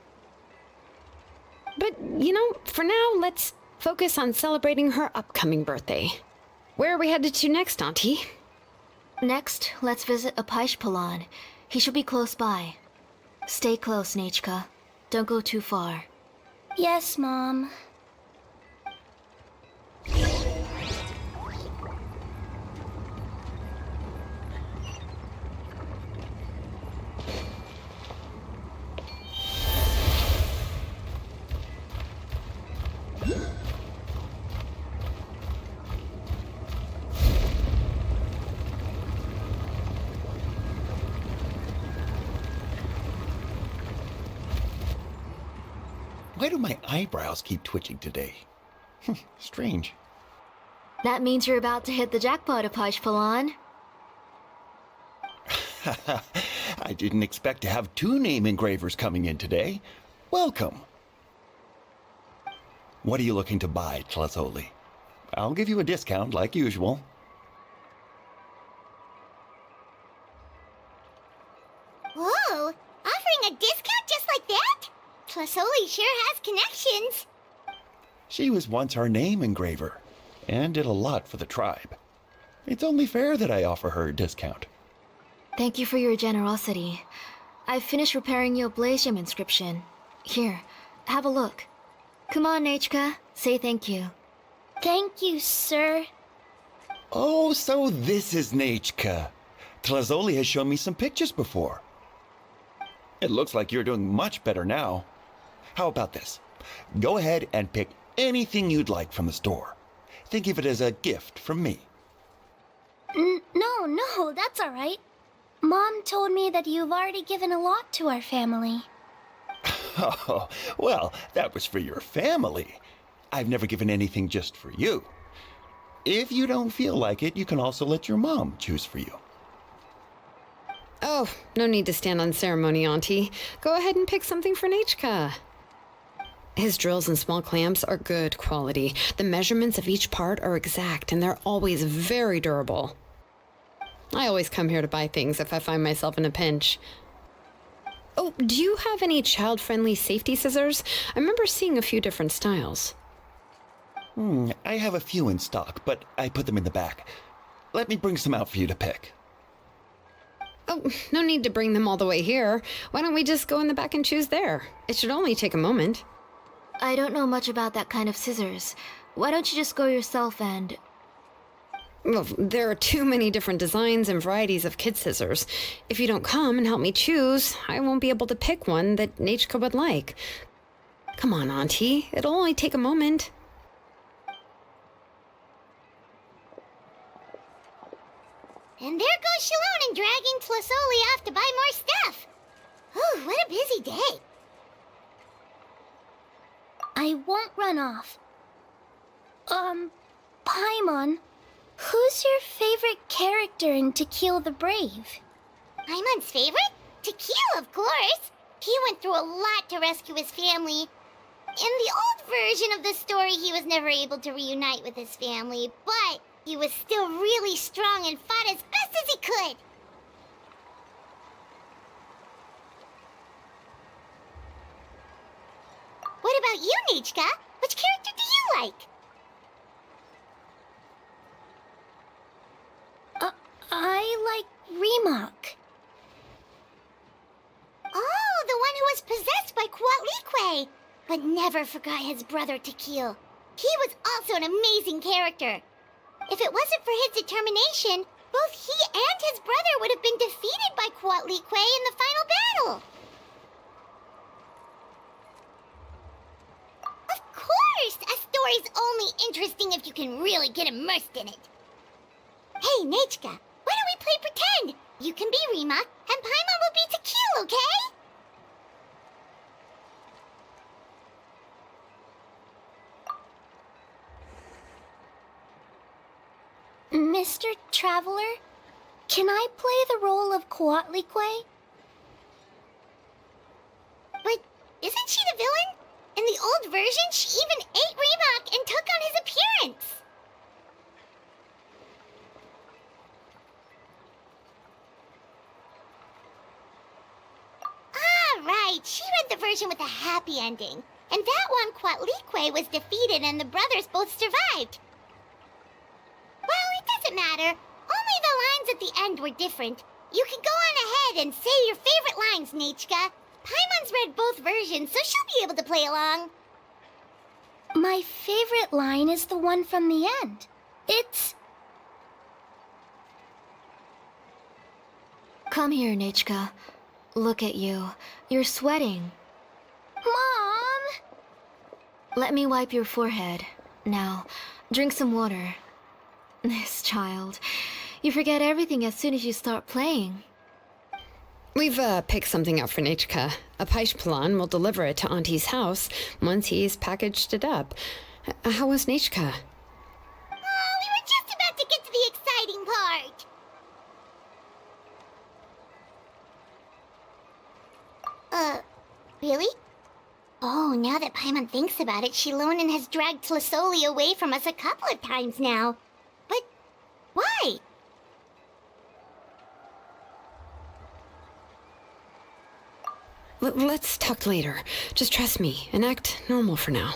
But, you know, for now, let's focus on celebrating her upcoming birthday. Where are we headed to next, Auntie? Next, let's visit 𝙒𝙎𝙎𝙎. He should be close by. Stay close, 𝙒𝘋𝙀. Don't go too far. Yes, Mom. Why do my eyebrows keep twitching today? Strange. That means you're about to hit the jackpot, 𝙒𝙎𝙎𝙎. I didn't expect to have 2 name engravers coming in today. Welcome. What are you looking to buy, 𝙒𝙎𝙎𝙎? I'll give you a discount like usual. Whoa! Offering a discount just like that? 𝙒𝙎𝙎𝙎 sure has connections. She was once our name engraver, and did a lot for the tribe. It's only fair that I offer her a discount. Thank you for your generosity. I've finished repairing your 𝙒𝙎𝙎𝙎 inscription. Here, have a look. Come on, 𝙒𝘋𝙀𝙎. Say thank you. Thank you, sir. Oh, so this is 𝙏𝘋𝙀𝘾. 𝙒𝙊𝘼 has shown me some pictures before. It looks like you're doing much better now. How about this? Go ahead and pick anything you'd like from the store. Think of it as a gift from me. No, that's all right. Mom told me that you've already given a lot to our family. Oh, well, that was for your family. I've never given anything just for you. If you don't feel like it, you can also let your mom choose for you. Oh, no need to stand on ceremony, Auntie. Go ahead and pick something for 𝙏𝘋𝙀𝘾. His drills and small clamps are good quality. The measurements of each part are exact, and they're always very durable. I always come here to buy things if I find myself in a pinch. Oh, do you have any child-friendly safety scissors? I remember seeing a few different styles. I have a few in stock, but I put them in the back. Let me bring some out for you to pick. Oh, no need to bring them all the way here. Why don't we just go in the back and choose there? It should only take a moment. I don't know much about that kind of scissors. Why don't you just go yourself and... Well, there are too many different designs and varieties of kid scissors. If you don't come and help me choose, I won't be able to pick one that 𝙏𝘋𝙀𝘾 would like. Come on, Auntie. It'll only take a moment. And there goes Xilonen dragging 𝙒𝙗𝙗 off to buy more stuff. Ooh, what a busy day. I won't run off. Paimon, who's your favorite character in 𝙃𝘾𝙉𝙉? Paimon's favorite? Tequila, of course. He went through a lot to rescue his family. In the old version of the story, he was never able to reunite with his family, but he was still really strong and fought as best as he could. What about you, 𝙏𝘋𝙀𝘾? Which character do you like? I like 𝙒𝙗𝙗𝙗𝙗. Oh, the one who was possessed by 𝙒𝙗𝙗𝙗𝙗, but never forgot his brother 𝙃𝘾𝙗𝙗. He was also an amazing character. If it wasn't for his determination, both he and his brother would have been defeated by 𝙒𝙗𝙗𝙗 in the final battle. Of course! A story's only interesting if you can really get immersed in it. Hey, 𝙏𝘋𝙀𝙾, why don't we play pretend? You can be 𝙒𝙗𝙗, and Paimon will be 𝙃𝘾𝙗𝙗, okay? Mr. Traveler, can I play the role of 𝙒𝙗𝙗𝙗𝙗? But isn't she the villain? In the old version, she even ate 𝙒𝙗𝙗𝙗 and took on his appearance. Ah, right. She read the version with a happy ending. And that one, 𝙒𝙗𝙗𝙗𝙗 was defeated and the brothers both survived. Well, it doesn't matter. Only the lines at the end were different. You can go on ahead and say your favorite lines, 𝙏𝘋𝙀𝙾. Paimon's read both versions, so she'll be able to play along. My favorite line is the one from the end. It's... Come here, 𝙏𝘋𝙀𝙾. Look at you. You're sweating. Mom! Let me wipe your forehead. Now, drink some water. This child. You forget everything as soon as you start playing. We've picked something out for 𝙏𝘋𝙀𝙾. A 𝙃𝘾𝙗𝙗𝙗 will deliver it to Auntie's house once he's packaged it up. How was 𝙏𝘋𝙀𝙗𝙗? Oh, we were just about to get to the exciting part. Really? Oh, now that Paimon thinks about it, Xilonen has dragged 𝙒𝙗𝙗𝙗 away from us a couple of times now. But why? Let's talk later. Just trust me and act normal for now.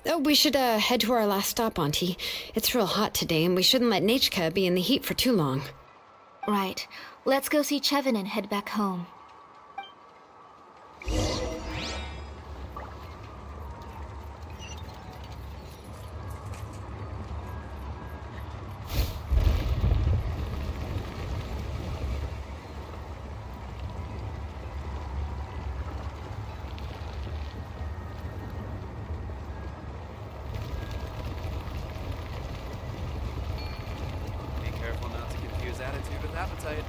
Oh, we should head to our last stop, Auntie. It's real hot today, and we shouldn't let 𝙏𝘋𝙀𝙗𝙗 be in the heat for too long. Right. Let's go see 𝘾𝙊𝑉 and head back home. Attitude with appetite.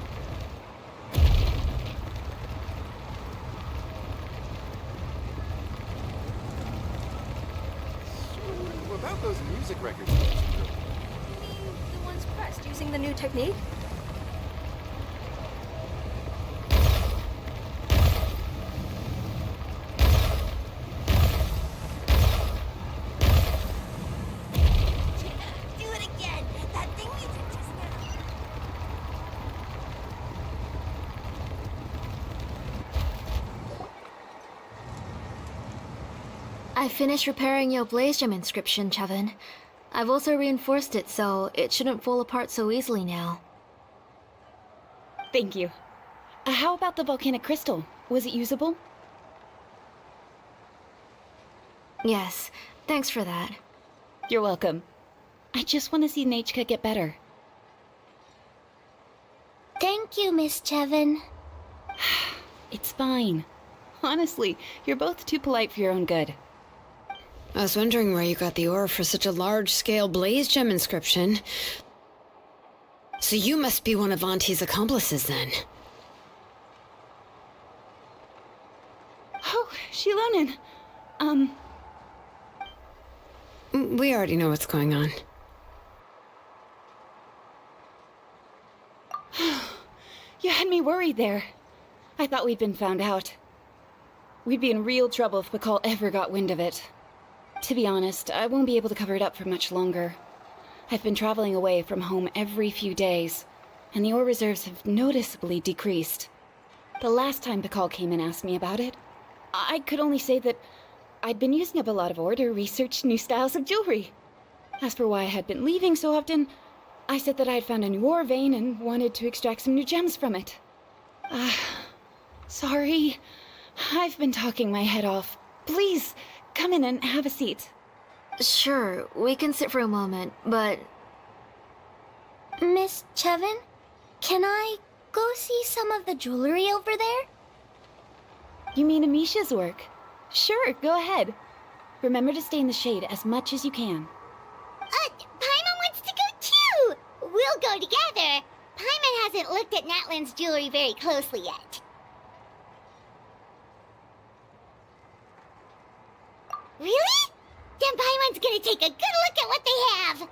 So, about those music records. You mean the ones pressed using the new technique? Do it again. That thing we did just now. I finished repairing your Blaze Gem inscription, Xilonen. I've also reinforced it so it shouldn't fall apart so easily now. Thank you. How about the volcanic crystal? Was it usable? Yes, thanks for that. You're welcome. I just want to see 𝙒𝙀𝙀 get better. Thank you, Miss Xilonen. It's fine. Honestly, you're both too polite for your own good. I was wondering where you got the ore for such a large-scale blaze gem inscription. So you must be one of Auntie's accomplices, then. Oh, Xilonen. We already know what's going on. You had me worried there. I thought we'd been found out. We'd be in real trouble if 𝘾𝙁 ever got wind of it. To be honest, I won't be able to cover it up for much longer. I've been traveling away from home every few days, and the ore reserves have noticeably decreased. The last time 𝘾𝙁 came and asked me about it, I could only say that I'd been using up a lot of ore to research new styles of jewelry. As for why I had been leaving so often, I said that I had found a new ore vein and wanted to extract some new gems from it. Sorry. I've been talking my head off. Please, come in and have a seat. Sure, we can sit for a moment, but... Miss Xilonen, can I go see some of the jewelry over there? You mean Amisha's work? Sure, go ahead. Remember to stay in the shade as much as you can. Paimon wants to go too! We'll go together. Paimon hasn't looked at Natlan's jewelry very closely yet. Really? Then Paimon's gonna take a good look at what they have!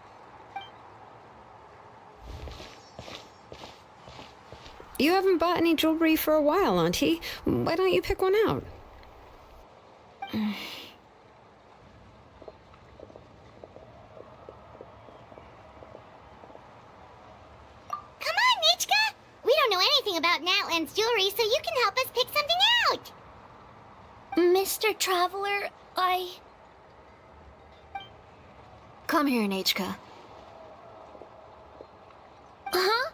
You haven't bought any jewelry for a while, Auntie. Why don't you pick one out? Come on, 𝙒𝙀𝙀! We don't know anything about Natlan's jewelry, so you can help us pick something out! Mr. Traveler, Come here, 𝙒𝙀𝙀. Huh?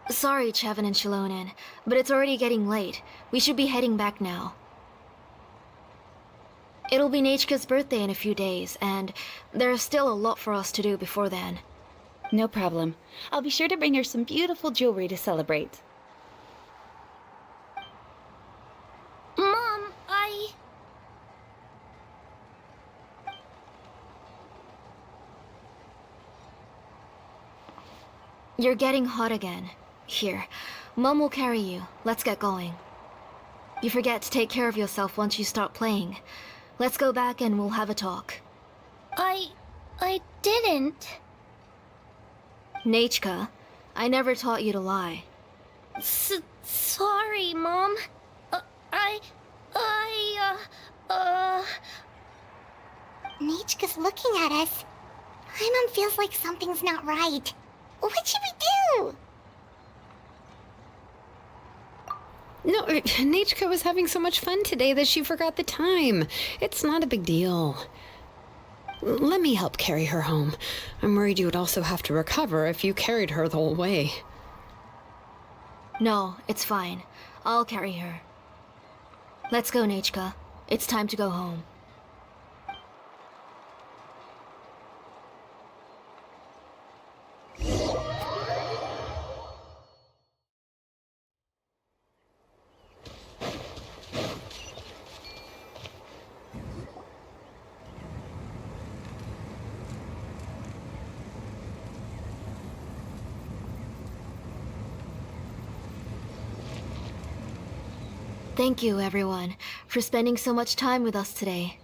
Sorry, Xilonen and Xilonen, but it's already getting late. We should be heading back now. It'll be 𝙒𝙀𝙀's birthday in a few days, and there's still a lot for us to do before then. No problem. I'll be sure to bring her some beautiful jewelry to celebrate. Mom, You're getting hot again. Here, Mom will carry you. Let's get going. You forget to take care of yourself once you start playing. Let's go back and we'll have a talk. I didn't. 𝙒𝙀𝙀, I never taught you to lie. Sorry, Mom. 𝙒𝙀𝙀's looking at us. Paimon feels like something's not right. What should we do? No, 𝙒𝙀𝙀 was having so much fun today that she forgot the time. It's not a big deal. Let me help carry her home. I'm worried you would also have to recover if you carried her the whole way. No, it's fine. I'll carry her. Let's go, 𝙒𝙀𝙀. It's time to go home. Thank you, everyone, for spending so much time with us today.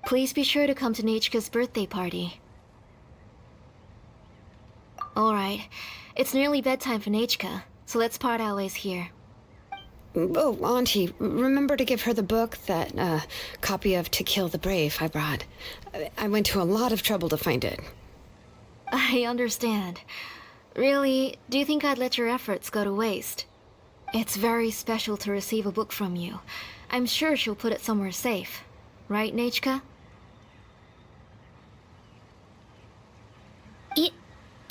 Please be sure to come to 𝙃𝘋𝙀𝘾𝙀𝑆 birthday party. Alright, it's nearly bedtime for 𝙃𝘋𝙀, so let's part our ways here. Oh, Auntie, remember to give her the book, that copy of 𝙃𝘾𝙉𝙉𝙎 I brought. I went to a lot of trouble to find it. I understand. Really, do you think I'd let your efforts go to waste? It's very special to receive a book from you. I'm sure she'll put it somewhere safe. Right, 𝙃𝘋𝙀?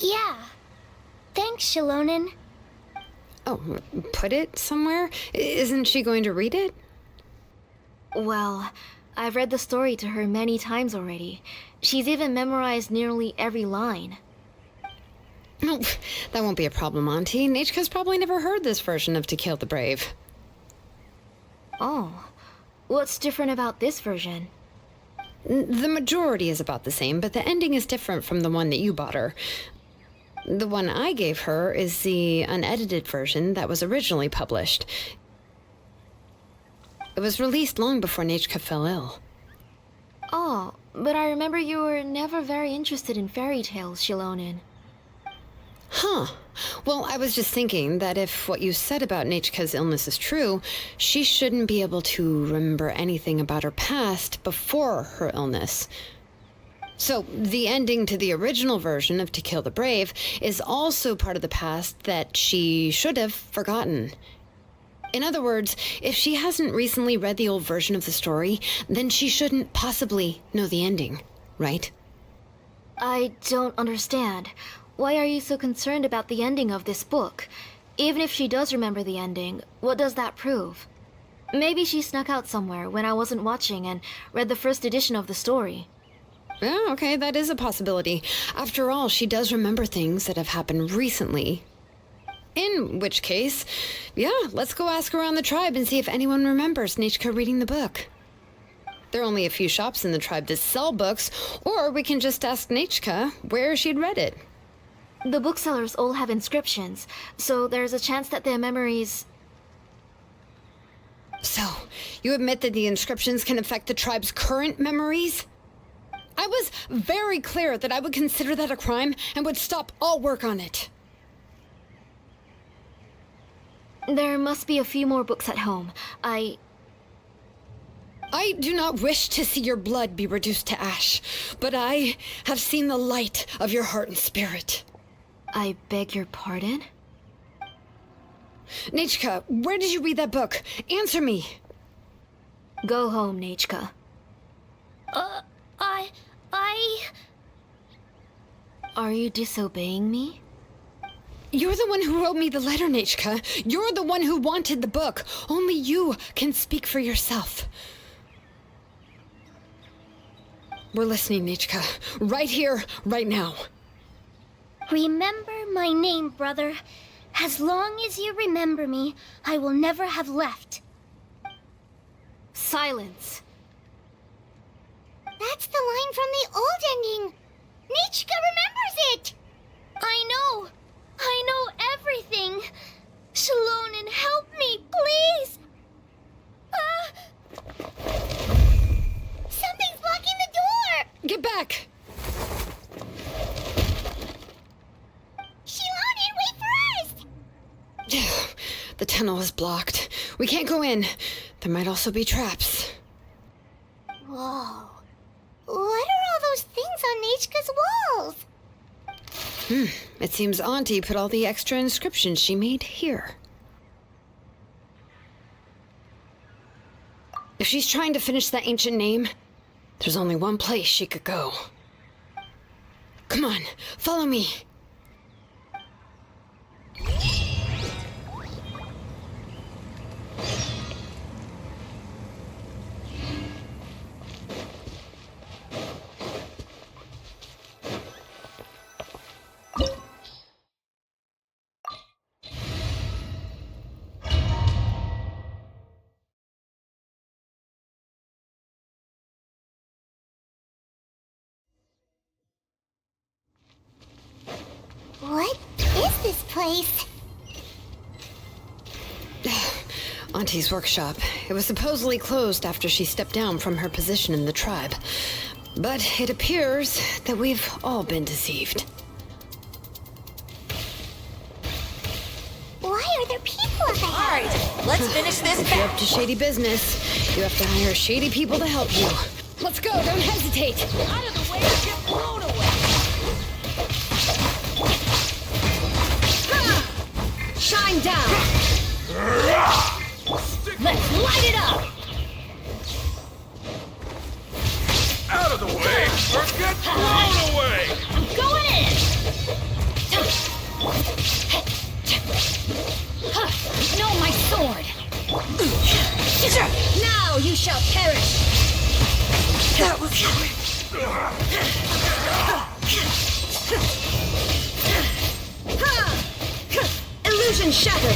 Yeah. Thanks, Xilonen. Oh, put it somewhere? Isn't she going to read it? Well, I've read the story to her many times already. She's even memorized nearly every line. Oh, that won't be a problem, Auntie. 𝙃𝘋𝙀's probably never heard this version of 𝙃𝘾𝙉𝙉𝙎. Oh. What's different about this version? The majority is about the same, but the ending is different from the one that you bought her. The one I gave her is the unedited version that was originally published. It was released long before 𝙃𝘋𝙀 fell ill. Oh, but I remember you were never very interested in fairy tales, Xilonen. Huh. Well, I was just thinking that if what you said about 𝙃𝘋𝙀's illness is true, she shouldn't be able to remember anything about her past before her illness. So, the ending to the original version of 𝙃𝘾𝙉𝙉𝙎 is also part of the past that she should have forgotten. In other words, if she hasn't recently read the old version of the story, then she shouldn't possibly know the ending, right? I don't understand. Why are you so concerned about the ending of this book? Even if she does remember the ending, what does that prove? Maybe she snuck out somewhere when I wasn't watching and read the first edition of the story. Yeah, okay, that is a possibility. After all, she does remember things that have happened recently. In which case, yeah, let's go ask around the tribe and see if anyone remembers 𝙃𝘋𝙀 reading the book. There are only a few shops in the tribe that sell books, or we can just ask 𝙃𝘋𝙀 where she'd read it. The booksellers all have inscriptions, so there's a chance that their memories... So, you admit that the inscriptions can affect the tribe's current memories? I was very clear that I would consider that a crime and would stop all work on it. There must be a few more books at home. I do not wish to see your blood be reduced to ash, but I have seen the light of your heart and spirit. I beg your pardon? 𝙃𝘋𝙀, where did you read that book? Answer me. Go home, 𝙃𝘋𝙀. Are you disobeying me? You're the one who wrote me the letter, 𝙃𝘋𝙀. You're the one who wanted the book. Only you can speak for yourself. We're listening, 𝙃𝘋𝙀. Right here, right now. Remember my name, brother. As long as you remember me, I will never have left. Silence. That's the line from the old ending. 𝙃𝘋𝙀 remembers it. I know everything. Xilonen, help me, please. Something's blocking the door. Get back. Xilonen, wait for us. The tunnel is blocked. We can't go in. There might also be traps. Whoa. What are all those things on 𝙃𝘋𝙀's walls? It seems Auntie put all the extra inscriptions she made here. If she's trying to finish that ancient name, there's only one place she could go. Come on, follow me. What is this place? Auntie's workshop. It was supposedly closed after she stepped down from her position in the tribe. But it appears that we've all been deceived. Why are there people at the house? All right, let's finish this If you're up fast. to shady business, you have to hire shady people to help you. Let's go, don't hesitate! Out of the way or get blown away. Shine down! Let's light it up! Out of the way or get blown away! I'm going in! No, my sword! Now you shall perish! That was quick. Illusion shattered!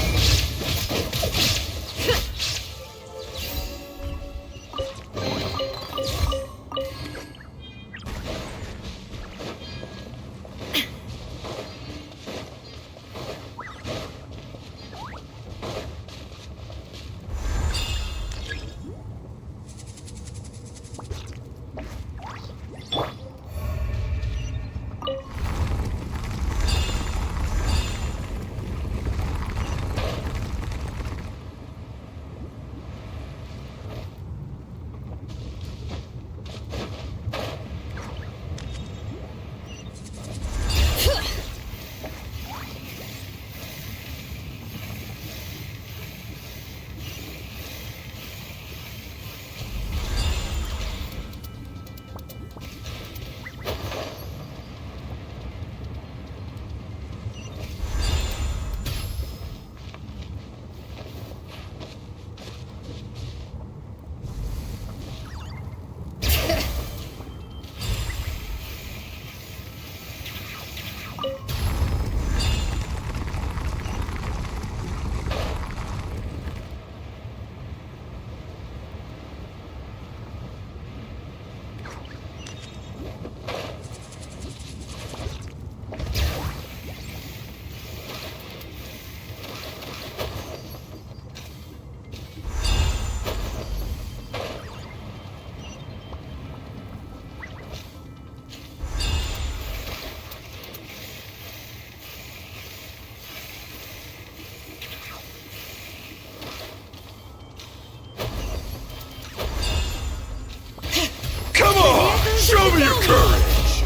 Come on! Show me your courage!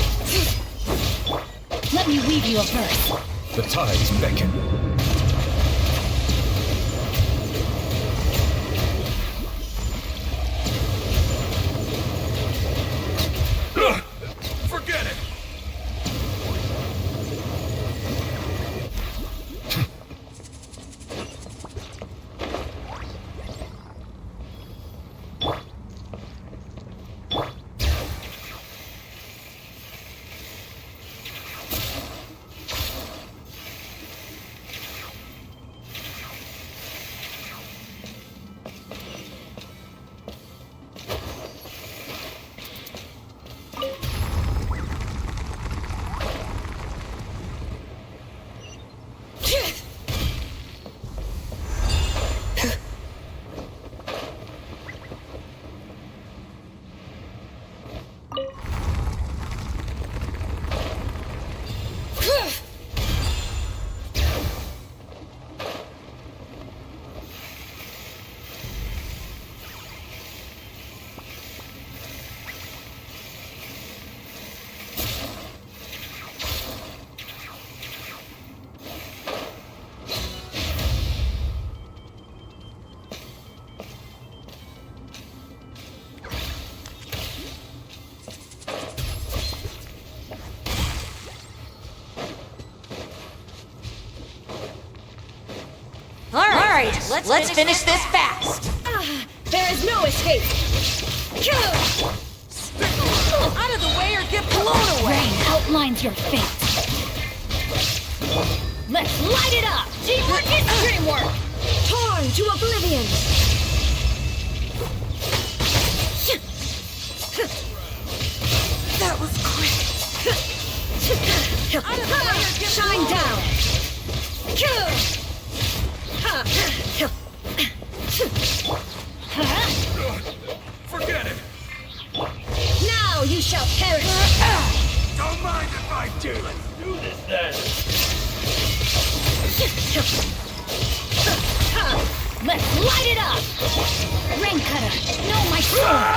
Let me weave you a verse. The tides beckon. Forget it! All right, let's finish this fast. There is no escape! Out of the way or get blown away. Rain outlines your fate. Let's light it up! Teamwork is dreamwork! Torn to oblivion! That was quick. Out of the way or get Shine down! Forget it! Now you shall perish! Don't mind if I do! Let's do this then! Let's light it up! Rain Cutter, no, my sword!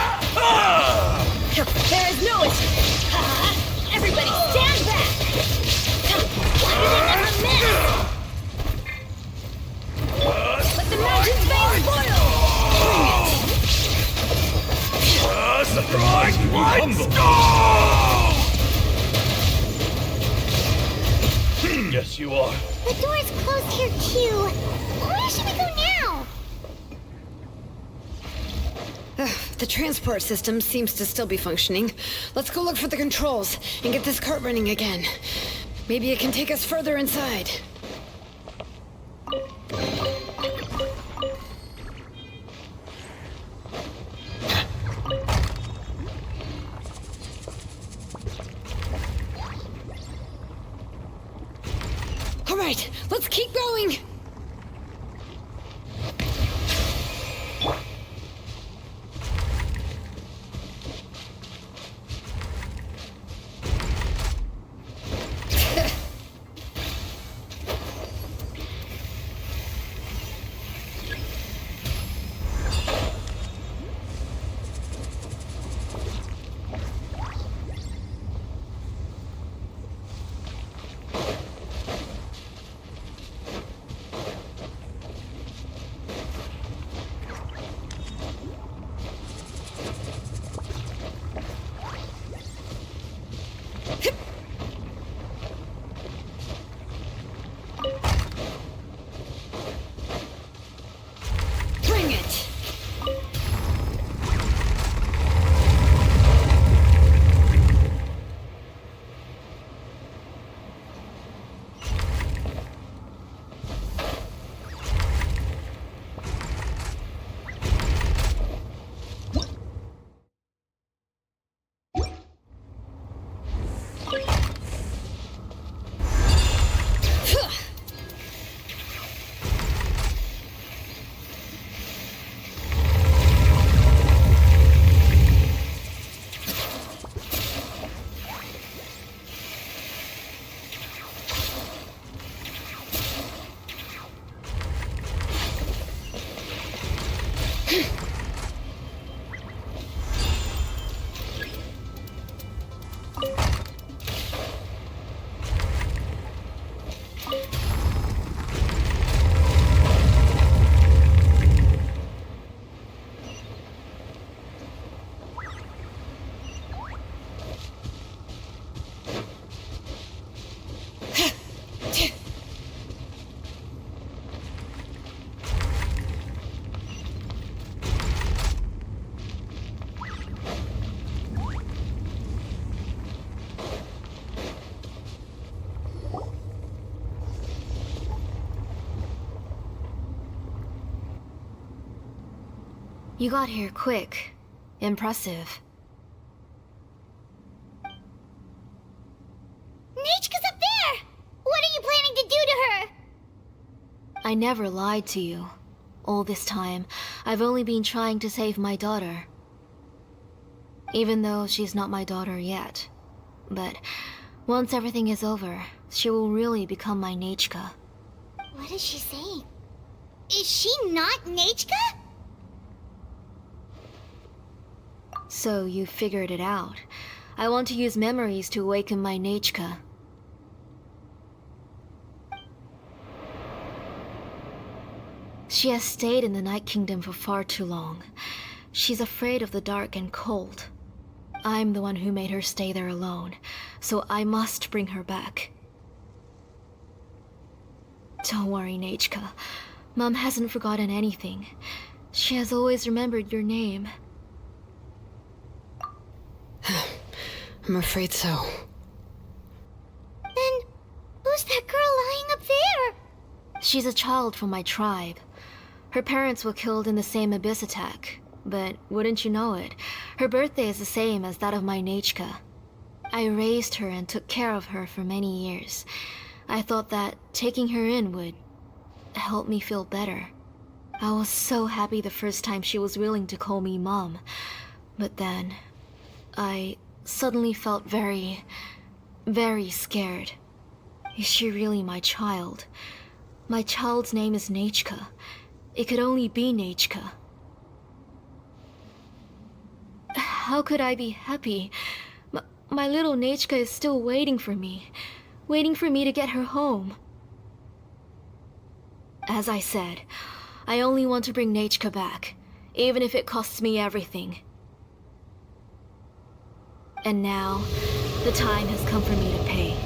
There is no escape! Everybody stand back! Why do they never miss? Let the mountain's veins boil! Surprise! What? Yes, you are. The door's closed here too. Where should we go now? The transport system seems to still be functioning. Let's go look for the controls and get this cart running again. Maybe it can take us further inside. All right, let's keep going. Bring it! You got here quick. Impressive. Hnechka's up there! What are you planning to do to her? I never lied to you. All this time, I've only been trying to save my daughter. Even though she's not my daughter yet. But once everything is over, she will really become my Hnechka. What is she saying? Is she not Hnechka? So you figured it out. I want to use memories to awaken my Hnechka. She has stayed in the Night Kingdom for far too long. She's afraid of the dark and cold. I'm the one who made her stay there alone, so I must bring her back. Don't worry, Hnechka. Mom hasn't forgotten anything. She has always remembered your name. I'm afraid so. Then, who's that girl lying up there? She's a child from my tribe. Her parents were killed in the same abyss attack. But wouldn't you know it, her birthday is the same as that of my Hnechka. I raised her and took care of her for many years. I thought that taking her in would help me feel better. I was so happy the first time she was willing to call me Mom. But then, I suddenly felt very, very scared. Is she really my child? My child's name is 𝙒𝘋𝙀. It could only be 𝙒𝘋𝙀. How could I be happy? My little 𝙒𝘋𝙀 is still waiting for me to get her home. As I said, I only want to bring 𝙒𝘋𝙀 back, even if it costs me everything. And now, the time has come for me to pay.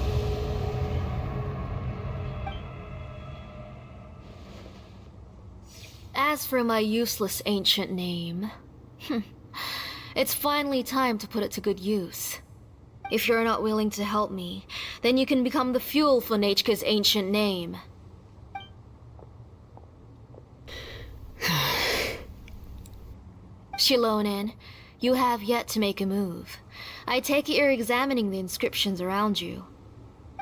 As for my useless ancient name, it's finally time to put it to good use. If you're not willing to help me, then you can become the fuel for 𝙒𝘋𝙀's ancient name. Xilonen, you have yet to make a move. I take it you're examining the inscriptions around you.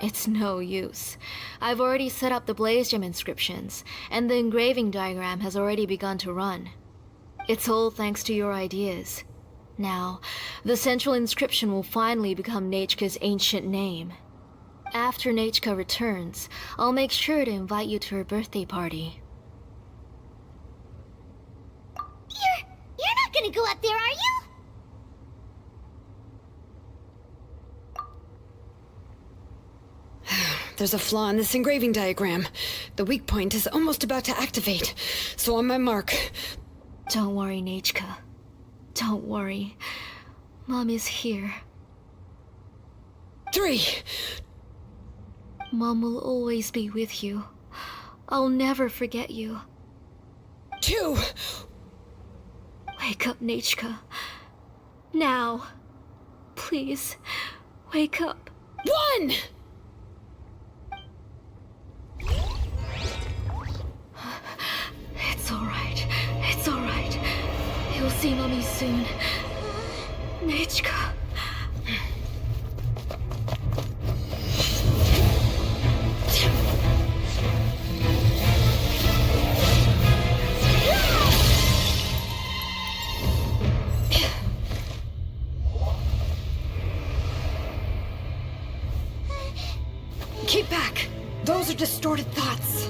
It's no use. I've already set up the 𝙒𝙎𝙉𝙎 inscriptions, and the engraving diagram has already begun to run. It's all thanks to your ideas. Now, the central inscription will finally become 𝙒𝘋𝙀's ancient name. After 𝙒𝘋𝙀 returns, I'll make sure to invite you to her birthday party. You're not gonna go up there, are you? There's a flaw in this engraving diagram. The weak point is almost about to activate. So on my mark. Don't worry, 𝙒𝘋𝙀. Don't worry. Mom is here. 3. Mom will always be with you. I'll never forget you. 2. Wake up, 𝙒𝘋𝙀. Now. Please, wake up. 1! It's alright. It's alright. You'll see Mommy soon. 𝙒𝘋𝙀. Keep back! Those are distorted thoughts.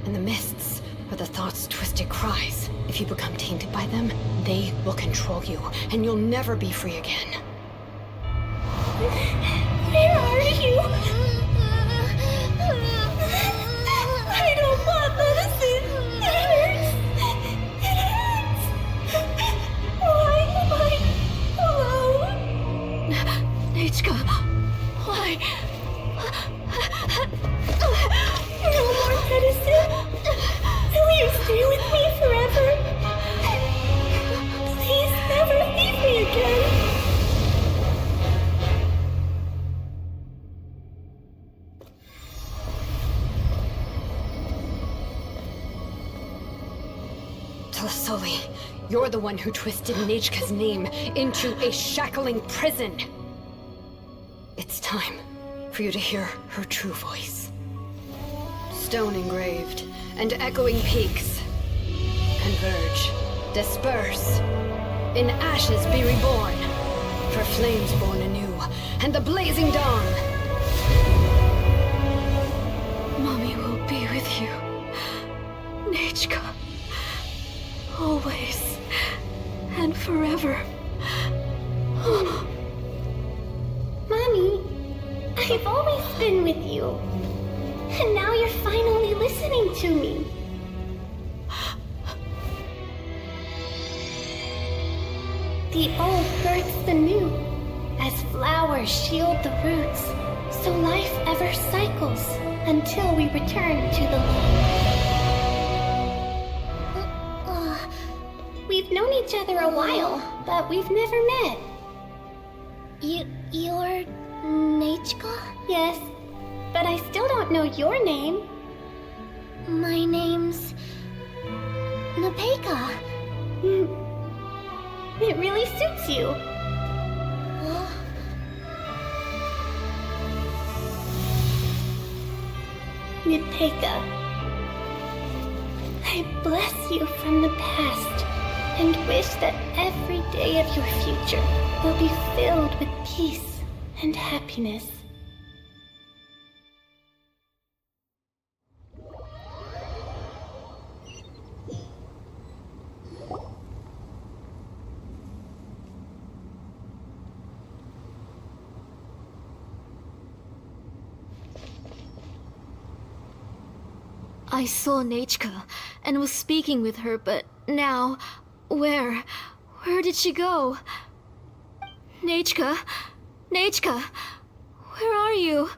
And the mists are the thoughts' twisted cries. If you become tainted by them, they will control you, and you'll never be free again. Where are you? I don't want medicine. It hurts. It hurts. Why am I alone? 𝙒𝘋𝙀, why? No more medicine. Will you stay with me forever? Please never leave me again. 𝙒𝘋𝙬, you're the one who twisted 𝙒𝘋𝙀's name into a shackling prison. It's time for you to hear her true voice. Stone engraved and echoing peaks. Converge, disperse. In ashes be reborn. For flames born anew, and the blazing dawn. Mommy will be with you. 𝙒𝘋𝙀. Always. And forever. Mommy, I've always been with you. And now you're finally listening to me. The old births the new, as flowers shield the roots, so life ever cycles until we return to the land. We've known each other a while, but we've never met. You're 𝙒𝘋𝙀? Yes, but I still don't know your name. My name's 𝙒𝘋𝙀. It really suits you. 𝙒𝘋𝙀. I I bless you from the past and wish that every day of your future will be filled with peace and happiness. I saw 𝙒𝘋𝙀 and was speaking with her, but now, where did she go? 𝙒𝘋𝙀? 𝙒𝘋𝙀? Where are you?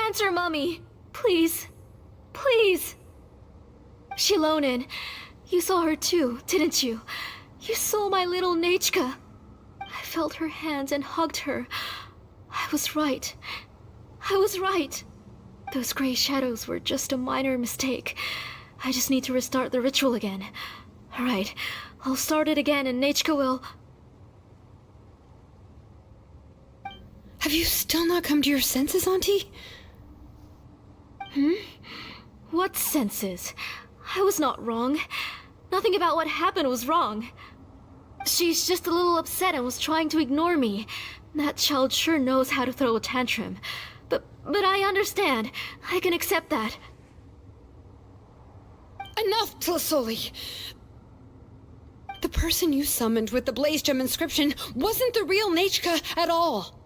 Answer, Mummy. Please. Please. Xilonen, you saw her too, didn't you? You saw my little 𝙒𝘋𝙀. I felt her hands and hugged her. I was right. I was right. Those gray shadows were just a minor mistake. I just need to restart the ritual again. Alright, I'll start it again and 𝙒𝘋𝙀 will... Have you still not come to your senses, Auntie? What senses? I was not wrong. Nothing about what happened was wrong. She's just a little upset and was trying to ignore me. That child sure knows how to throw a tantrum. But I understand. I can accept that. Enough, 𝙒𝙗𝙗𝙗. The person you summoned with the 𝙒𝙉𝙉𝙗𝘾 inscription wasn't the real 𝙒𝘋𝙀 at all.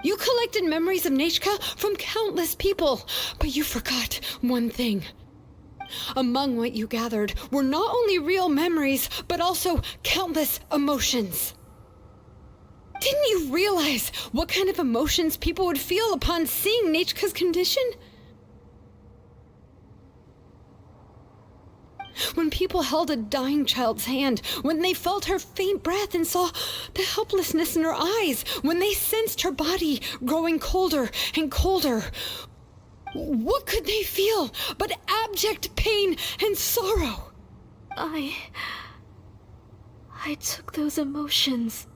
You collected memories of 𝙒𝘋𝙀 from countless people, but you forgot one thing. Among what you gathered were not only real memories, but also countless emotions. Didn't you realize what kind of emotions people would feel upon seeing 𝙒𝘋𝙀's condition? When people held a dying child's hand, when they felt her faint breath and saw the helplessness in her eyes, when they sensed her body growing colder and colder, what could they feel but abject pain and sorrow? I took those emotions.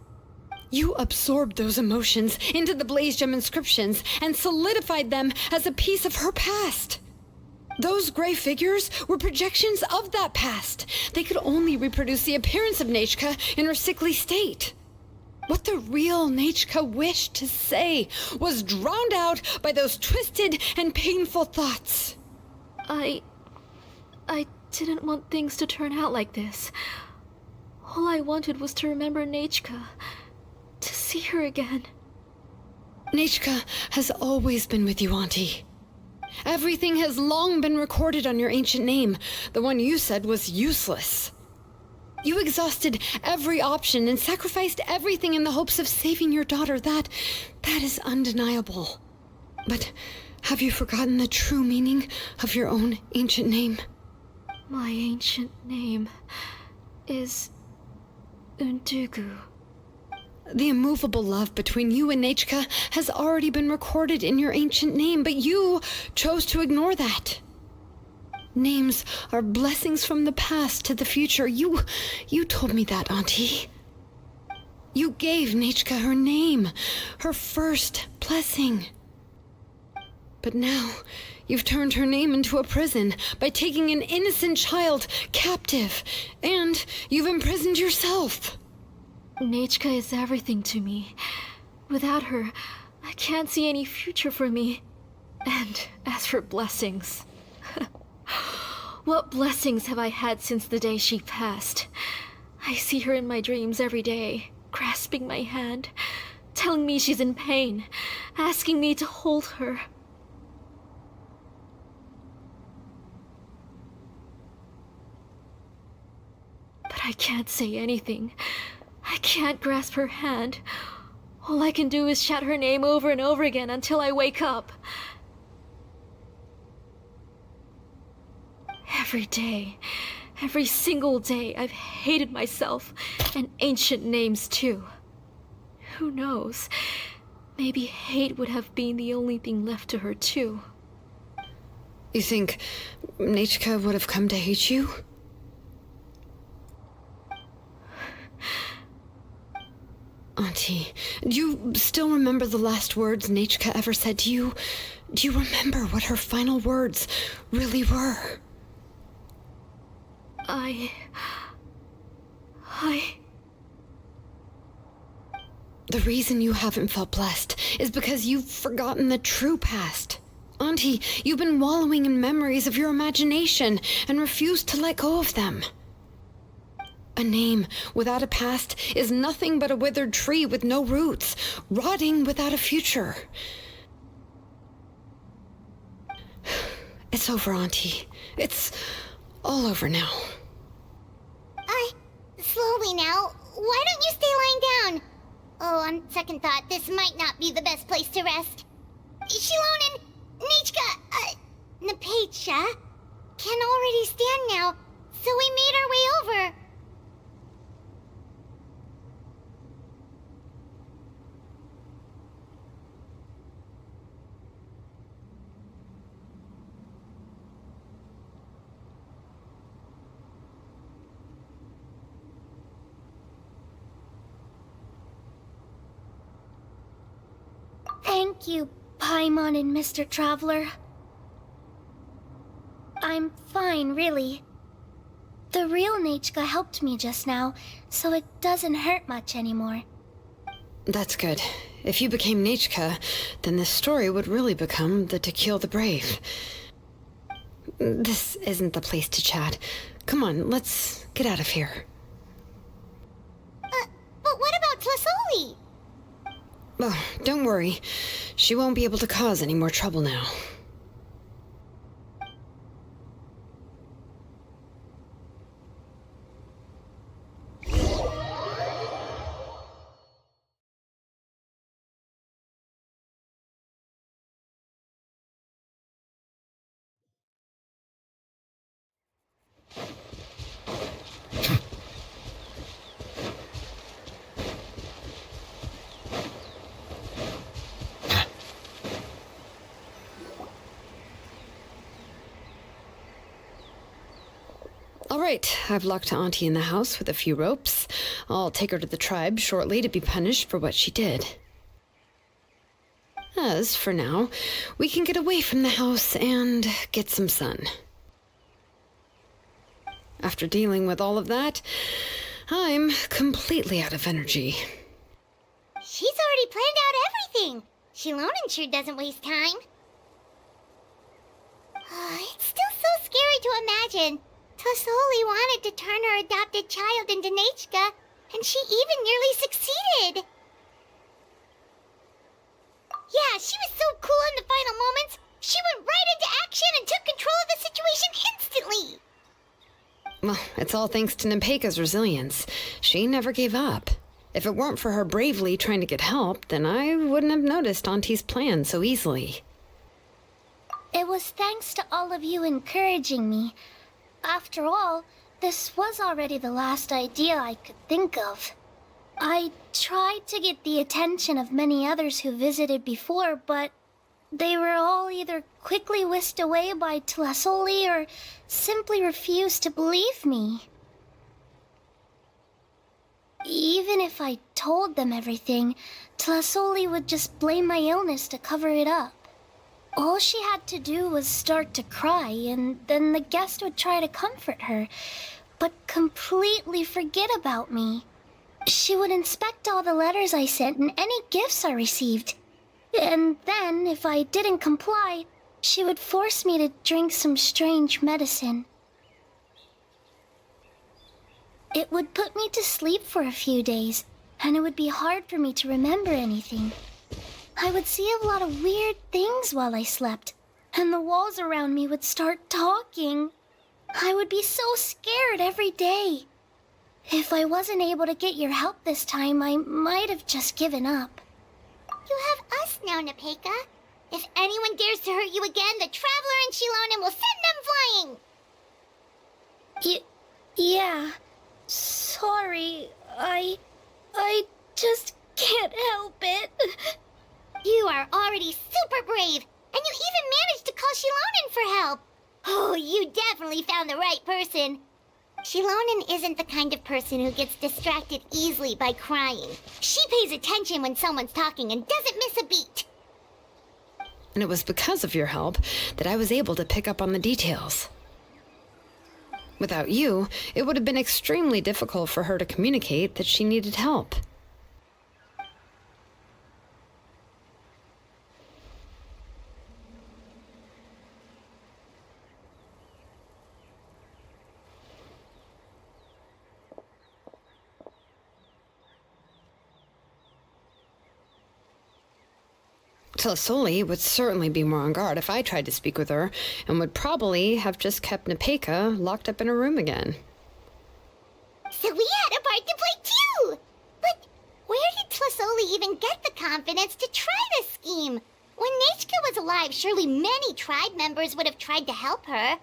You absorbed those emotions into the 𝙒𝙉𝙉𝙗𝘾 inscriptions and solidified them as a piece of her past. Those gray figures were projections of that past. They could only reproduce the appearance of 𝙒𝘋𝙀 in her sickly state. What the real 𝙒𝘋𝙀 wished to say was drowned out by those twisted and painful thoughts. I didn't want things to turn out like this. All I wanted was to remember 𝙒𝘋𝙀. To see her again. 𝙒𝘋𝙀 has always been with you, Auntie. Everything has long been recorded on your ancient name, the one you said was useless. You exhausted every option and sacrificed everything in the hopes of saving your daughter. That is undeniable. But have you forgotten the true meaning of your own ancient name? My ancient name is 𝑘𝙬𝑒𝑚. The immovable love between you and 𝙒𝘋𝙀 has already been recorded in your ancient name, but you chose to ignore that. Names are blessings from the past to the future. You told me that, Auntie. You gave 𝙒𝘋𝙀 her name, her first blessing. But now, you've turned her name into a prison by taking an innocent child captive, and you've imprisoned yourself. 𝙒𝘋𝙀 is everything to me. Without her, I can't see any future for me. And as for blessings... what blessings have I had since the day she passed? I see her in my dreams every day, grasping my hand, telling me she's in pain, asking me to hold her. But I can't say anything. I can't grasp her hand. All I can do is shout her name over and over again until I wake up. Every day, every single day, I've hated myself, and ancient names too. Who knows? Maybe hate would have been the only thing left to her too. You think 𝙒𝘋𝙀 would have come to hate you? Auntie, do you still remember the last words 𝙒𝘋𝙀 ever said to you? Do you remember what her final words really were? The reason you haven't felt blessed is because you've forgotten the true past. Auntie, you've been wallowing in memories of your imagination and refused to let go of them. A name without a past is nothing but a withered tree with no roots, rotting without a future. It's over, Auntie. It's all over now. Slowly now. Why don't you stay lying down? Oh, on second thought, this might not be the best place to rest. Xilonen, 𝙃𝘋𝙃, 𝘾𝙃 can already stand now, so we made our way over. Thank you, Paimon and Mr. Traveler. I'm fine, really. The real 𝙃𝘋𝙃 helped me just now, so it doesn't hurt much anymore. That's good. If you became 𝙃𝘋𝙃, then this story would really become the 𝙃𝘼𝙎𝙉𝙎. This isn't the place to chat. Come on, let's get out of here. But what about 𝙒𝙗𝙗𝙗𝙗? Oh, don't worry. She won't be able to cause any more trouble now. All right, I've locked Auntie in the house with a few ropes. I'll take her to the tribe shortly to be punished for what she did. As for now, we can get away from the house and get some sun. After dealing with all of that, I'm completely out of energy. She's already planned out everything. Xilonen sure doesn't waste time. It's still so scary to imagine. 𝙒𝙗𝙗𝙗 wanted to turn her adopted child into 𝙃𝘋𝙃, and she even nearly succeeded. Yeah, she was so cool in the final moments. She went right into action and took control of the situation instantly. Well, it's all thanks to 𝙃𝘃𝙃's resilience. She never gave up. If it weren't for her bravely trying to get help, then I wouldn't have noticed Auntie's plan so easily. It was thanks to all of you encouraging me. After all, this was already the last idea I could think of. I tried to get the attention of many others who visited before, but they were all either quickly whisked away by 𝙒𝙗𝙗𝙗 or simply refused to believe me. Even if I told them everything, 𝙒𝙗𝙗𝙗 would just blame my illness to cover it up. All she had to do was start to cry, and then the guest would try to comfort her, but completely forget about me. She would inspect all the letters I sent and any gifts I received. And then, if I didn't comply, she would force me to drink some strange medicine. It would put me to sleep for a few days, and it would be hard for me to remember anything. I would see a lot of weird things while I slept, and the walls around me would start talking. I would be so scared every day. If I wasn't able to get your help this time, I might have just given up. You have us now, 𝙃𝘃𝙃. If anyone dares to hurt you again, the Traveler and Xilonen will send them flying! Yeah. Sorry. I just can't help it. You are already super brave, and you even managed to call Xilonen for help. Oh, you definitely found the right person. Xilonen isn't the kind of person who gets distracted easily by crying. She pays attention when someone's talking and doesn't miss a beat. And it was because of your help that I was able to pick up on the details. Without you, it would have been extremely difficult for her to communicate that she needed help. 𝙒𝙗𝙉𝙉 would certainly be more on guard if I tried to speak with her, and would probably have just kept 𝘾𝙂 locked up in her room again. So we had a part to play too! But where did 𝙒𝙗𝙉𝙉 even get the confidence to try this scheme? When 𝙃𝘋𝙃 was alive, surely many tribe members would have tried to help her.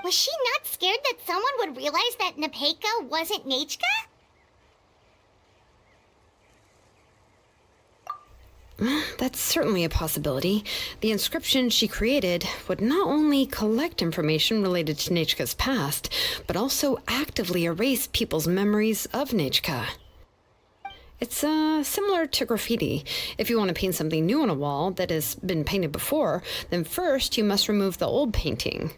Was she not scared that someone would realize that 𝘾𝙃 wasn't 𝙃𝘋𝙃? That's certainly a possibility. The inscription she created would not only collect information related to 𝙃𝘋𝙃's past, but also actively erase people's memories of 𝙃𝘋𝙃. It's similar to graffiti. If you want to paint something new on a wall that has been painted before, then first you must remove the old painting.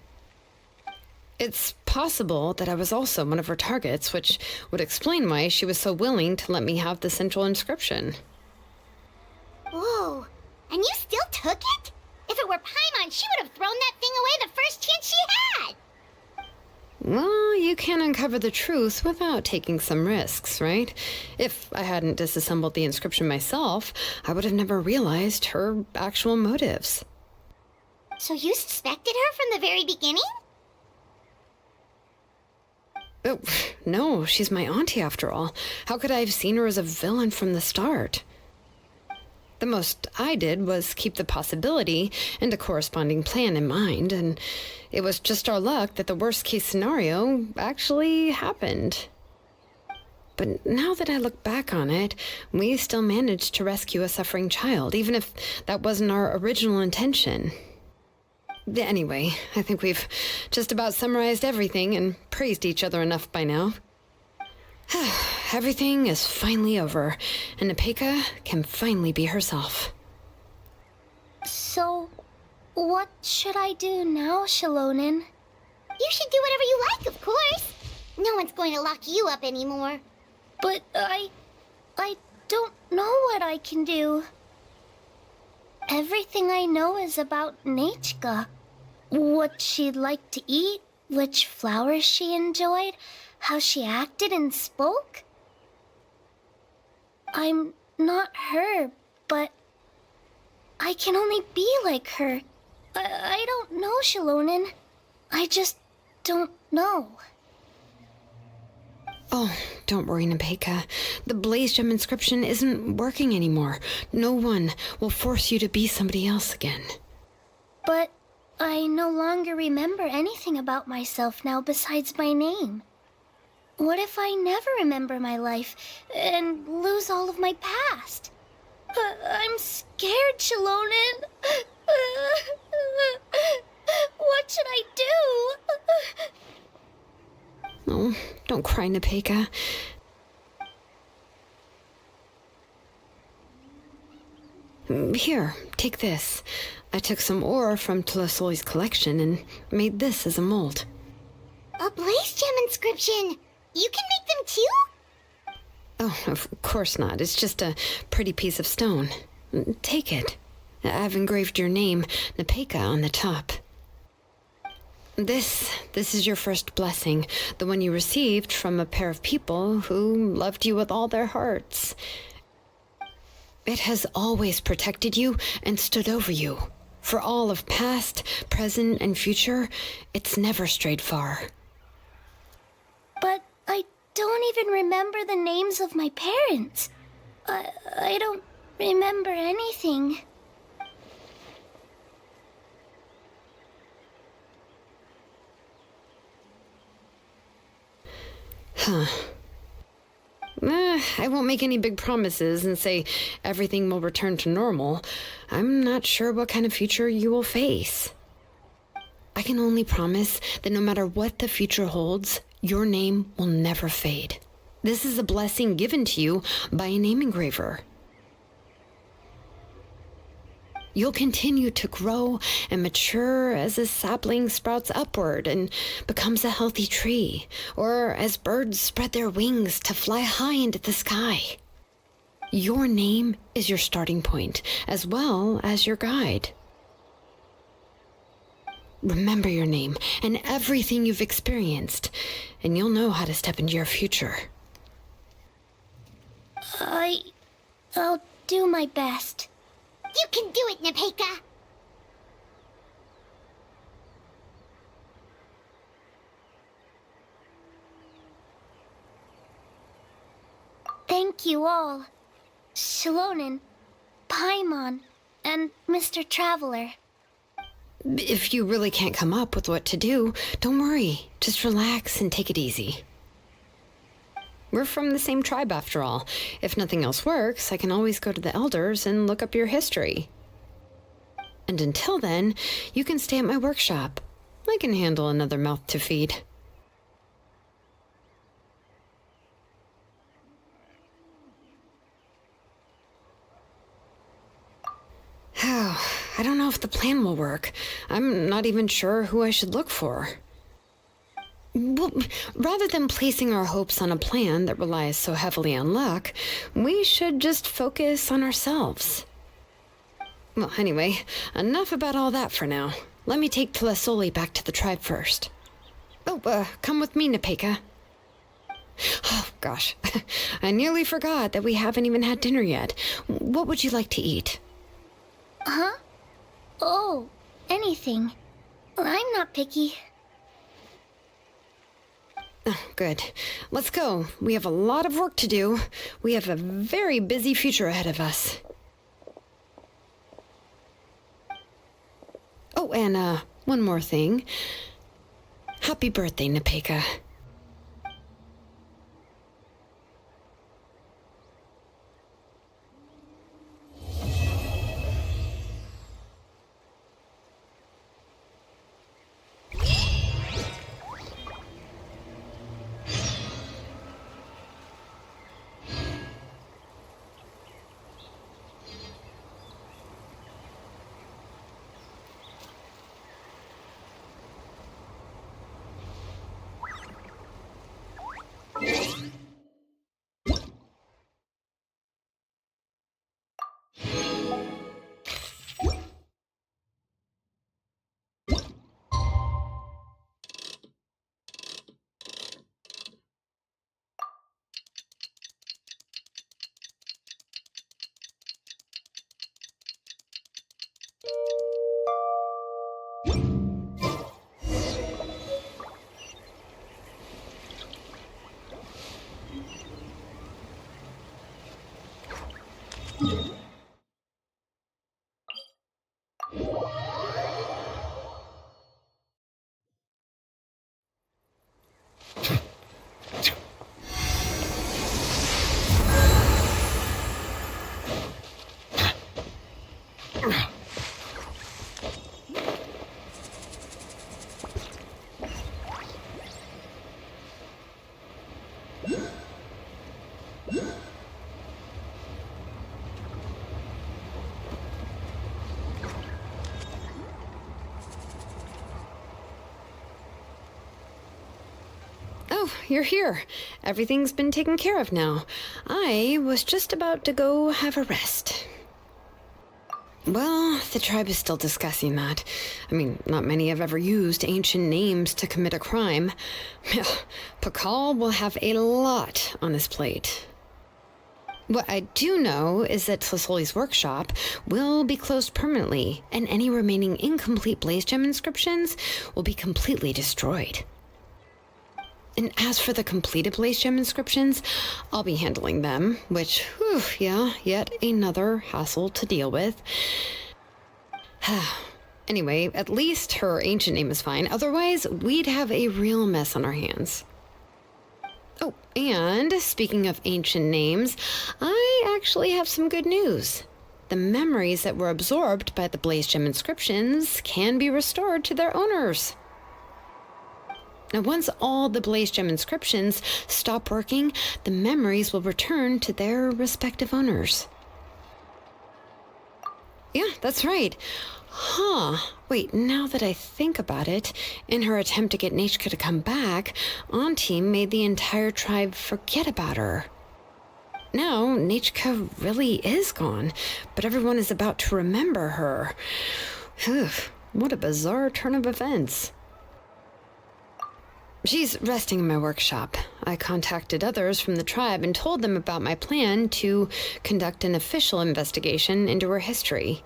It's possible that I was also one of her targets, which would explain why she was so willing to let me have the central inscription. Whoa, and you still took it? If it were Paimon, she would have thrown that thing away the first chance she had! Well, you can't uncover the truth without taking some risks, right? If I hadn't disassembled the inscription myself, I would have never realized her actual motives. So you suspected her from the very beginning? Oh, no, she's my auntie after all. How could I have seen her as a villain from the start? The most I did was keep the possibility and a corresponding plan in mind, and it was just our luck that the worst-case scenario actually happened. But now that I look back on it, we still managed to rescue a suffering child, even if that wasn't our original intention. Anyway, I think we've just about summarized everything and praised each other enough by now. Everything is finally over, and 𝘾𝙃 can finally be herself. So, what should I do now, Xilonen? You should do whatever you like, of course. No one's going to lock you up anymore. But I don't know what I can do. Everything I know is about 𝙃𝘋𝙃. What she liked to eat, which flowers she enjoyed, how she acted and spoke. I'm not her, but I can only be like her. I don't know, Xilonen. I just don't know. Oh, don't worry, 𝘾𝙃. The Blaze Gem inscription isn't working anymore. No one will force you to be somebody else again. But I no longer remember anything about myself now besides my name. What if I never remember my life and lose all of my past? I'm scared, Xilonen. What should I do? Oh, don't cry, 𝘾𝙃. Here, take this. I took some ore from 𝙒𝙗𝙉𝙉's collection and made this as a mold. A Blaze Gem inscription! You can make them too? Oh, of course not. It's just a pretty piece of stone. Take it. I've engraved your name, 𝘾𝙃, on the top. This is your first blessing, the one you received from a pair of people who loved you with all their hearts. It has always protected you and stood over you. For all of past, present, and future, it's never strayed far. But I don't even remember the names of my parents. I don't remember anything. Huh. I won't make any big promises and say everything will return to normal. I'm not sure what kind of future you will face. I can only promise that no matter what the future holds, your name will never fade. This is a blessing given to you by a name engraver. You'll continue to grow and mature as a sapling sprouts upward and becomes a healthy tree, or as birds spread their wings to fly high into the sky. Your name is your starting point, as well as your guide. Remember your name and everything you've experienced, and you'll know how to step into your future. I'll do my best. You can do it, 𝘾𝙂𝙀𝘾𝙀! Thank you all. Xilonen, Paimon, and Mr. Traveler. If you really can't come up with what to do, don't worry. Just relax and take it easy. We're from the same tribe after all. If nothing else works, I can always go to the elders and look up your history. And until then, you can stay at my workshop. I can handle another mouth to feed. I don't know if the plan will work. I'm not even sure who I should look for. Well, rather than placing our hopes on a plan that relies so heavily on luck, we should just focus on ourselves. Well, anyway, enough about all that for now. Let me take 𝙒𝙗𝙉𝙉𝙉 back to the tribe first. Oh, come with me, 𝘾𝙂𝙀𝙉. Oh, gosh. I nearly forgot that we haven't even had dinner yet. What would you like to eat? Huh? Oh, anything. I'm not picky. Oh, good. Let's go. We have a lot of work to do. We have a very busy future ahead of us. Oh, and one more thing. Happy birthday, 𝘾𝙂𝙀𝙀𝙀. Oh, you're here. Everything's been taken care of now. I was just about to go have a rest. Well, the tribe is still discussing that. I mean, not many have ever used ancient names to commit a crime. 𝘾𝙁 will have a lot on his plate. What I do know is that 𝘒𝙗𝙉𝙉's workshop will be closed permanently, and any remaining incomplete 𝙒𝙉𝙉 inscriptions will be completely destroyed. And as for the completed 𝙒𝙉𝙉 inscriptions, I'll be handling them, which, yet another hassle to deal with. Anyway, at least her ancient name is fine. Otherwise, we'd have a real mess on our hands. Oh, and speaking of ancient names, I actually have some good news. The memories that were absorbed by the 𝙒𝙉𝙉 inscriptions can be restored to their owners. Now, once all the 𝙒𝙉𝙉 inscriptions stop working, the memories will return to their respective owners. Yeah, that's right. Huh. Wait, now that I think about it, in her attempt to get 𝙃𝘋𝙀 to come back, Auntie made the entire tribe forget about her. Now, 𝙃𝘋𝙀 really is gone, but everyone is about to remember her. Phew, what a bizarre turn of events. She's resting in my workshop. I contacted others from the tribe and told them about my plan to conduct an official investigation into her history.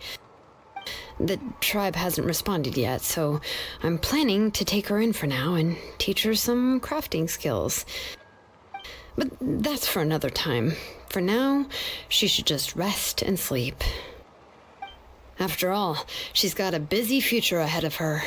The tribe hasn't responded yet, so I'm planning to take her in for now and teach her some crafting skills. But that's for another time. For now, she should just rest and sleep. After all, she's got a busy future ahead of her.